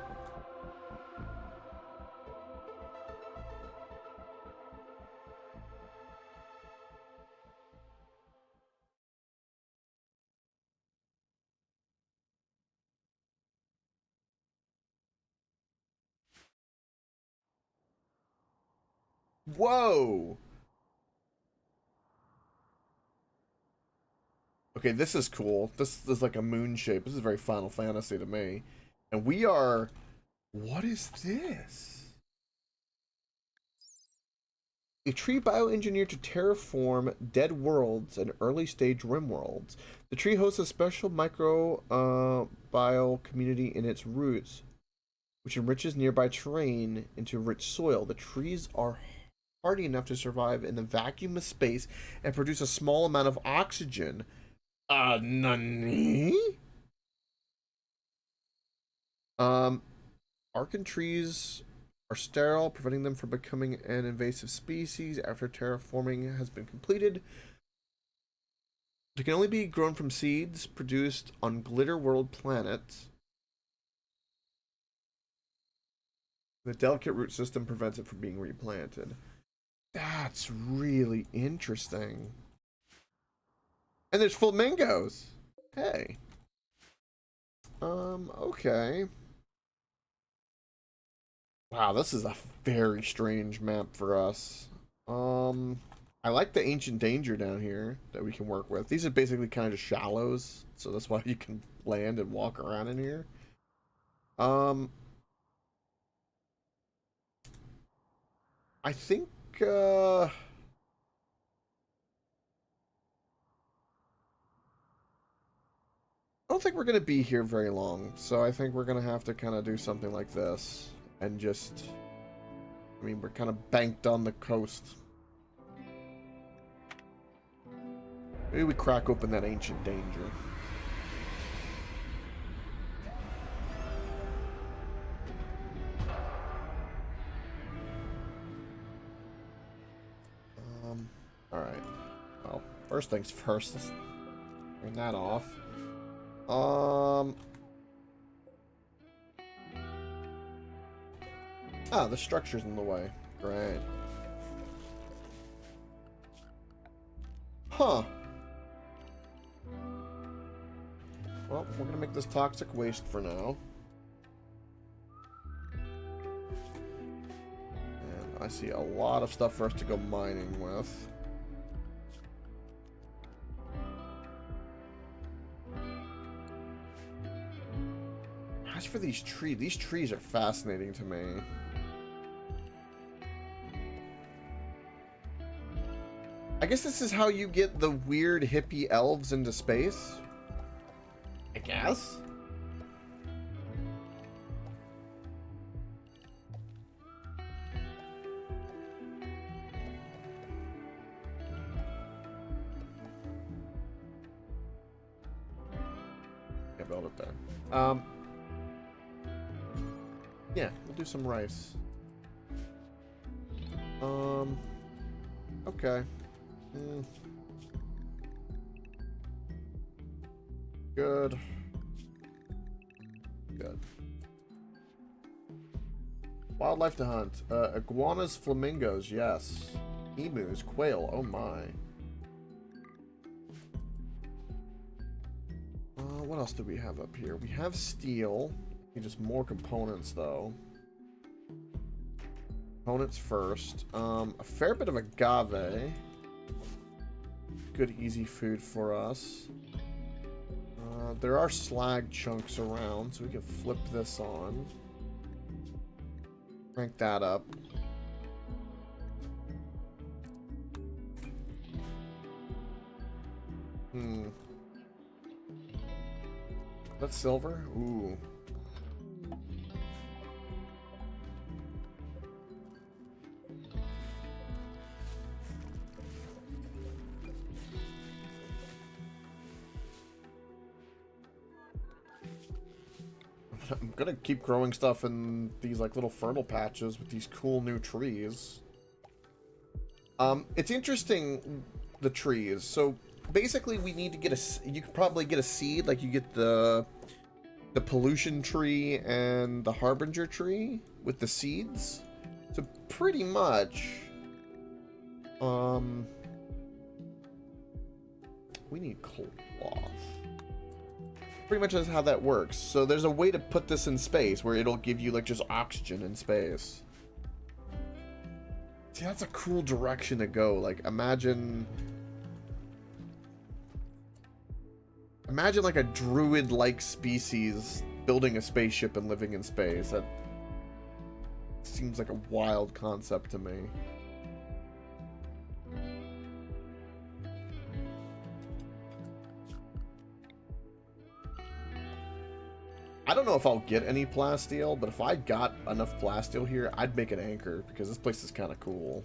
Whoa. Okay, this is cool. This is like a moon shape. This is very Final Fantasy to me. And we are... What is this? A tree bioengineered to terraform dead worlds and early-stage Rimworlds. The tree hosts a special microbial community in its roots, which enriches nearby terrain into rich soil. The trees are hardy enough to survive in the vacuum of space and produce a small amount of oxygen. Nani? Arcan trees are sterile, preventing them from becoming an invasive species after terraforming has been completed. They can only be grown from seeds produced on Glitter World planets. The delicate root system prevents it from being replanted. That's really interesting. And there's flamingos. Hey. Okay. Wow, this is a very strange map for us. I like the ancient danger down here that we can work with. These are basically kind of shallows, so that's why you can land and walk around in here. I think, I don't think we're going to be here very long, so I think we're going to have to kind of do something like this. And just, I mean, we're kind of banked on the coast. Maybe we crack open that ancient danger. Alright. Well, first things first, let's turn that off. Ah, the structure's in the way. Great. Huh. Well, we're gonna make this toxic waste for now. And I see a lot of stuff for us to go mining with. As for these trees are fascinating to me. I guess this is how you get the weird hippie elves into space. I guess. Can't build it there. Yeah, we'll do some rice. Okay. Good. Good. Wildlife to hunt. Iguanas, flamingos, yes. Emus, quail, oh my. What else do we have up here? We have steel. Need just more components, though. Components first. A fair bit of agave. Good, easy food for us. There are slag chunks around, so we can flip this on. Crank that up. That's silver? Ooh. I'm gonna keep growing stuff in these like little fertile patches with these cool new trees. It's interesting, the trees. So basically we need to get you could probably get a seed, like you get the pollution tree and the harbinger tree with the seeds. So pretty much, we need cloth. Pretty much that's how that works. So there's a way to put this in space where it'll give you like just oxygen in space. See, that's a cool direction to go. Like imagine like a druid-like species building a spaceship and living in space. That seems like a wild concept to me. I don't know if I'll get any plasteel, but if I got enough plasteel here, I'd make an anchor, because this place is kind of cool.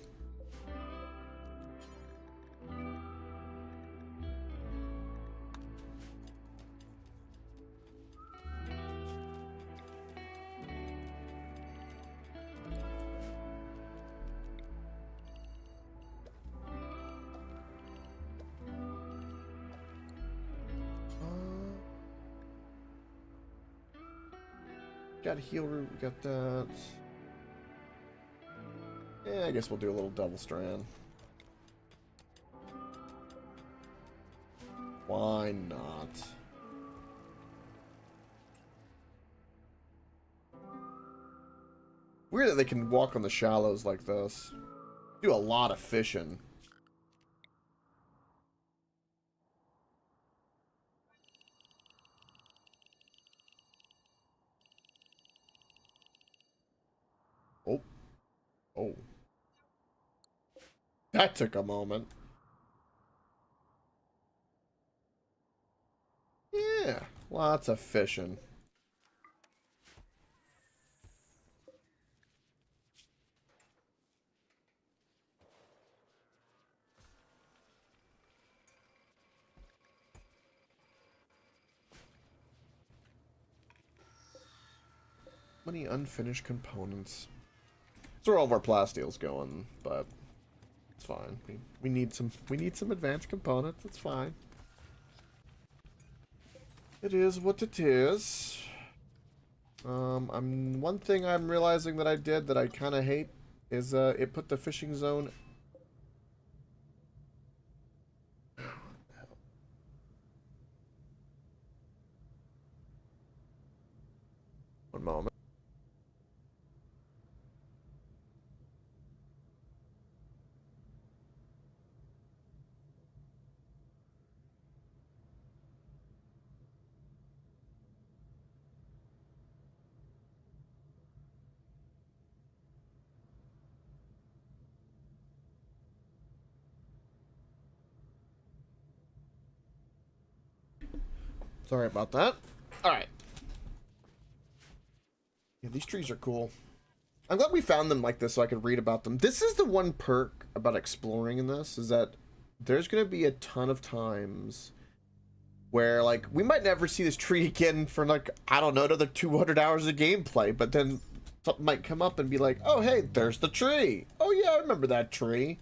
Got a heal root, we got that. Yeah, I guess we'll do a little double strand. Why not? Weird that they can walk on the shallows like this. Do a lot of fishing. Oh. Oh. That took a moment. Yeah, lots of fishing. Many unfinished components. That's where all of our plasteel's going, but it's fine. We need some advanced components. It's fine. It is what it is. One thing I'm realizing that I did that I kind of hate is it put the fishing zone. One moment. Sorry about that. Alright. Yeah, these trees are cool. I'm glad we found them like this so I could read about them. This is the one perk about exploring in this, is that there's going to be a ton of times where, like, we might never see this tree again for, like, I don't know, another 200 hours of gameplay, but then something might come up and be like, oh, hey, there's the tree. Oh, yeah, I remember that tree.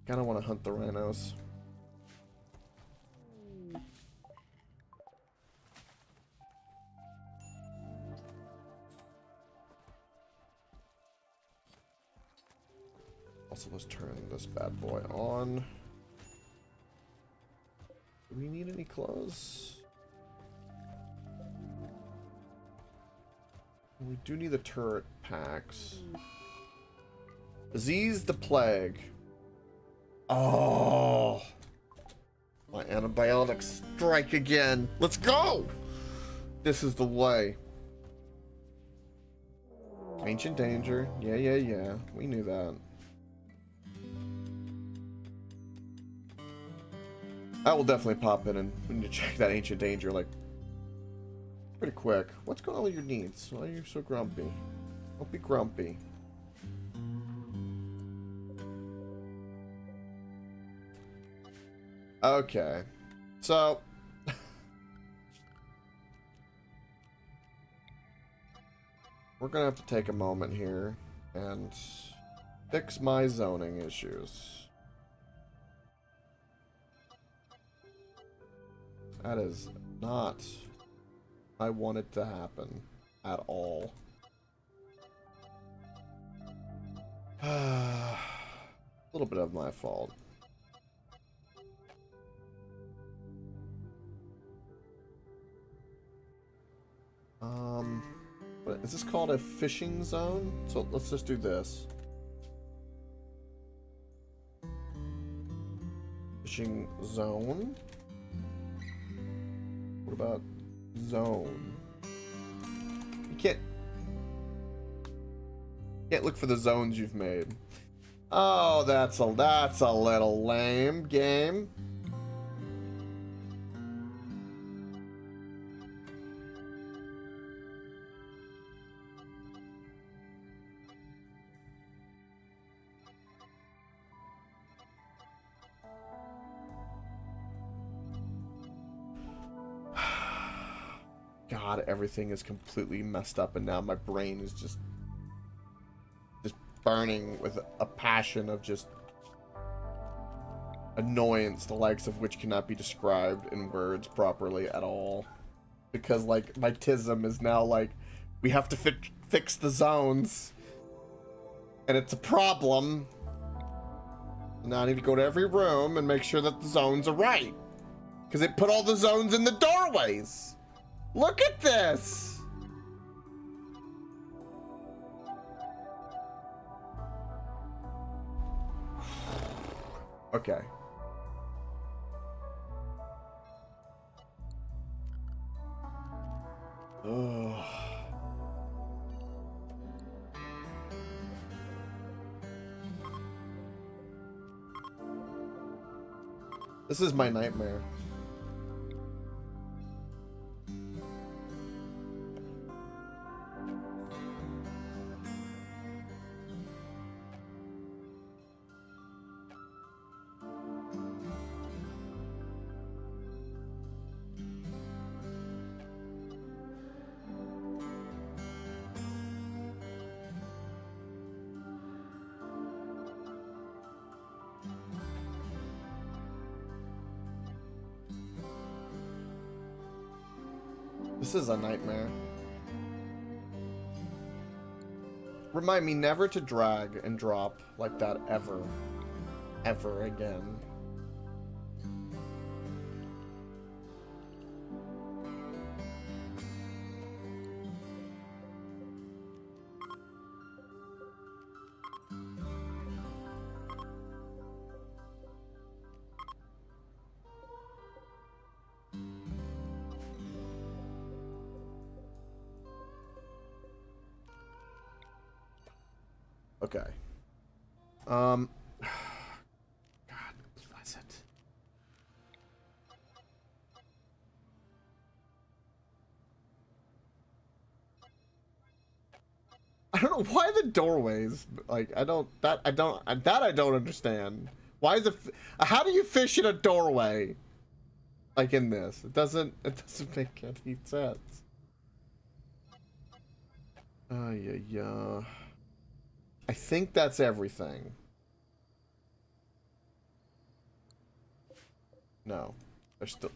Kinda want to hunt the rhinos. Also, let's turn this bad boy on. Do we need any clothes? We do need the turret packs. Disease the plague. Oh, my antibiotics strike again. Let's go. This is the way. Ancient danger. Yeah. We knew that. I will definitely pop in and we need to check that ancient danger like pretty quick. What's going on with your needs? Why are you so grumpy? Don't be grumpy. Okay. So we're gonna have to take a moment here and fix my zoning issues. That is not I want it to happen at all. A little bit of my fault. But is this called a fishing zone? So let's just do this. Fishing zone. What about zone? You can't look for the zones you've made. Oh, that's a little lame game. God, everything is completely messed up, and now my brain is just burning with a passion of just annoyance, the likes of which cannot be described in words properly at all. Because, like, my tism is now like, we have to fix the zones, and it's a problem. And now I need to go to every room and make sure that the zones are right, because it put all the zones in the doorways. Look at this. Okay. Ugh. This is my nightmare. This is a nightmare. Remind me never to drag and drop like that ever. Ever again. Okay. God bless it. I don't know why the doorways, like, I don't understand. Why is it, how do you fish in a doorway? Like in this, it doesn't make any sense. Yeah. I think that's everything. No. There's still...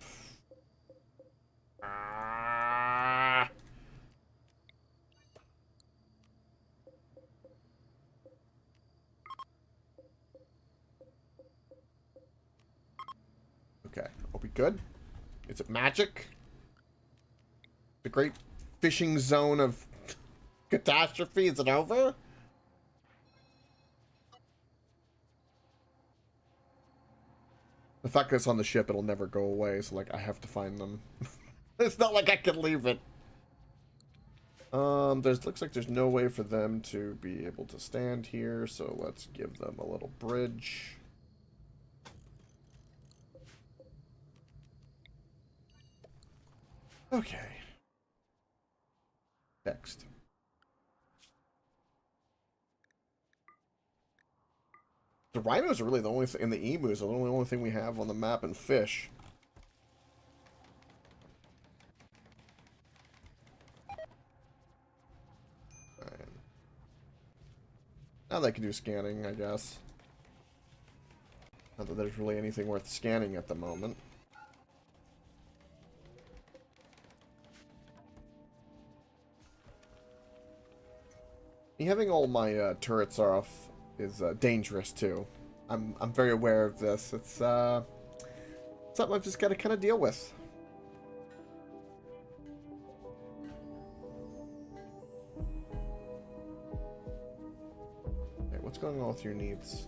Okay, are we good? Is it magic? The great fishing zone of catastrophe, is it over? The fact that it's on the ship, it'll never go away, so, like, I have to find them. It's not like I can leave it. Looks like there's no way for them to be able to stand here, so let's give them a little bridge. Okay. Next. The rhinos are really the only thing, and the emus are the only thing we have on the map, and fish. Alright. Now they can do scanning, I guess. Not that there's really anything worth scanning at the moment. Me having all my turrets off is dangerous too. I'm very aware of this. It's something I've just got to kind of deal with. Okay, what's going on with your needs?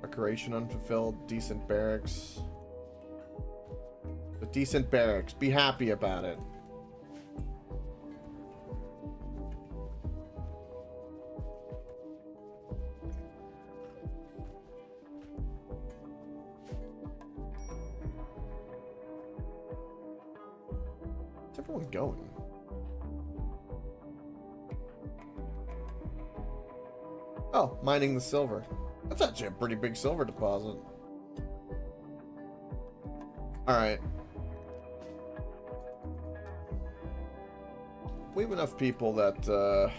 Decoration unfulfilled, decent barracks. A decent barracks. Be happy about it. Where's everyone going? Oh, mining the silver. That's actually a pretty big silver deposit. Alright. We have enough people that,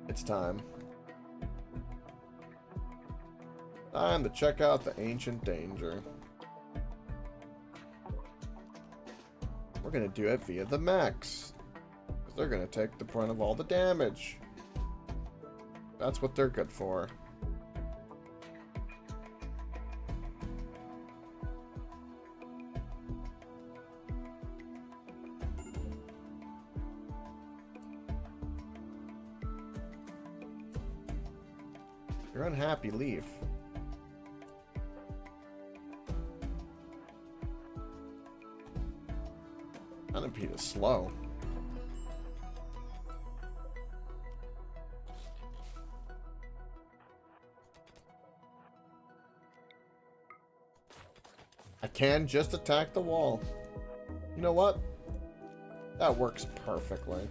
it's time. Time to check out the ancient danger. We're gonna do it via the mechs. Because they're gonna take the brunt of all the damage. That's what they're good for. You're unhappy, leave. Unpede is slow. I can just attack the wall. You know what? That works perfectly.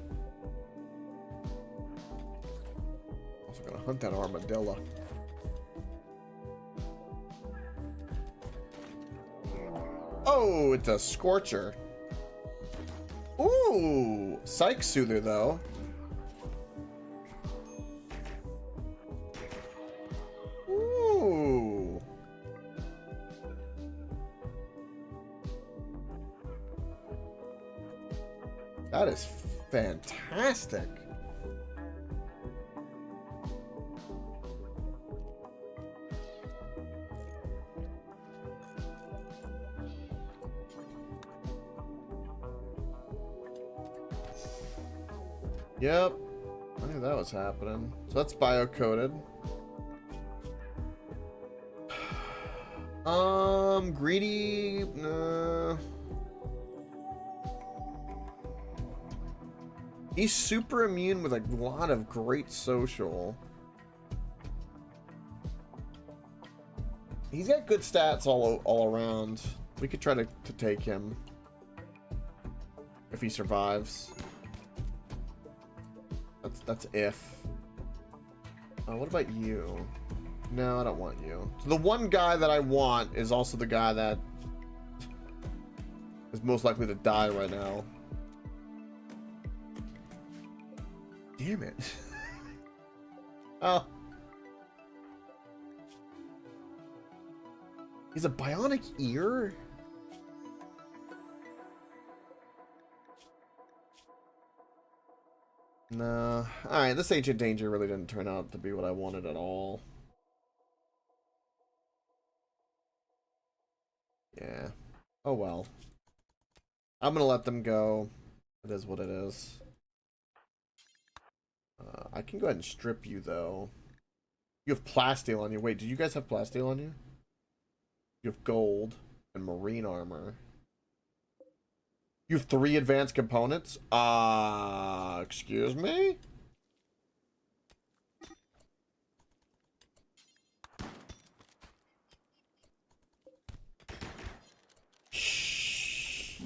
Also gonna hunt that armadillo. Oh, it's a scorcher. Ooh, psych soother though. Ooh. That is fantastic. Yep. I knew that was happening. So that's bio-coded. Greedy. He's super immune with a lot of great social. He's got good stats all around. We could try to take him if he survives. That's if. What about you? No, I don't want you. So the one guy that I want is also the guy that is most likely to die right now. Damn it. Oh. He's a bionic ear? No. Alright, this ancient danger really didn't turn out to be what I wanted at all. Yeah. Oh well. I'm gonna let them go. It is what it is. I can go ahead and strip you, though. You have plasteel on you. Wait, did you guys have plasteel on you? You have gold and marine armor. You have 3 advanced components? Excuse me?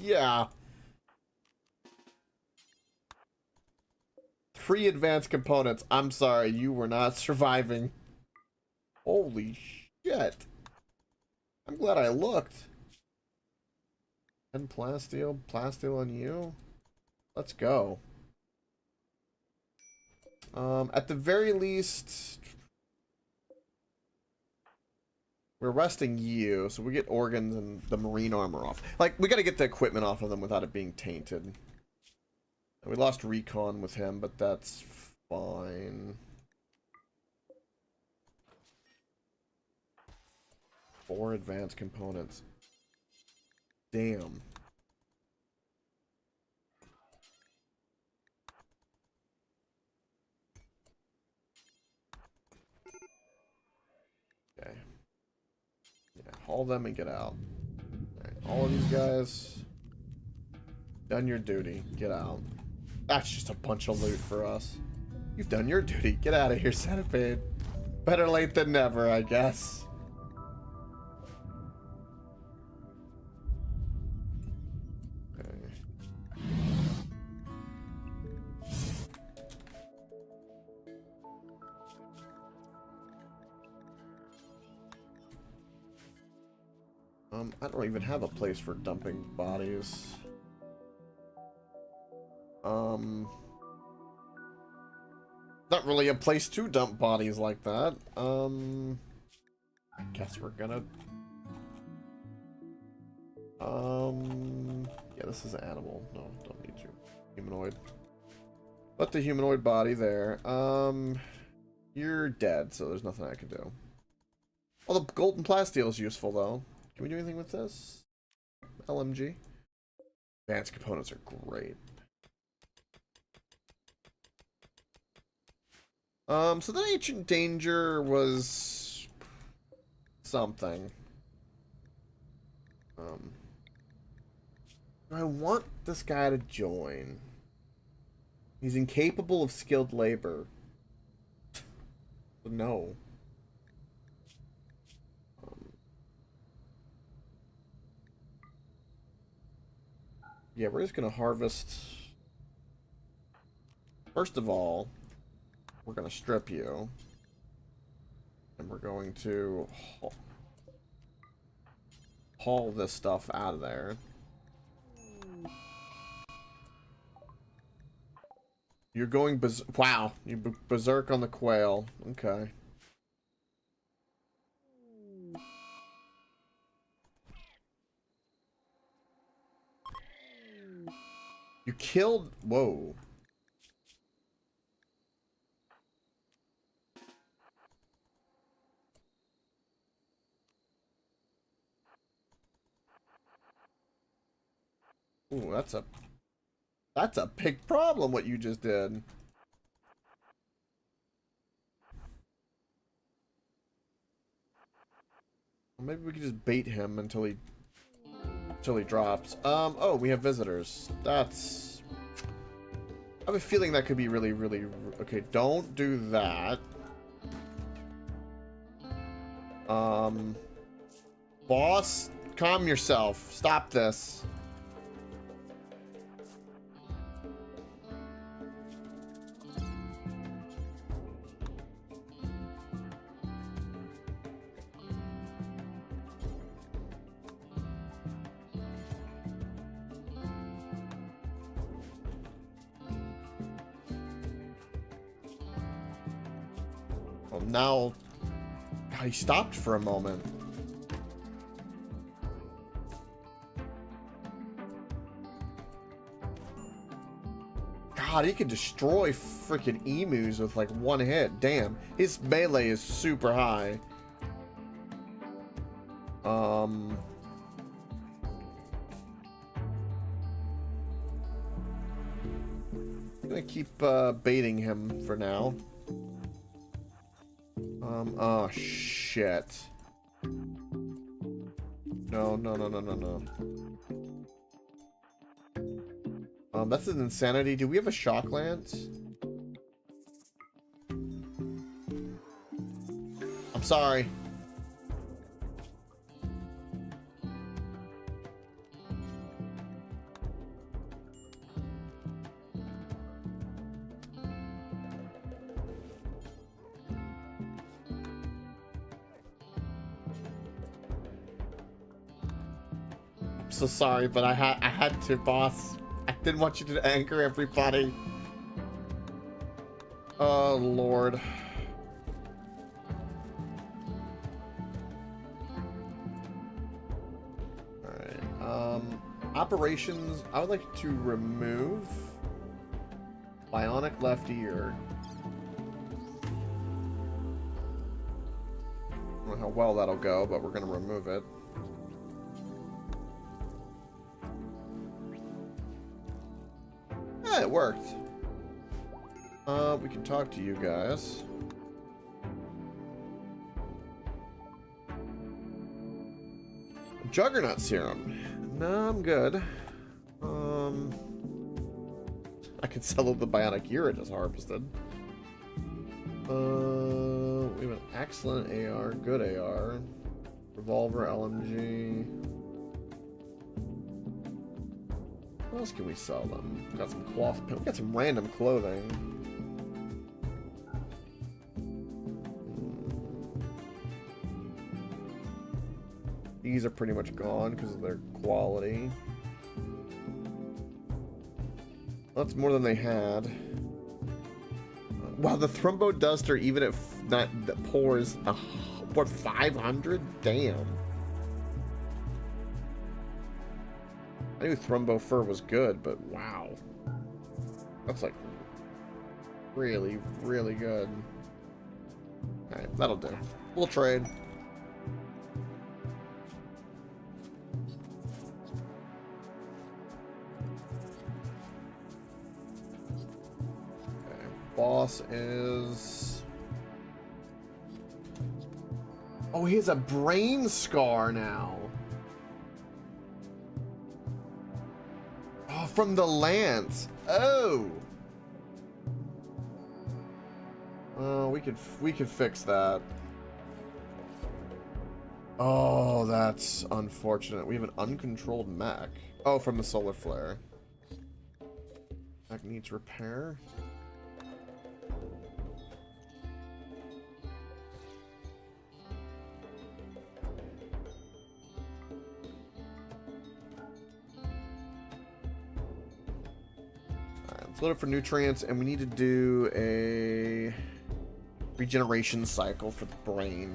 Yeah. pre-advanced components. I'm sorry, you were not surviving. Holy shit. I'm glad I looked. And plasteel on you. Let's go. At the very least, we're resting you, so we get organs and the marine armor off. Like, we gotta get the equipment off of them without it being tainted. We lost recon with him, but that's fine. 4 advanced components. Damn. Okay. Yeah, haul them and get out. Alright, all of these guys. Done your duty. Get out. That's just a bunch of loot for us. You've done your duty. Get out of here, Centipede. Better late than never, I guess. I don't even have a place for dumping bodies. Not really a place to dump bodies like that. I guess we're gonna... yeah, this is an animal. No, don't need you. Humanoid. Put the humanoid body there. You're dead, so there's nothing I can do. Well, the golden plasteel is useful, though. Can we do anything with this? LMG? Advanced components are great. So the ancient danger was something. I want this guy to join. He's incapable of skilled labor. No. Yeah, we're just gonna harvest. First of all, we're gonna strip you. And we're going to haul this stuff out of there. You're going wow, you berserk on the quail. Okay. You killed... Whoa. Ooh, that's a big problem what you just did. Well, maybe we could just bait him until he drops. Oh, we have visitors. That's... I have a feeling that could be really, really... Okay, don't do that. Boss, calm yourself. Stop this. Well, now... God, he stopped for a moment. God, he can destroy freaking emus with like one hit. Damn, his melee is super high. I'm gonna keep baiting him for now. Oh shit. No. That's an insanity. Do we have a shock lance? I'm sorry. so sorry, but I had to, boss. I didn't want you to anger everybody. Oh, Lord. Alright, operations, I would like to remove bionic left ear. I don't know how well that'll go, but we're gonna remove it. Yeah, it worked. We can talk to you guys. Juggernaut serum. No, I'm good. I can sell the bionic ear I just harvested. We have an excellent AR, good AR, revolver, LMG. What else can we sell them? Got some cloth. We got some random clothing. These are pretty much gone because of their quality. That's more than they had. Wow, the Thrumbo Duster, even if that pours for 500? Damn. I knew Thrumbo Fur was good, but wow. That's like really, really good. Alright, that'll do. We'll trade. Boss is... Oh, he has a brain scar now. Oh, from the lance. Oh. Oh, we could fix that. Oh, that's unfortunate. We have an uncontrolled mech. Oh, from the solar flare. Mech needs repair. Load it for nutrients, and we need to do a regeneration cycle for the brain,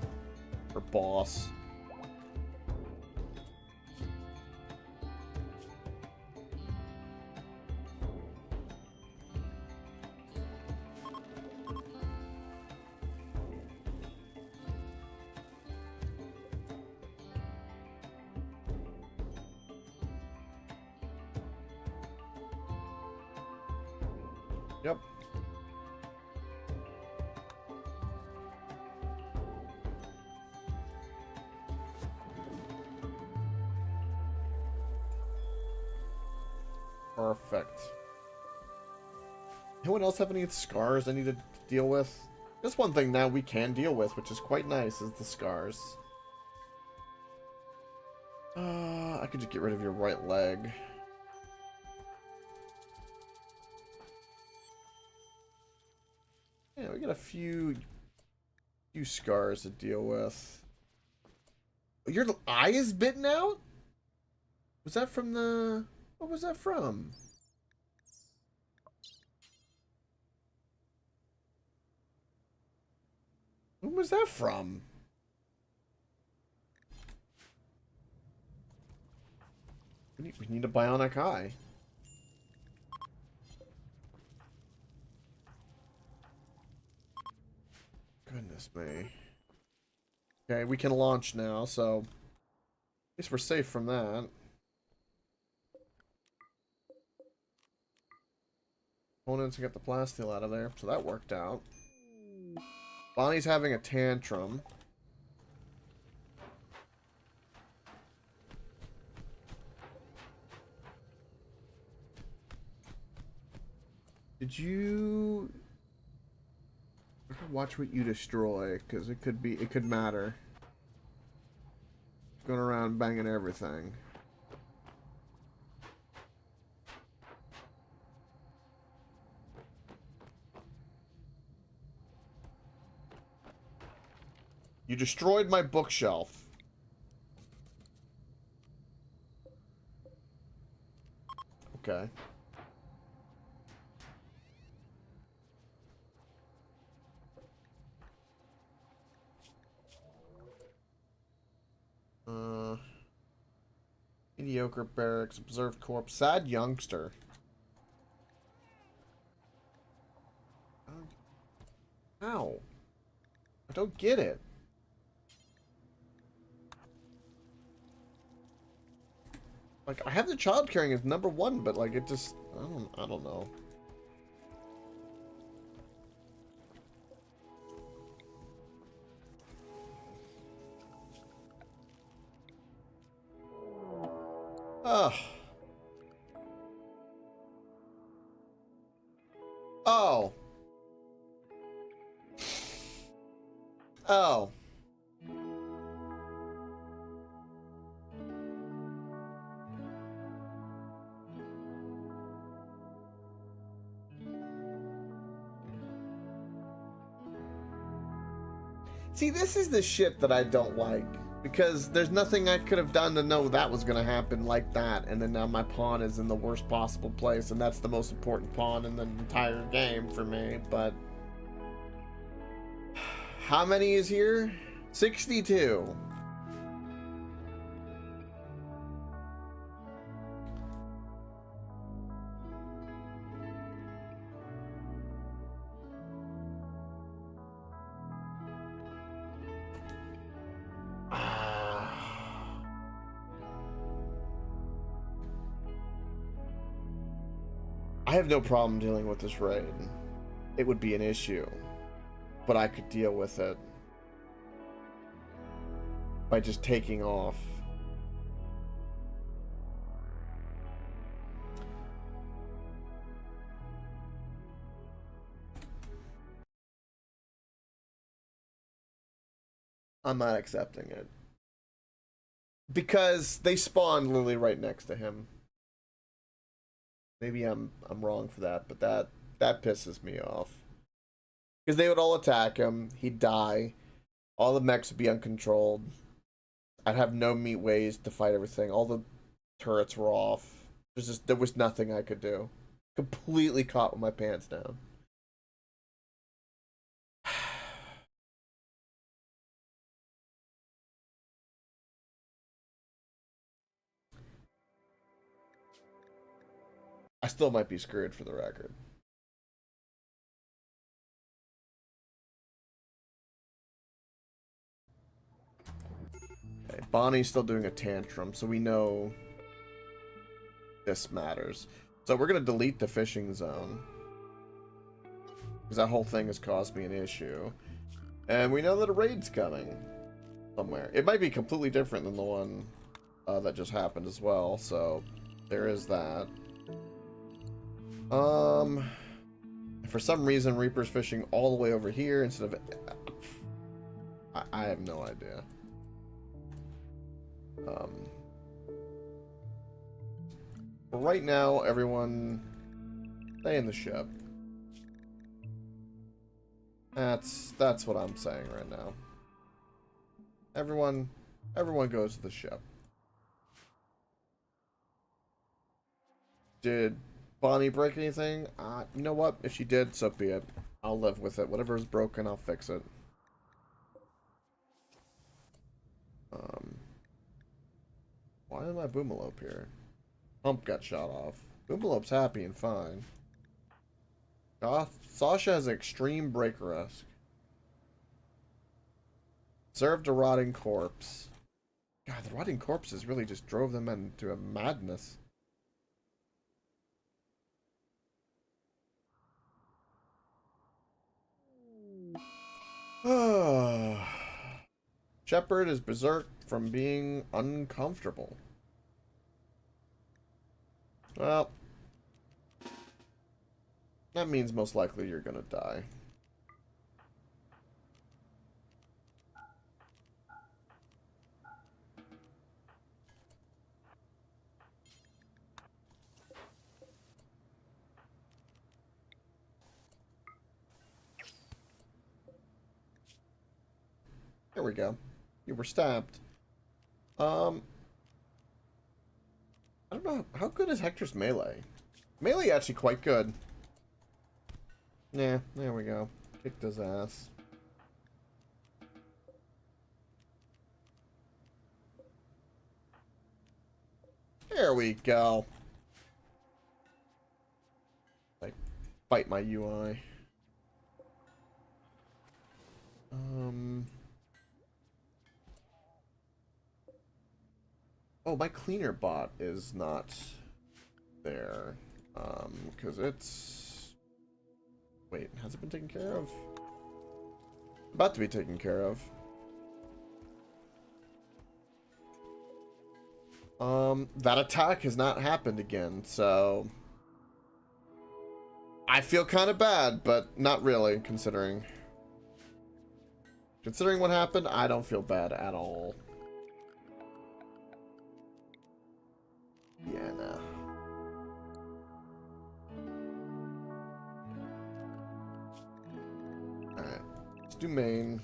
for boss. Yep. Perfect. Anyone else have any scars I need to deal with? That's one thing now we can deal with, which is quite nice, is the scars. I could just get rid of your right leg. Yeah, we got a few scars to deal with. Your eye is bitten out? Was that from the... What was that from? When was that from? We need a bionic eye. Goodness me. Okay, we can launch now, so at least we're safe from that. Opponents got the plasteel out of there, so that worked out. Bonnie's having a tantrum. Did you... Watch what you destroy, because it could matter. Going around banging everything. You destroyed my bookshelf. Okay. Mediocre barracks, observed corpse, sad youngster. Ow. I don't get it. Like, I have the child caring as number one, but like it just I don't know. Ugh. Oh. Oh. See, this is the shit that I don't like. Because there's nothing I could have done to know that was going to happen like that. And then now my pawn is in the worst possible place. And that's the most important pawn in the entire game for me. But how many is here? 62. I have no problem dealing with this raid. It would be an issue, but I could deal with it by just taking off. I'm not accepting it. Because they spawned literally right next to him. Maybe I'm wrong for that, but that pisses me off. Because they would all attack him, he'd die, all the mechs would be uncontrolled. I'd have no meat ways to fight everything. All the turrets were off. There was nothing I could do. Completely caught with my pants down. I still might be screwed for the record. Okay, Bonnie's still doing a tantrum, so we know this matters. So we're going to delete the fishing zone. Because that whole thing has caused me an issue. And we know that a raid's coming somewhere. It might be completely different than the one that just happened as well, so there is that. For some reason, Reaper's fishing all the way over here instead of... I have no idea. But right now, everyone stay in the ship. That's what I'm saying right now. Everyone goes to the ship. Did Bonnie break anything? You know what? If she did, so be it. I'll live with it. Whatever is broken, I'll fix it. Why am I Boomalope here? Pump got shot off. Boomalope's happy and fine. Sasha has extreme break risk. Served a rotting corpse. God, the rotting corpses really just drove them into a madness. Shepard is berserk from being uncomfortable. Well, that means most likely you're gonna die. There we go. You were stabbed. I don't know. How good is Hector's melee? Melee actually quite good. Yeah, there we go. Kicked his ass. There we go. Like, bite my UI. Oh, my cleaner bot is not there. Because it's... Wait, has it been taken care of? About to be taken care of. That attack has not happened again, so... I feel kind of bad, but not really, considering... Considering what happened, I don't feel bad at all. Yeah, nah. Alright. Let's do main.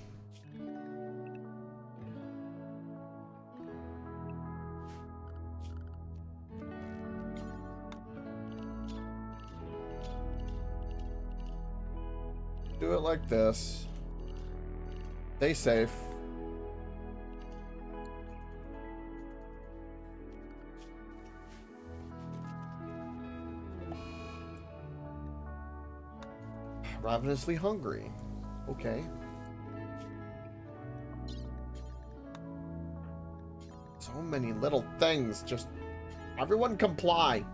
Do it like this. Stay safe. Ravenously hungry. Okay. So many little things. Just everyone comply.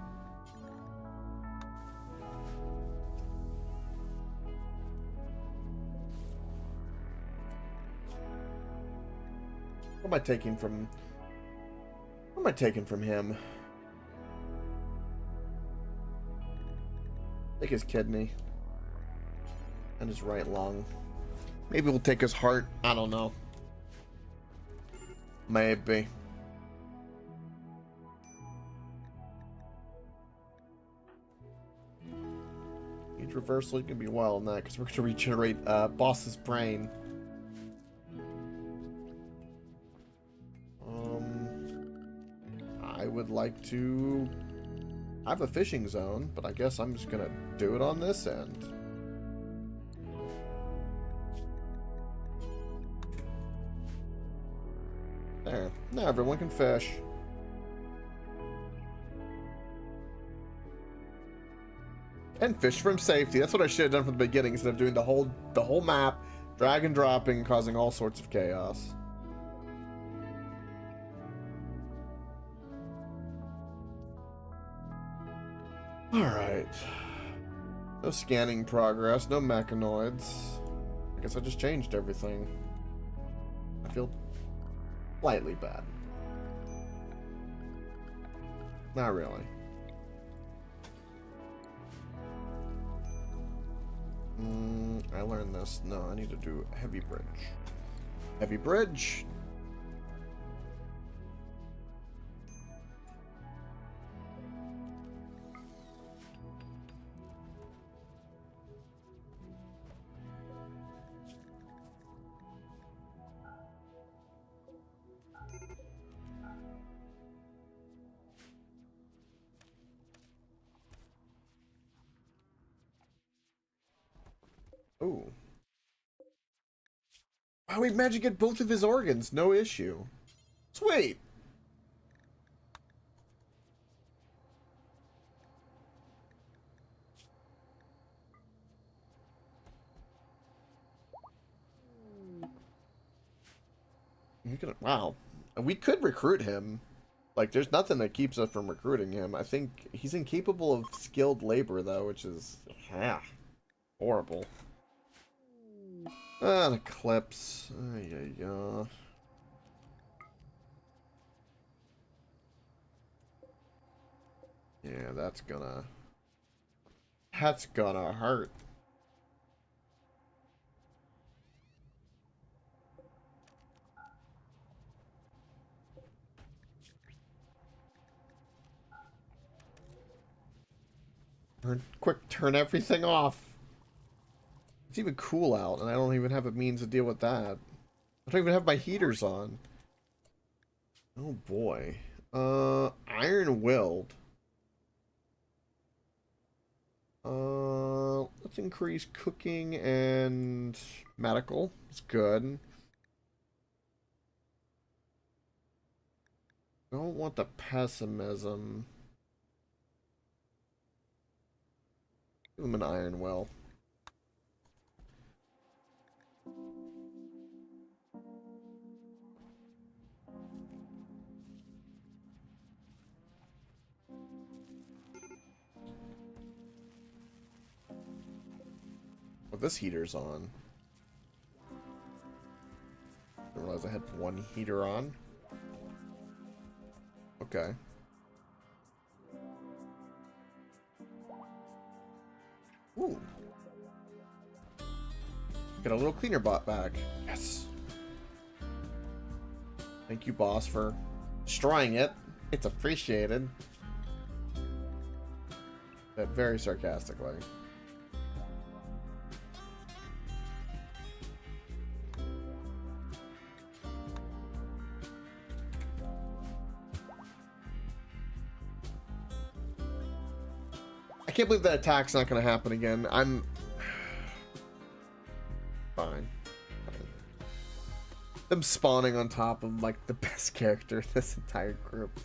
What am I taking from... What am I taking from him? Take his kidney. And his right lung. Maybe we'll take his heart. I don't know. Maybe. Age reversal, you can be wild on that because we're going to regenerate boss's brain. I would like to have a fishing zone, but I guess I'm just going to do it on this end. There. Now everyone can fish. And fish from safety. That's what I should have done from the beginning instead of doing the whole map, drag and dropping, causing all sorts of chaos. Alright. No scanning progress, no mechanoids. I guess I just changed everything. I feel slightly bad. Not really. I learned this. No, I need to do heavy bridge. Heavy bridge. Ooh. Wow, we managed to get both of his organs, no issue. Sweet. Wow. We could recruit him. Like, there's nothing that keeps us from recruiting him. I think he's incapable of skilled labor, though, which is horrible. Ah, the clips. Yeah. Yeah, that's gonna hurt. Turn everything off. It's even cool out, and I don't even have a means to deal with that. I don't even have my heaters on. Oh boy. Iron willed. Let's increase cooking and medical. It's good. I don't want the pessimism. Give him an iron well. Oh, this heater's on. Didn't realize I had one heater on. Okay. Ooh. Get a little cleaner bot back. Yes. Thank you, boss, for destroying it. It's appreciated. That very sarcastically. I can't believe that attack's not going to happen again. I'm fine. Them spawning on top of like the best character in this entire group.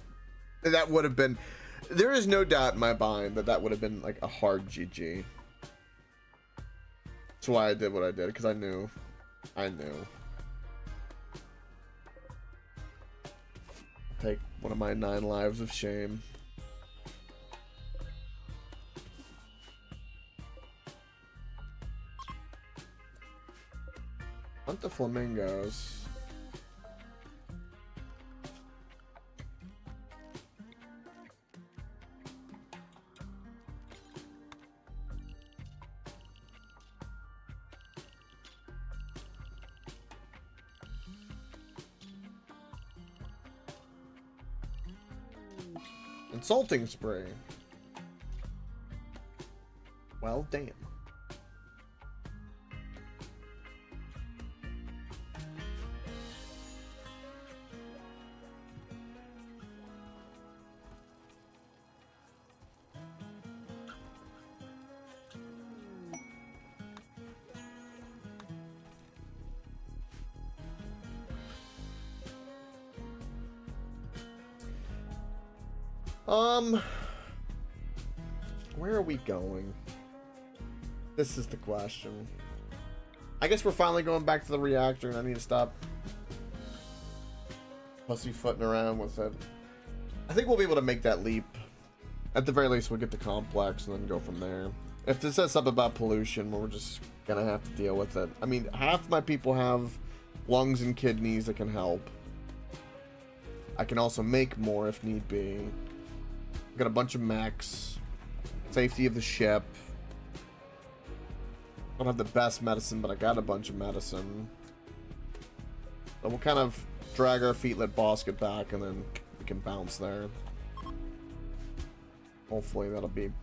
That would have been. There is no doubt in my mind that that would have been like a hard GG. That's why I did what I did, because I knew. Take one of my 9 lives of shame. Hunt the flamingos. Insulting spray. Well, damn. Where are we going? This is the question. I guess we're finally going back to the reactor and I need to stop pussyfooting around with it. I think we'll be able to make that leap. At the very least, we'll get the complex and then go from there. If this says something about pollution, we're just gonna have to deal with it. I mean, half my people have lungs and kidneys that can help. I can also make more if need be. I've got a bunch of mechs. Safety of the ship. I don't have the best medicine, but I got a bunch of medicine. So we'll kind of drag our feet, let boss get back, and then we can bounce there. Hopefully that'll be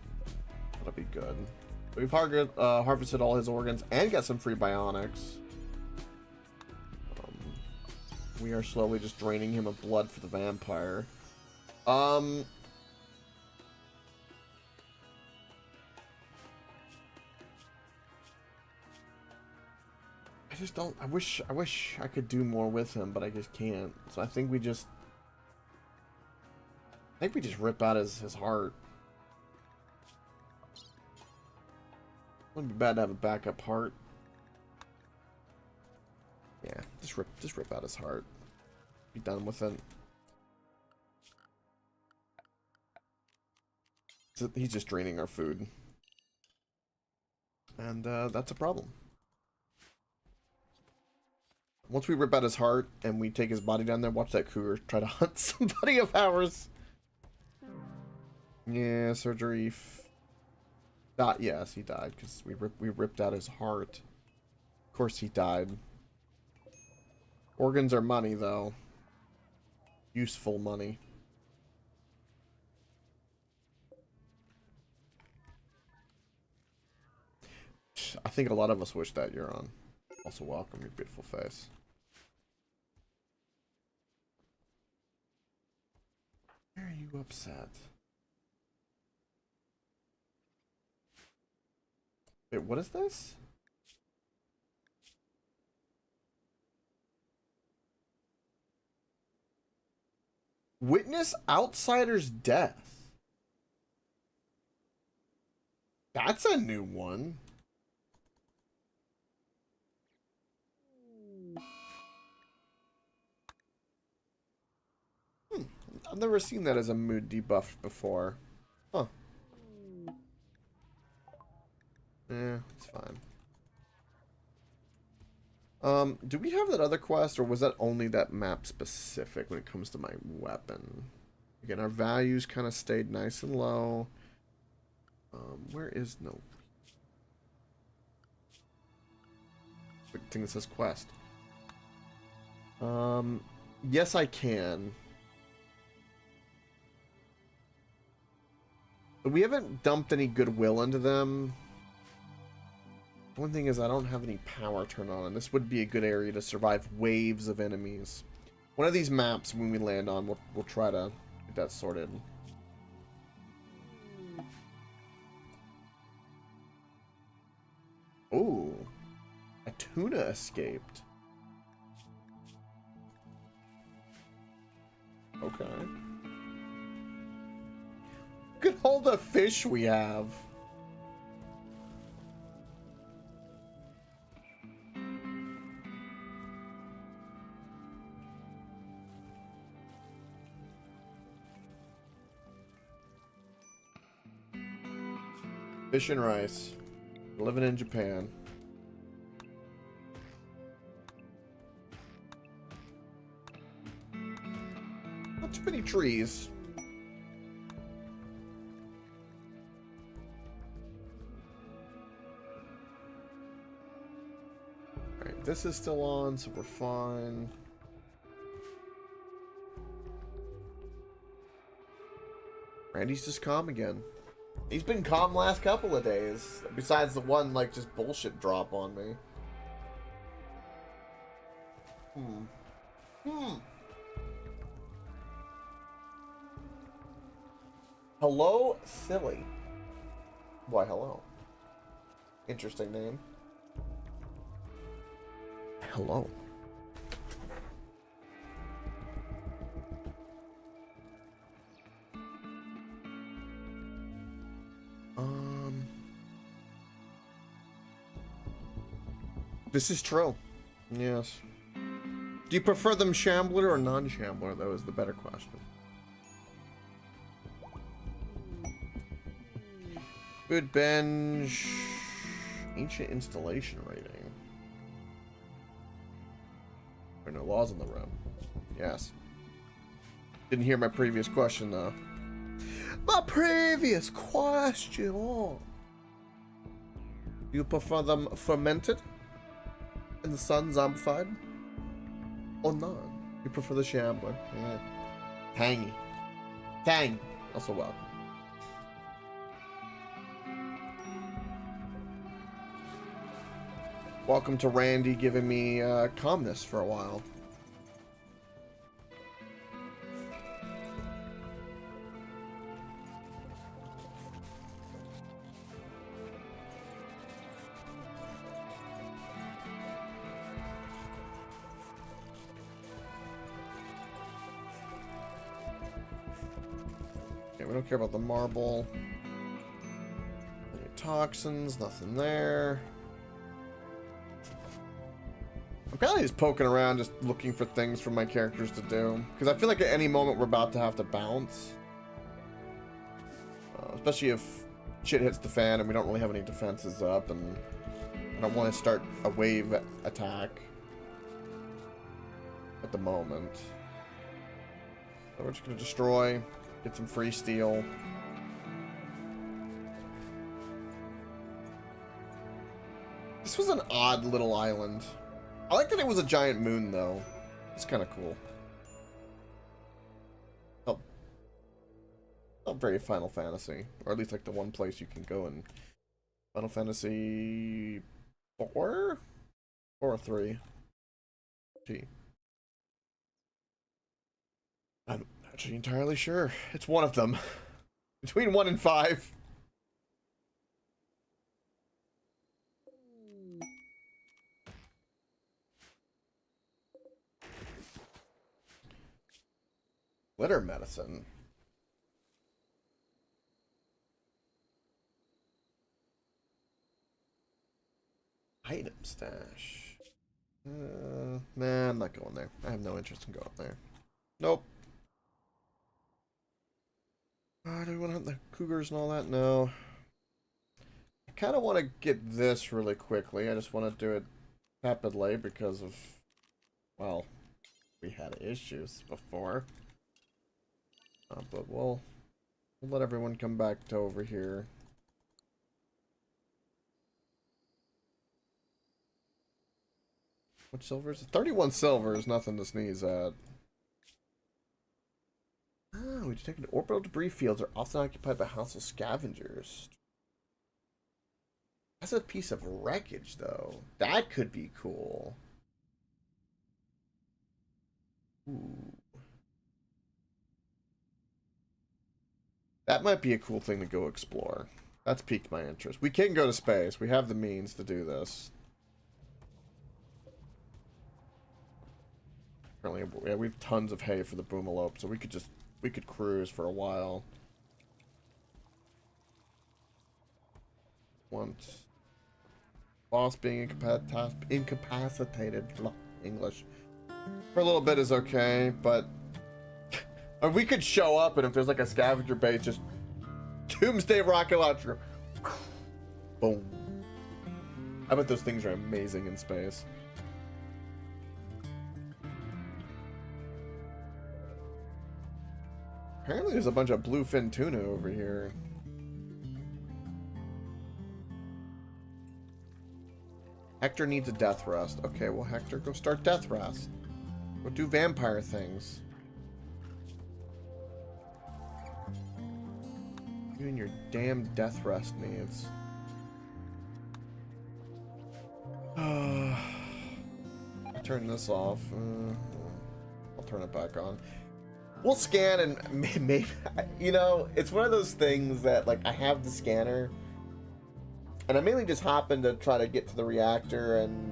good. We've harvested all his organs and got some free bionics. We are slowly just draining him of blood for the vampire. I just don't. I wish I could do more with him, but I just can't. So I think we just rip out his heart. Wouldn't be bad to have a backup heart. Yeah, just rip out his heart. Be done with it. So he's just draining our food, and that's a problem. Once we rip out his heart and we take his body down there, watch that cougar try to hunt somebody of ours. Yeah, surgery. Yes, he died because we ripped out his heart. Of course he died. Organs are money, though. Useful money. I think a lot of us wish that you're on. Also, welcome, your beautiful face. Why are you upset? Wait, what is this? Witness outsider's death. That's a new one. I've never seen that as a mood debuff before. Huh. Yeah, it's fine. Do we have that other quest, or was that only that map specific when it comes to my weapon? Again, our values kind of stayed nice and low. Where is no... Big thing that says quest. Yes, I can. But we haven't dumped any goodwill into them. One thing is I don't have any power turned on, and this would be a good area to survive waves of enemies. One of these maps, when we land on, we'll try to get that sorted. Ooh, a tuna escaped. Okay. Look at all the fish we have. Fish and rice. Living in Japan. Not too many trees. Alright, this is still on, so we're fine. Randy's just calm again. He's been calm last couple of days. Besides the one, like, just bullshit drop on me. Hello, Silly. Why, hello. Interesting name. Hello. This is true. Yes. Do you prefer them shambler or non-shambler? That was the better question. Food bench. Ancient installation rating. There are no laws in the room. Yes. Didn't hear my previous question though. My previous question. Oh. You prefer them fermented? In the sun, zombified? Or not? You prefer the shambler? Yeah. Tangy. Tang. Also welcome. Welcome to Randy giving me calmness for a while. We don't care about the marble. Any toxins, nothing there. I'm kind of just poking around, just looking for things for my characters to do. Because I feel like at any moment we're about to have to bounce. Especially if shit hits the fan and we don't really have any defenses up, and I don't want to start a wave attack at the moment. So we're just going to destroy. Get some free steel. This was an odd little island. I like that it was a giant moon, though. It's kind of cool. Not very Final Fantasy. Or at least like the one place you can go in Final Fantasy 4? 4 or 3? Gee. I'm actually entirely sure. It's one of them. Between 1 and 5. Glitter medicine. Item stash. Nah, I'm not going there. I have no interest in going there. Nope. Do we want to hunt the cougars and all that? No. I kind of want to get this really quickly. I just want to do it rapidly because of, well, we had issues before. But we'll let everyone come back to over here. What silver is it? 31 silver is nothing to sneeze at. Oh, we detected orbital debris fields are often occupied by hostile scavengers. That's a piece of wreckage, though. That could be cool. Ooh. That might be a cool thing to go explore. That's piqued my interest. We can go to space. We have the means to do this. Currently, yeah, we have tons of hay for the boomalope, so we could cruise for a while. Once. Boss being incapacitated. English. For a little bit is okay, but or we could show up and if there's like a scavenger base, just doomsday rocket launcher. Boom. I bet those things are amazing in space. Apparently there's a bunch of bluefin tuna over here. Hector needs a death rest. Okay, well, Hector, go start death rest. Go do vampire things. You and your damn death rest needs. Turn this off. I'll turn it back on. We'll scan and maybe, you know, it's one of those things that, like, I have the scanner and I mainly just happen to try to get to the reactor and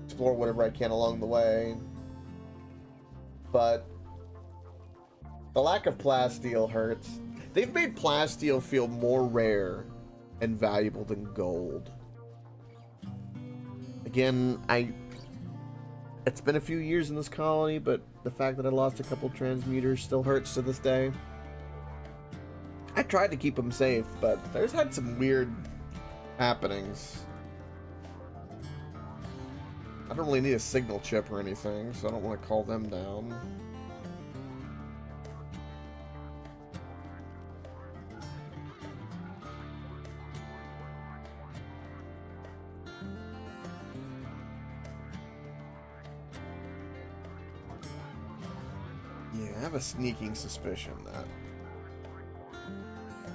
explore whatever I can along the way. But the lack of plasteel hurts. They've made plasteel feel more rare and valuable than gold. Again, it's been a few years in this colony, but the fact that I lost a couple transmuters still hurts to this day. I tried to keep them safe, but there's had some weird happenings. I don't really need a signal chip or anything, so I don't want to call them down. Yeah, I have a sneaking suspicion that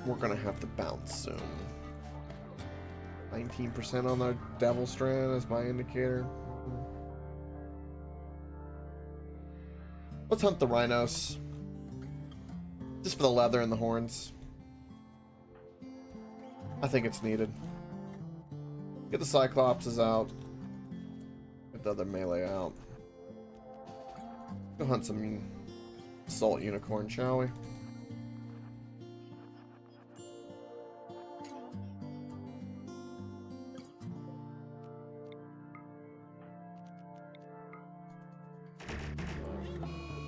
we're gonna have to bounce soon. 19% on the Devil Strand is my indicator. Let's hunt the rhinos. Just for the leather and the horns. I think it's needed. Get the Cyclopses out. Get the other melee out. Go hunt some Salt Unicorn, shall we?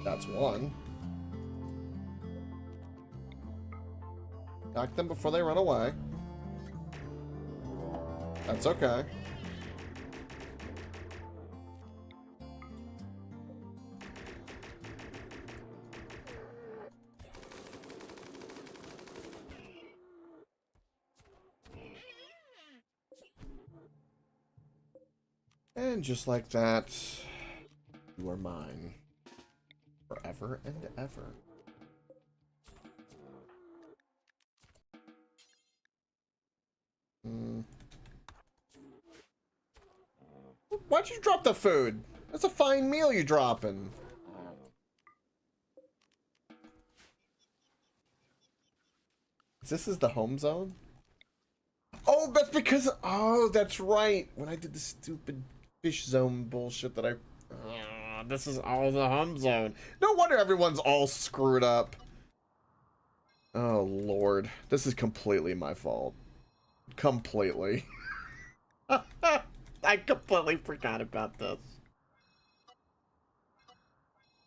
That's one. Knock them before they run away. That's okay. And just like that, you are mine. Forever and ever. Why'd you drop the food? That's a fine meal you're dropping. This is the home zone? Oh, that's because... Oh, that's right. When I did the stupid fish zone bullshit that I... this is all the home zone. No wonder everyone's all screwed up. Oh, Lord. This is completely my fault. Completely. I completely forgot about this.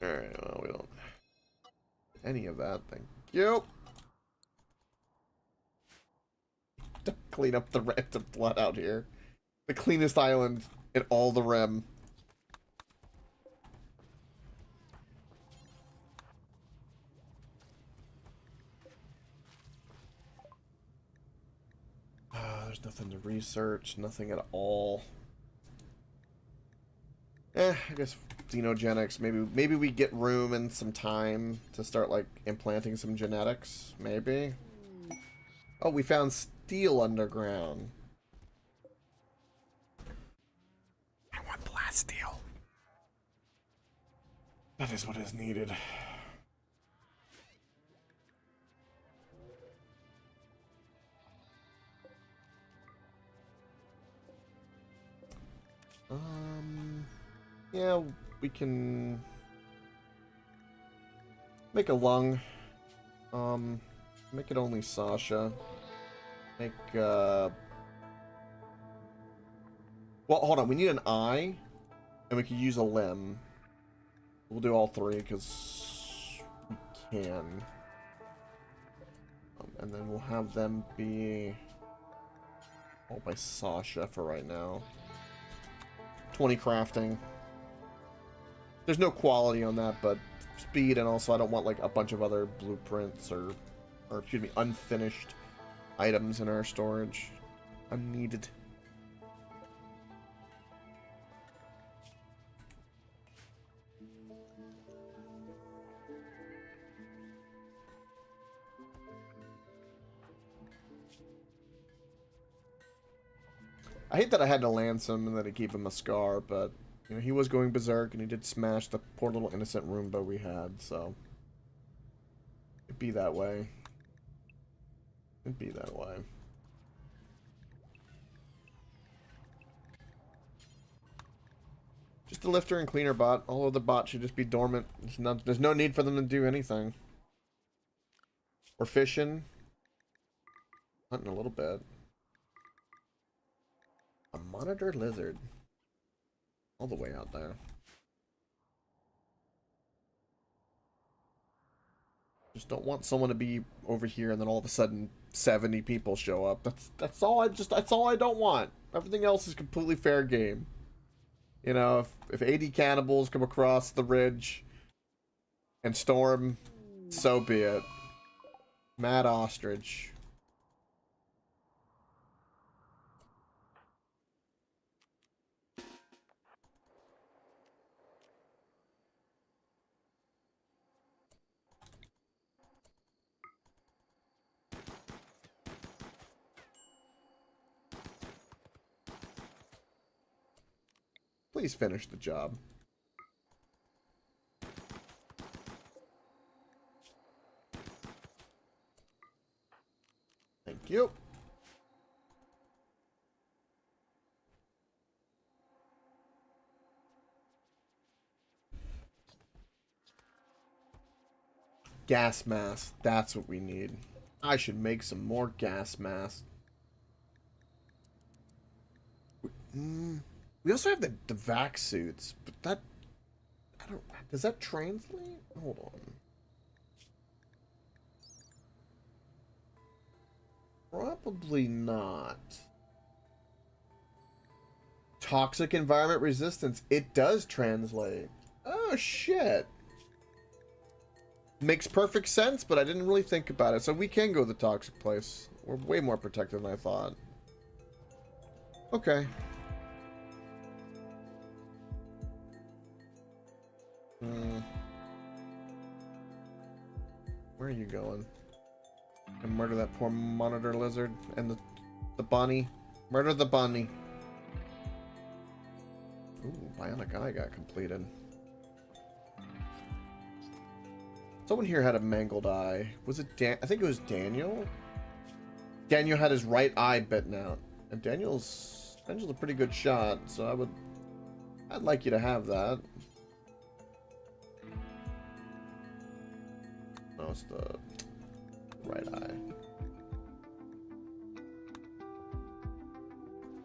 Alright, well, we don't... any of that, thank you. To clean up the random blood out here. The cleanest island in all the Rim. There's nothing to research, nothing at all. I guess xenogenics, maybe we get room and some time to start like implanting some genetics, maybe. Oh, we found steel underground. I want blast steel. That is what is needed. Yeah, we can make a lung. Make it only Sasha. Make, well, hold on, we need an eye, and we can use a limb. We'll do all three, because we can. And then we'll have them be all by Sasha for right now. 20 crafting. There's no quality on that, but speed, and also I don't want like a bunch of other blueprints or excuse me, unfinished items in our storage. Unneeded. I hate that I had to lance him and that I gave him a scar, but you know, he was going berserk, and he did smash the poor little innocent Roomba we had, so... it'd be that way. It'd be that way. Just a lifter and cleaner bot. All of the bots should just be dormant. There's no need for them to do anything. We're fishing. Hunting a little bit. A monitor lizard. All the way out there. Just don't want someone to be over here and then all of a sudden 70 people show up. That's all I don't want. Everything else is completely fair game. You know, if 80 cannibals come across the ridge and storm, so be it. Mad ostrich. Please finish the job. Thank you. Gas mask. That's what we need. I should make some more gas masks. We also have the vac suits, but that... I don't... does that translate? Hold on. Probably not. Toxic environment resistance. It does translate. Oh, shit. Makes perfect sense, but I didn't really think about it. So we can go to the toxic place. We're way more protected than I thought. Okay. Where are you going? And murder that poor monitor lizard and the bunny. Murder the bunny. Ooh, bionic eye got completed. Someone here had a mangled eye. Was it I think it was Daniel? Daniel had his right eye bitten out. And Daniel's a pretty good shot, so I'd like you to have that. No, it's the right eye.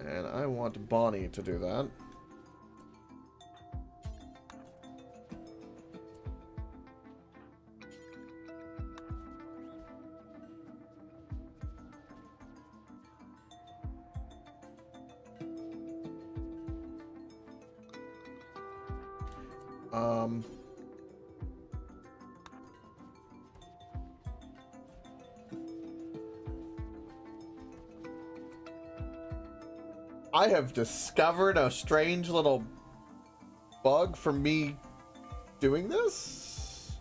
And I want Bonnie to do that. I have discovered a strange little bug for me doing this.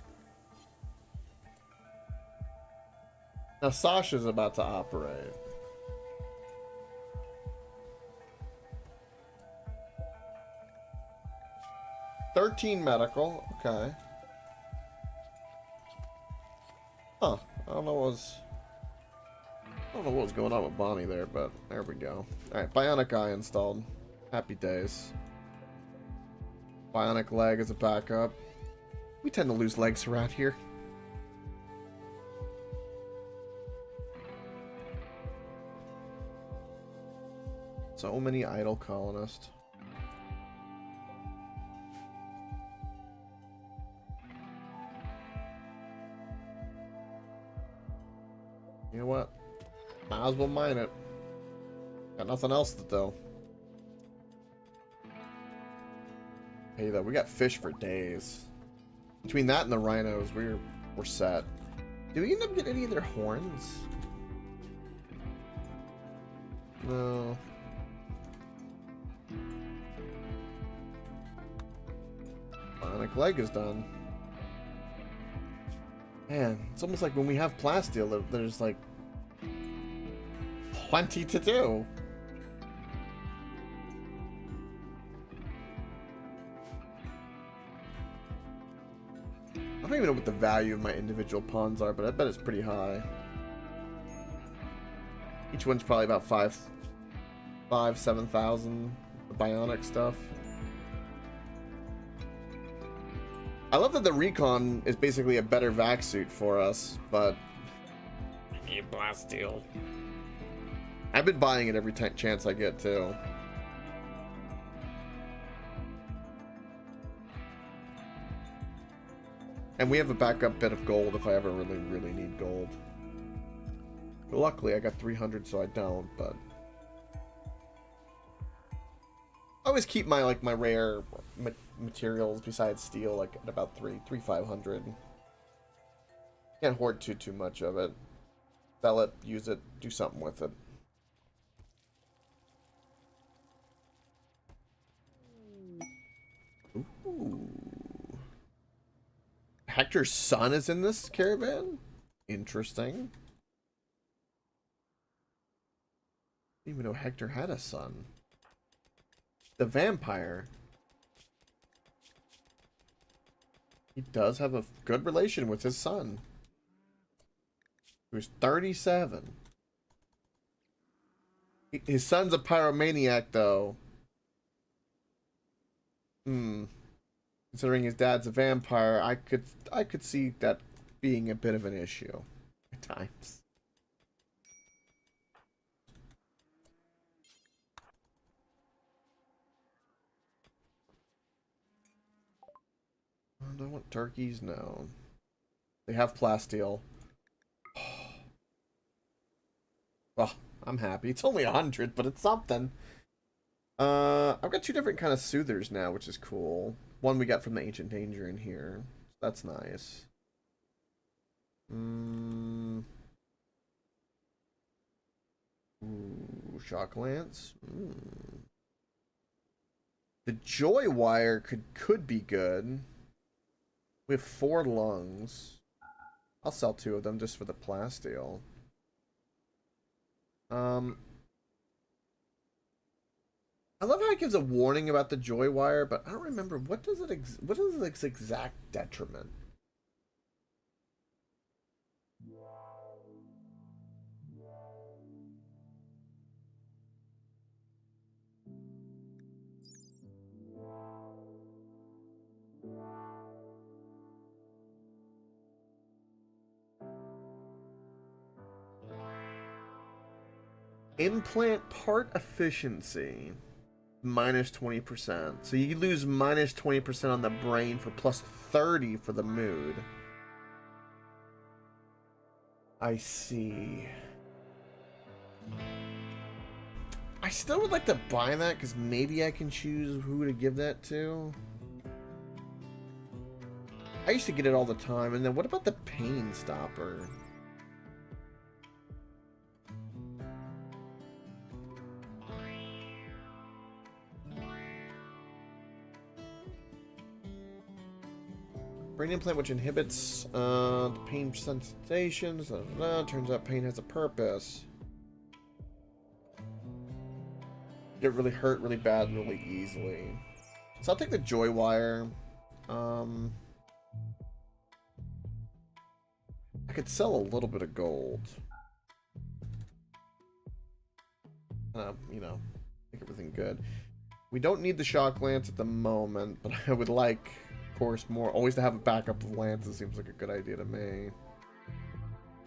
Now Sasha's about to operate. $13 medical, okay. Huh, I don't know what was going on with Bonnie there, but there we go. Alright, bionic eye installed. Happy days. Bionic leg as a backup. We tend to lose legs around here. So many idle colonists. You know what? Might as well mine it. Got nothing else to do. Hey, though, we got fish for days. Between that and the rhinos, we're set. Do we end up getting any of their horns? No. Bionic leg is done. Man, it's almost like when we have plasteel, there's like plenty to do. I don't even know what the value of my individual pawns are, but I bet it's pretty high. Each one's probably about 7,000. The bionic stuff. I love that the recon is basically a better vac suit for us, but I need plasteel. I've been buying it every chance I get too. And we have a backup bit of gold if I ever really need gold. But luckily I got 300, so I don't, but I always keep my my rare materials besides steel like at about 3,500. Can't hoard too much of it. Sell it, use it, do something with it. Ooh. Hector's son is in this caravan? Interesting. Didn't even know Hector had a son. The vampire. He does have a good relation with his son. He was 37. His son's a pyromaniac, though. Considering his dad's a vampire, I could see that being a bit of an issue at times. Do I want turkeys? No. They have plasteel. Oh, I'm happy. It's only 100, but it's something. I've got two different kind of soothers now, which is cool. One we got from the Ancient Danger in here. That's nice. Ooh, shock lance. The joy wire could be good. We have 4 lungs. I'll sell 2 of them just for the plasteel. I love how it gives a warning about the joy wire, but I don't remember what is its exact detriment. Implant part efficiency. Minus 20%. So you lose minus 20% on the brain for plus 30 for the mood. I see. I still would like to buy that because maybe I can choose who to give that to. I used to get it all the time. And then what about the pain stopper? Brain implant which inhibits the pain sensations. Turns out pain has a purpose. Get really hurt really bad really easily. So I'll take the joy wire. I could sell a little bit of gold. You know, make everything good. We don't need the shock lance at the moment, but I would like, of course, more. Always to have a backup of lances seems like a good idea to me.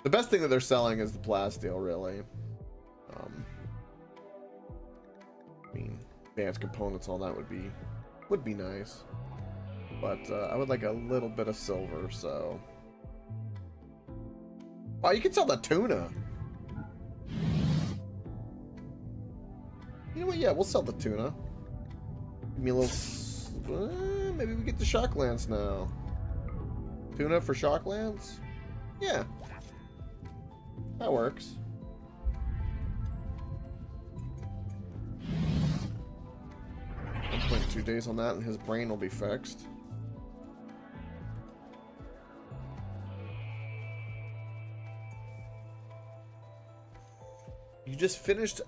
The best thing that they're selling is the plasteel, really. I mean, advanced components, all that would be nice. But I would like a little bit of silver, so. Wow, you can sell the tuna. You know what? Yeah, we'll sell the tuna. Give me a little. Maybe we get the shock lance now. Tuna for shock lance? Yeah. That works. 1.2 days on that and his brain will be fixed. You just finished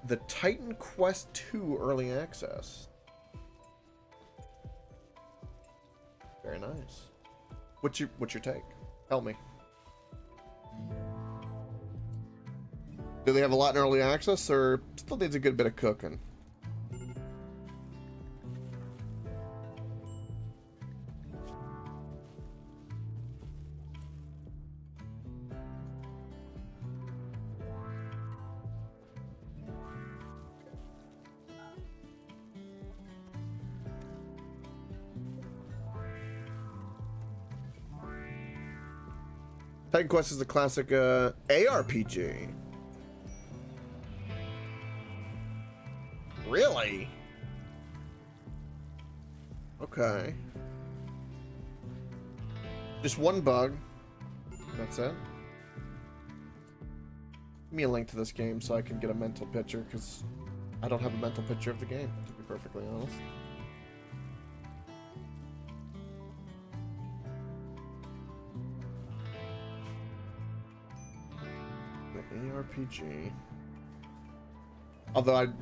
the Titan Quest 2 early access. Very nice. What's your take? Tell me. Do they have a lot in early access, or still needs a good bit of cooking? Titan Quest is a classic ARPG. Really? Okay. Just one bug. That's it. Give me a link to this game so I can get a mental picture, because I don't have a mental picture of the game, to be perfectly honest. ARPG. Although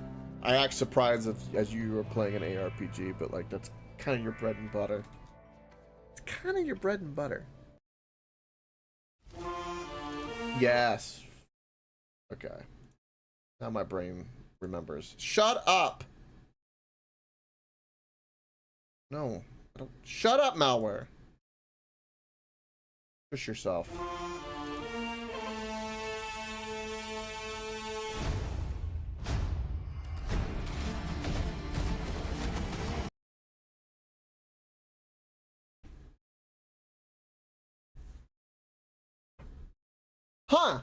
I act surprised as you were playing an ARPG, but like that's kind of your bread and butter. It's kind of your bread and butter. Yes. Okay. Now my brain remembers. Shut up. No. I don't. Shut up, malware. Push yourself. Huh.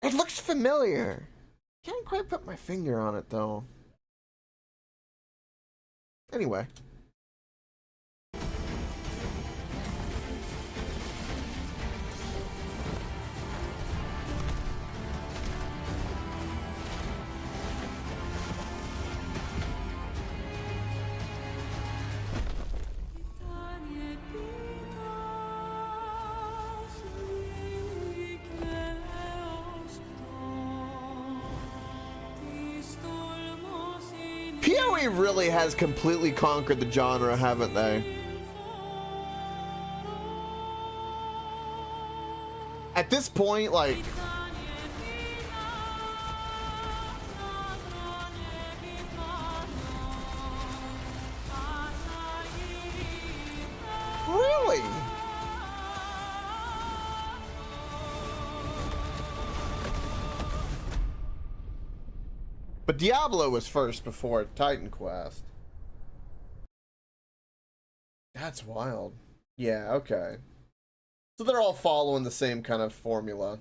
It looks familiar. Can't quite put my finger on it, though. Anyway. PoE really has completely conquered the genre, haven't they? At this point, like... Really? But Diablo was first before Titan Quest. That's wild. Yeah, okay. So they're all following the same kind of formula.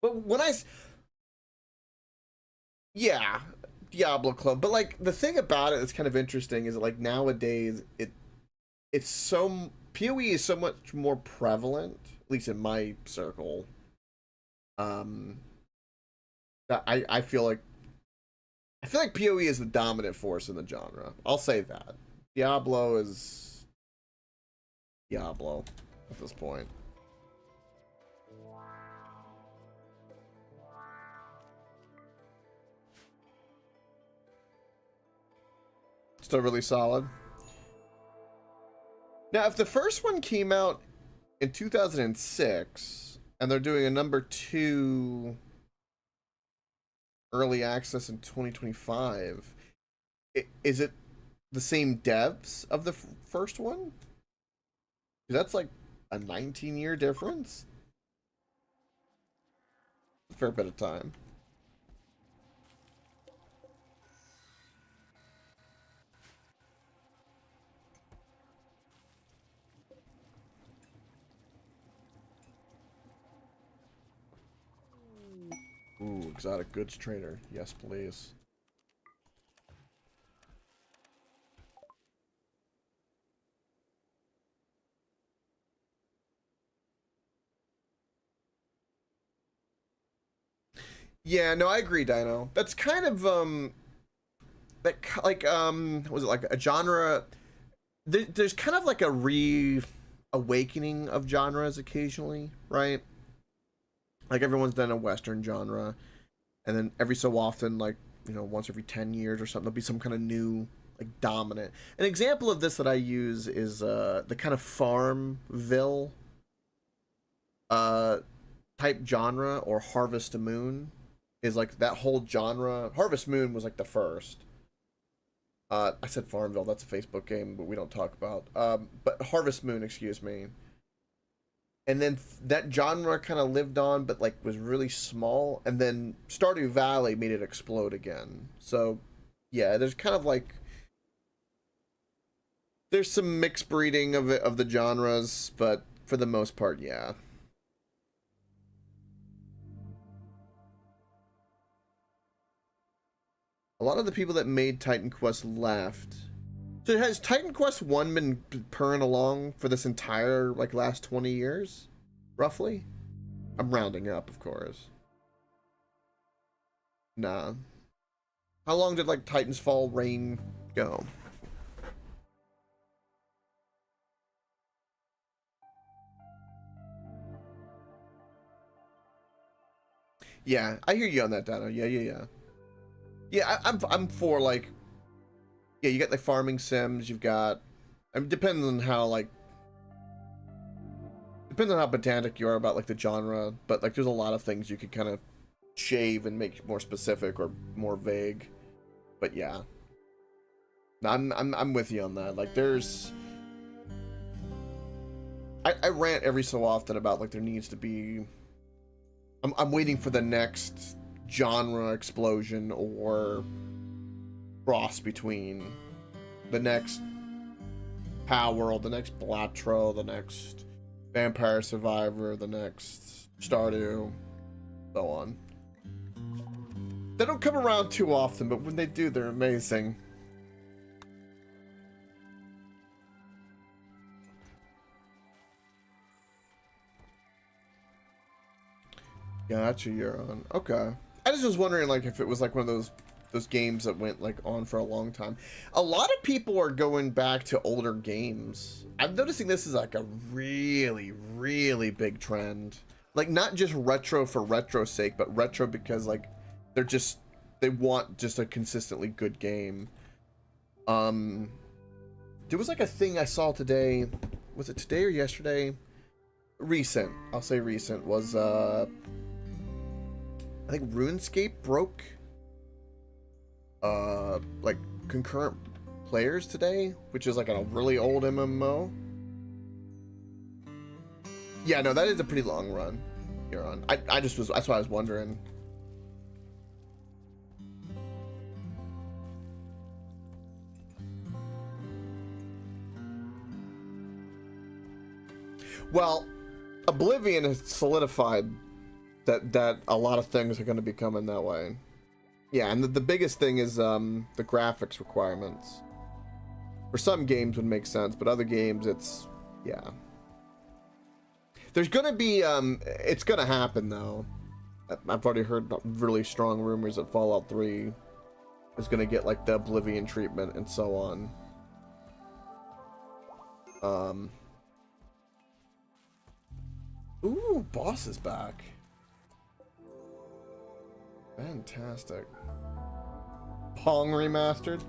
But when yeah, Diablo clone. But like the thing about it that's kind of interesting is that like nowadays it's so PoE is so much more prevalent, at least in my circle. That I feel like PoE is the dominant force in the genre. I'll say that. Diablo is Diablo at this point. Still really solid. Now, if the first one came out in 2006 and they're doing a #2 early access in 2025, is it the same devs of the first one? That's like a 19-year difference. A fair bit of time. Ooh, exotic goods trader. Yes, please. Yeah, no, I agree, Dino. That's kind of was it like a genre? There's kind of like a reawakening of genres occasionally, right? Like everyone's done a Western genre, and then every so often, like, you know, once every 10 years or something, there'll be some kind of new, like, dominant. An example of this that I use is the kind of Farmville type genre, or Harvest Moon is like that whole genre. Harvest Moon was like the first. I said Farmville, that's a Facebook game, but we don't talk about. But Harvest Moon, excuse me. And then that genre kind of lived on, but like was really small. And then Stardew Valley made it explode again. So, yeah, there's kind of like there's some mixed breeding of the genres, but for the most part, yeah. A lot of the people that made Titan Quest left. So has Titan Quest 1 been purring along for this entire, like, last 20 years? Roughly? I'm rounding up, of course. Nah. How long did, like, Titan's Fall reign go? Yeah, I hear you on that, Dino. Yeah. Yeah, I'm for, like, yeah, you got like farming sims, you've got, I mean, depends on how pedantic you are about like the genre, but like there's a lot of things you could kind of shave and make more specific or more vague. But yeah, I'm with you on that. Like there's, I rant every so often about like there needs to be, I'm waiting for the next genre explosion or cross between the next Power World, the next Blatro, the next Vampire Survivor, the next Stardew, so on. They don't come around too often, but when they do, they're amazing. Gotcha, you're on. Okay. I just was wondering, like, if it was like one of those games that went like on for a long time. A lot of people are going back to older games. I'm noticing this is like a really big trend. Like not just retro for retro's sake, but retro because like they want just a consistently good game. There was like a thing I saw today. Was it today or yesterday? Recent. I'll say recent was I think RuneScape broke like concurrent players today, which is like a really old MMO. Yeah, no, that is a pretty long run you're on. I just was, that's why I was wondering. Well, Oblivion has solidified that a lot of things are going to be coming that way. Yeah, and the biggest thing is the graphics requirements. For some games would make sense, but other games it's, yeah. There's gonna be it's gonna happen though. I've already heard really strong rumors that Fallout 3 is gonna get like the Oblivion treatment and so on. Ooh, boss is back. Fantastic. Pong remastered?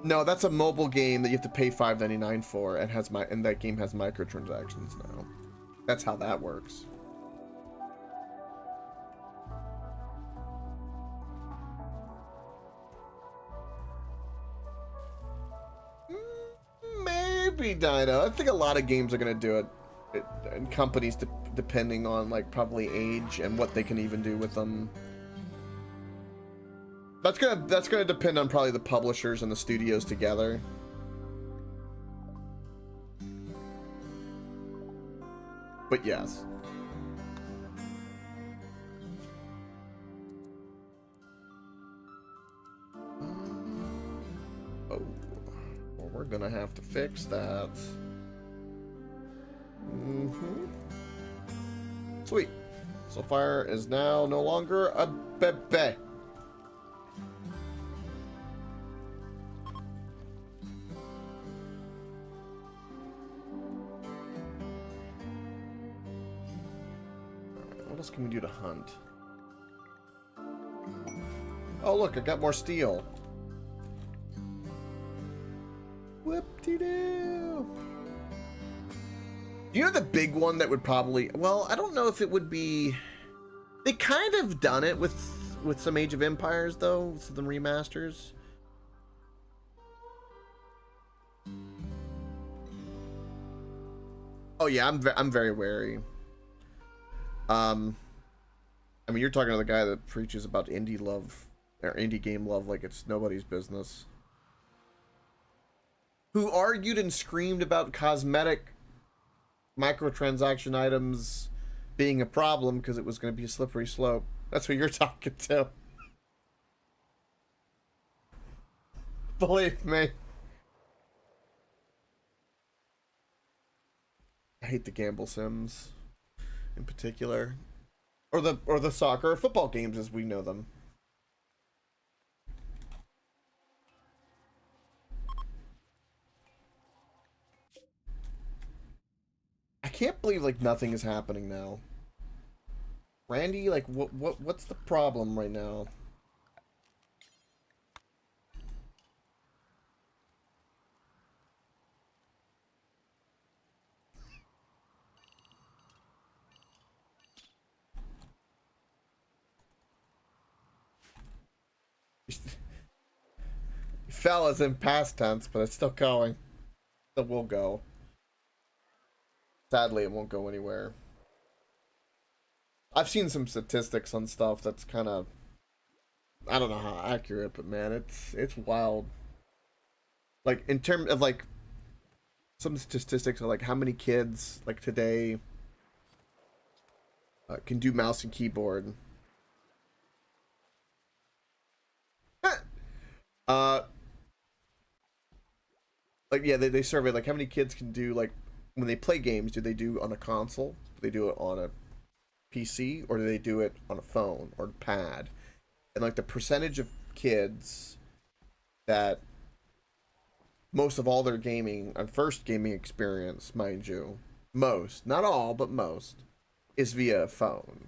No, that's a mobile game that you have to pay $5.99 for, and that game has microtransactions now. That's how that works. Maybe Dino. I think a lot of games are gonna do it, and companies depending on like probably age and what they can even do with them. That's gonna depend on probably the publishers and the studios together. But yes. Oh, well, we're gonna have to fix that. Sweet. So fire is now no longer a bebe. What else can we do to hunt? Oh look, I got more steel. Whoop-de-doo. You know the big one that would probably... Well, I don't know if it would be... They kind of done it with some Age of Empires, though. Some remasters. Oh, yeah, I'm very wary. I mean, you're talking to the guy that preaches about indie love, or indie game love like it's nobody's business. Who argued and screamed about cosmetic microtransaction items being a problem because it was going to be a slippery slope. That's who you're talking to. Believe me. I hate the gamble sims in particular. Or the soccer or football games as we know them. I can't believe like nothing is happening now. Randy, like what's the problem right now? Fellas in past tense, but it's still going. It will go. Sadly, it won't go anywhere. I've seen some statistics on stuff that's kind of, I don't know how accurate, but man, it's wild. Like in terms of like some statistics are like how many kids like today can do mouse and keyboard. Like yeah, they surveyed like how many kids can do like when they play games. Do they do on a console? Do they do it on a PC, or do they do it on a phone or pad? And like the percentage of kids that most of all their gaming and first gaming experience, mind you, most, not all, but most, is via a phone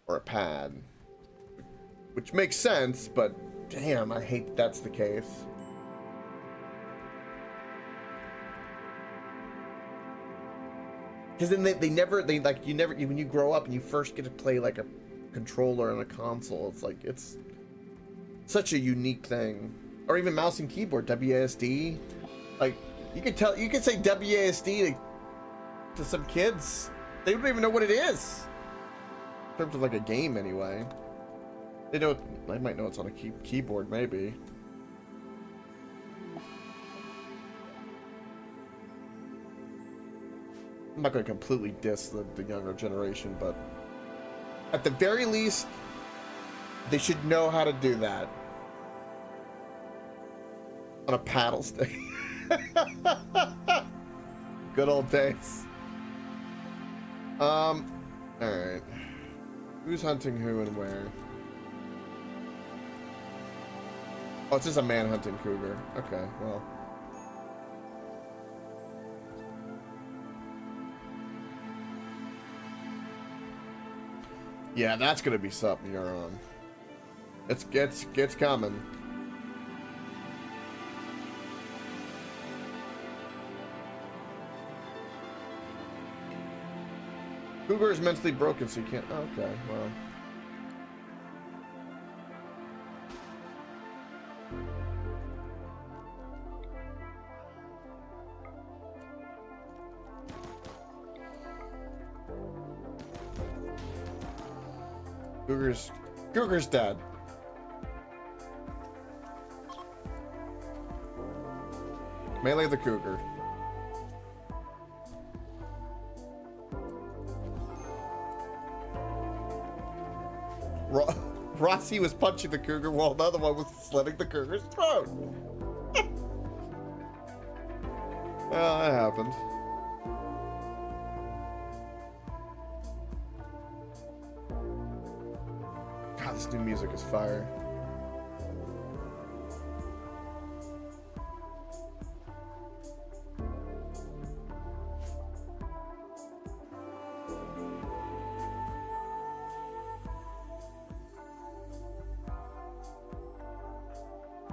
or a pad, which makes sense, but damn, I hate that's the case. Because then when you grow up and you first get to play like a controller and a console, it's like, it's such a unique thing. Or even mouse and keyboard, WASD. Like, you could say WASD to some kids. They don't even know what it is. In terms of like a game anyway. They might know it's on a keyboard maybe. I'm not going to completely diss the younger generation, but at the very least, they should know how to do that on a paddle stick. Good old days. All right. Who's hunting who and where? Oh, it's just a man hunting cougar. Okay, well. Yeah, that's gonna be something you're on. It's coming. Cougar is mentally broken, so you can't. Oh, okay, well. Cougar's dead. Melee the cougar. Rossi was punching the cougar while another one was slitting the cougar's throat. Well, that happened. God, this new music is fire.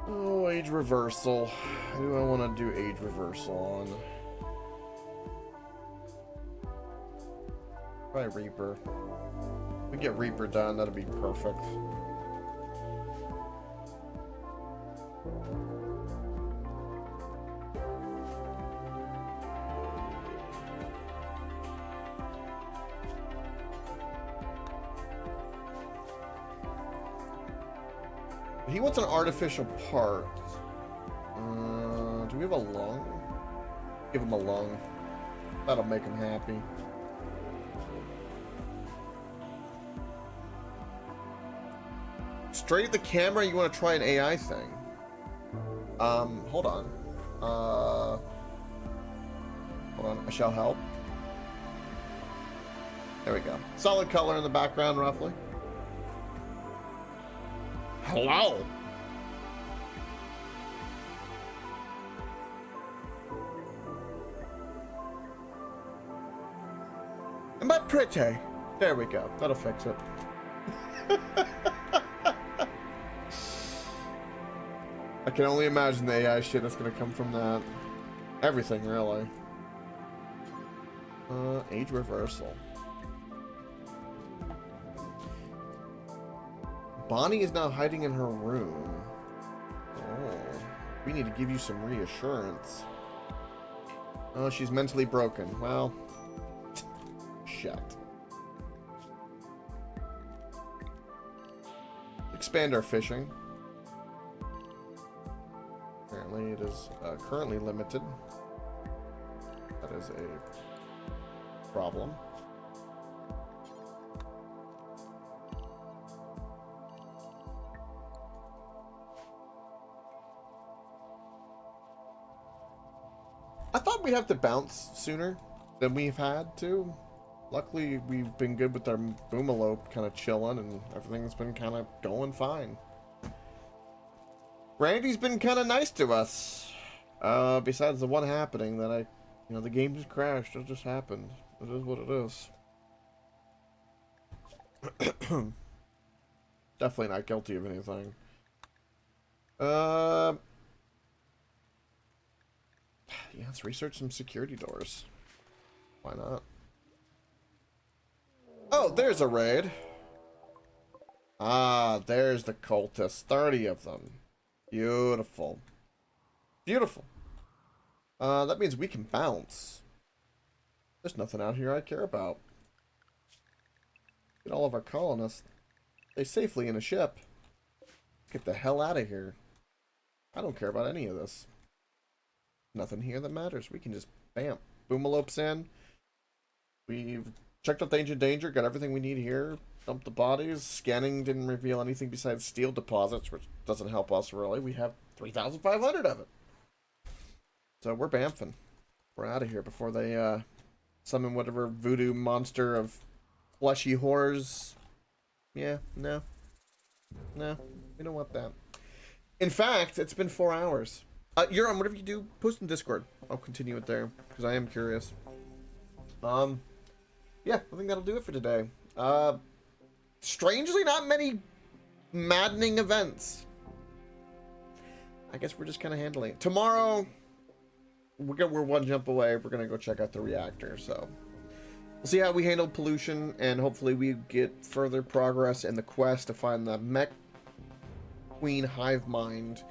Oh, age reversal. Who do I want to do age reversal on? Probably Reaper. If we get Reaper done, that'll be perfect. He wants an artificial part. Do we have a lung? Give him a lung. That'll make him happy. Straight at the camera, you want to try an AI thing? Hold on. Hold on, I shall help. There we go. Solid color in the background, roughly. Hello. Am I pretty? There we go. That'll fix it. I can only imagine the AI shit that's gonna come from that. Everything, really. Age reversal. Bonnie is now hiding in her room. Oh, we need to give you some reassurance. Oh, she's mentally broken. Well, shit. Expand our fishing. Apparently it is currently limited. That is a problem. I thought we'd have to bounce sooner than we've had to. Luckily, we've been good with our boomalope kind of chilling, and everything's been kind of going fine. Randy's been kind of nice to us. Besides the one happening that the game just crashed. It just happened. It is what it is. Definitely not guilty of anything. Yeah, let's research some security doors. Why not? Oh, there's a raid. Ah, there's the cultists. 30 of them. Beautiful. Beautiful. That means we can bounce. There's nothing out here I care about. Get all of our colonists. Stay safely in a ship. Get the hell out of here. I don't care about any of this. Nothing here that matters. We can just, bam, boomalopes in. We've checked out the ancient danger, got everything we need here. Dumped the bodies. Scanning didn't reveal anything besides steel deposits, which doesn't help us really. We have 3,500 of it. So we're bamfing. We're out of here before they summon whatever voodoo monster of fleshy horrors. Yeah, no. No, we don't want that. In fact, it's been 4 hours. Euron, whatever you do, post in Discord. I'll continue it there, because I am curious. Yeah, I think that'll do it for today. Strangely, not many maddening events. I guess we're just kind of handling it. Tomorrow, we're one jump away. We're going to go check out the reactor, so... We'll see how we handle pollution, and hopefully we get further progress in the quest to find the mech queen hive mind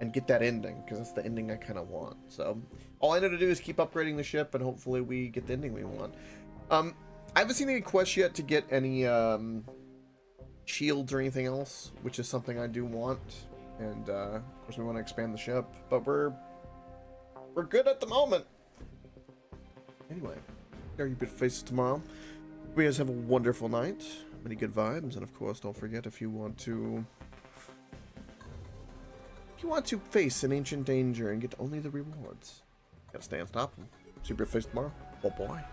and get that ending, because that's the ending I kind of want. So, all I know to do is keep upgrading the ship, and hopefully we get the ending we want. I haven't seen any quests yet to get any shields or anything else, which is something I do want. And of course we want to expand the ship, but we're good at the moment. Anyway, there you beautiful faces tomorrow. You guys have a wonderful night, many good vibes, and of course don't forget if you want to face an ancient danger and get only the rewards, gotta stay on top of them. See you beautiful faces tomorrow. Bye bye.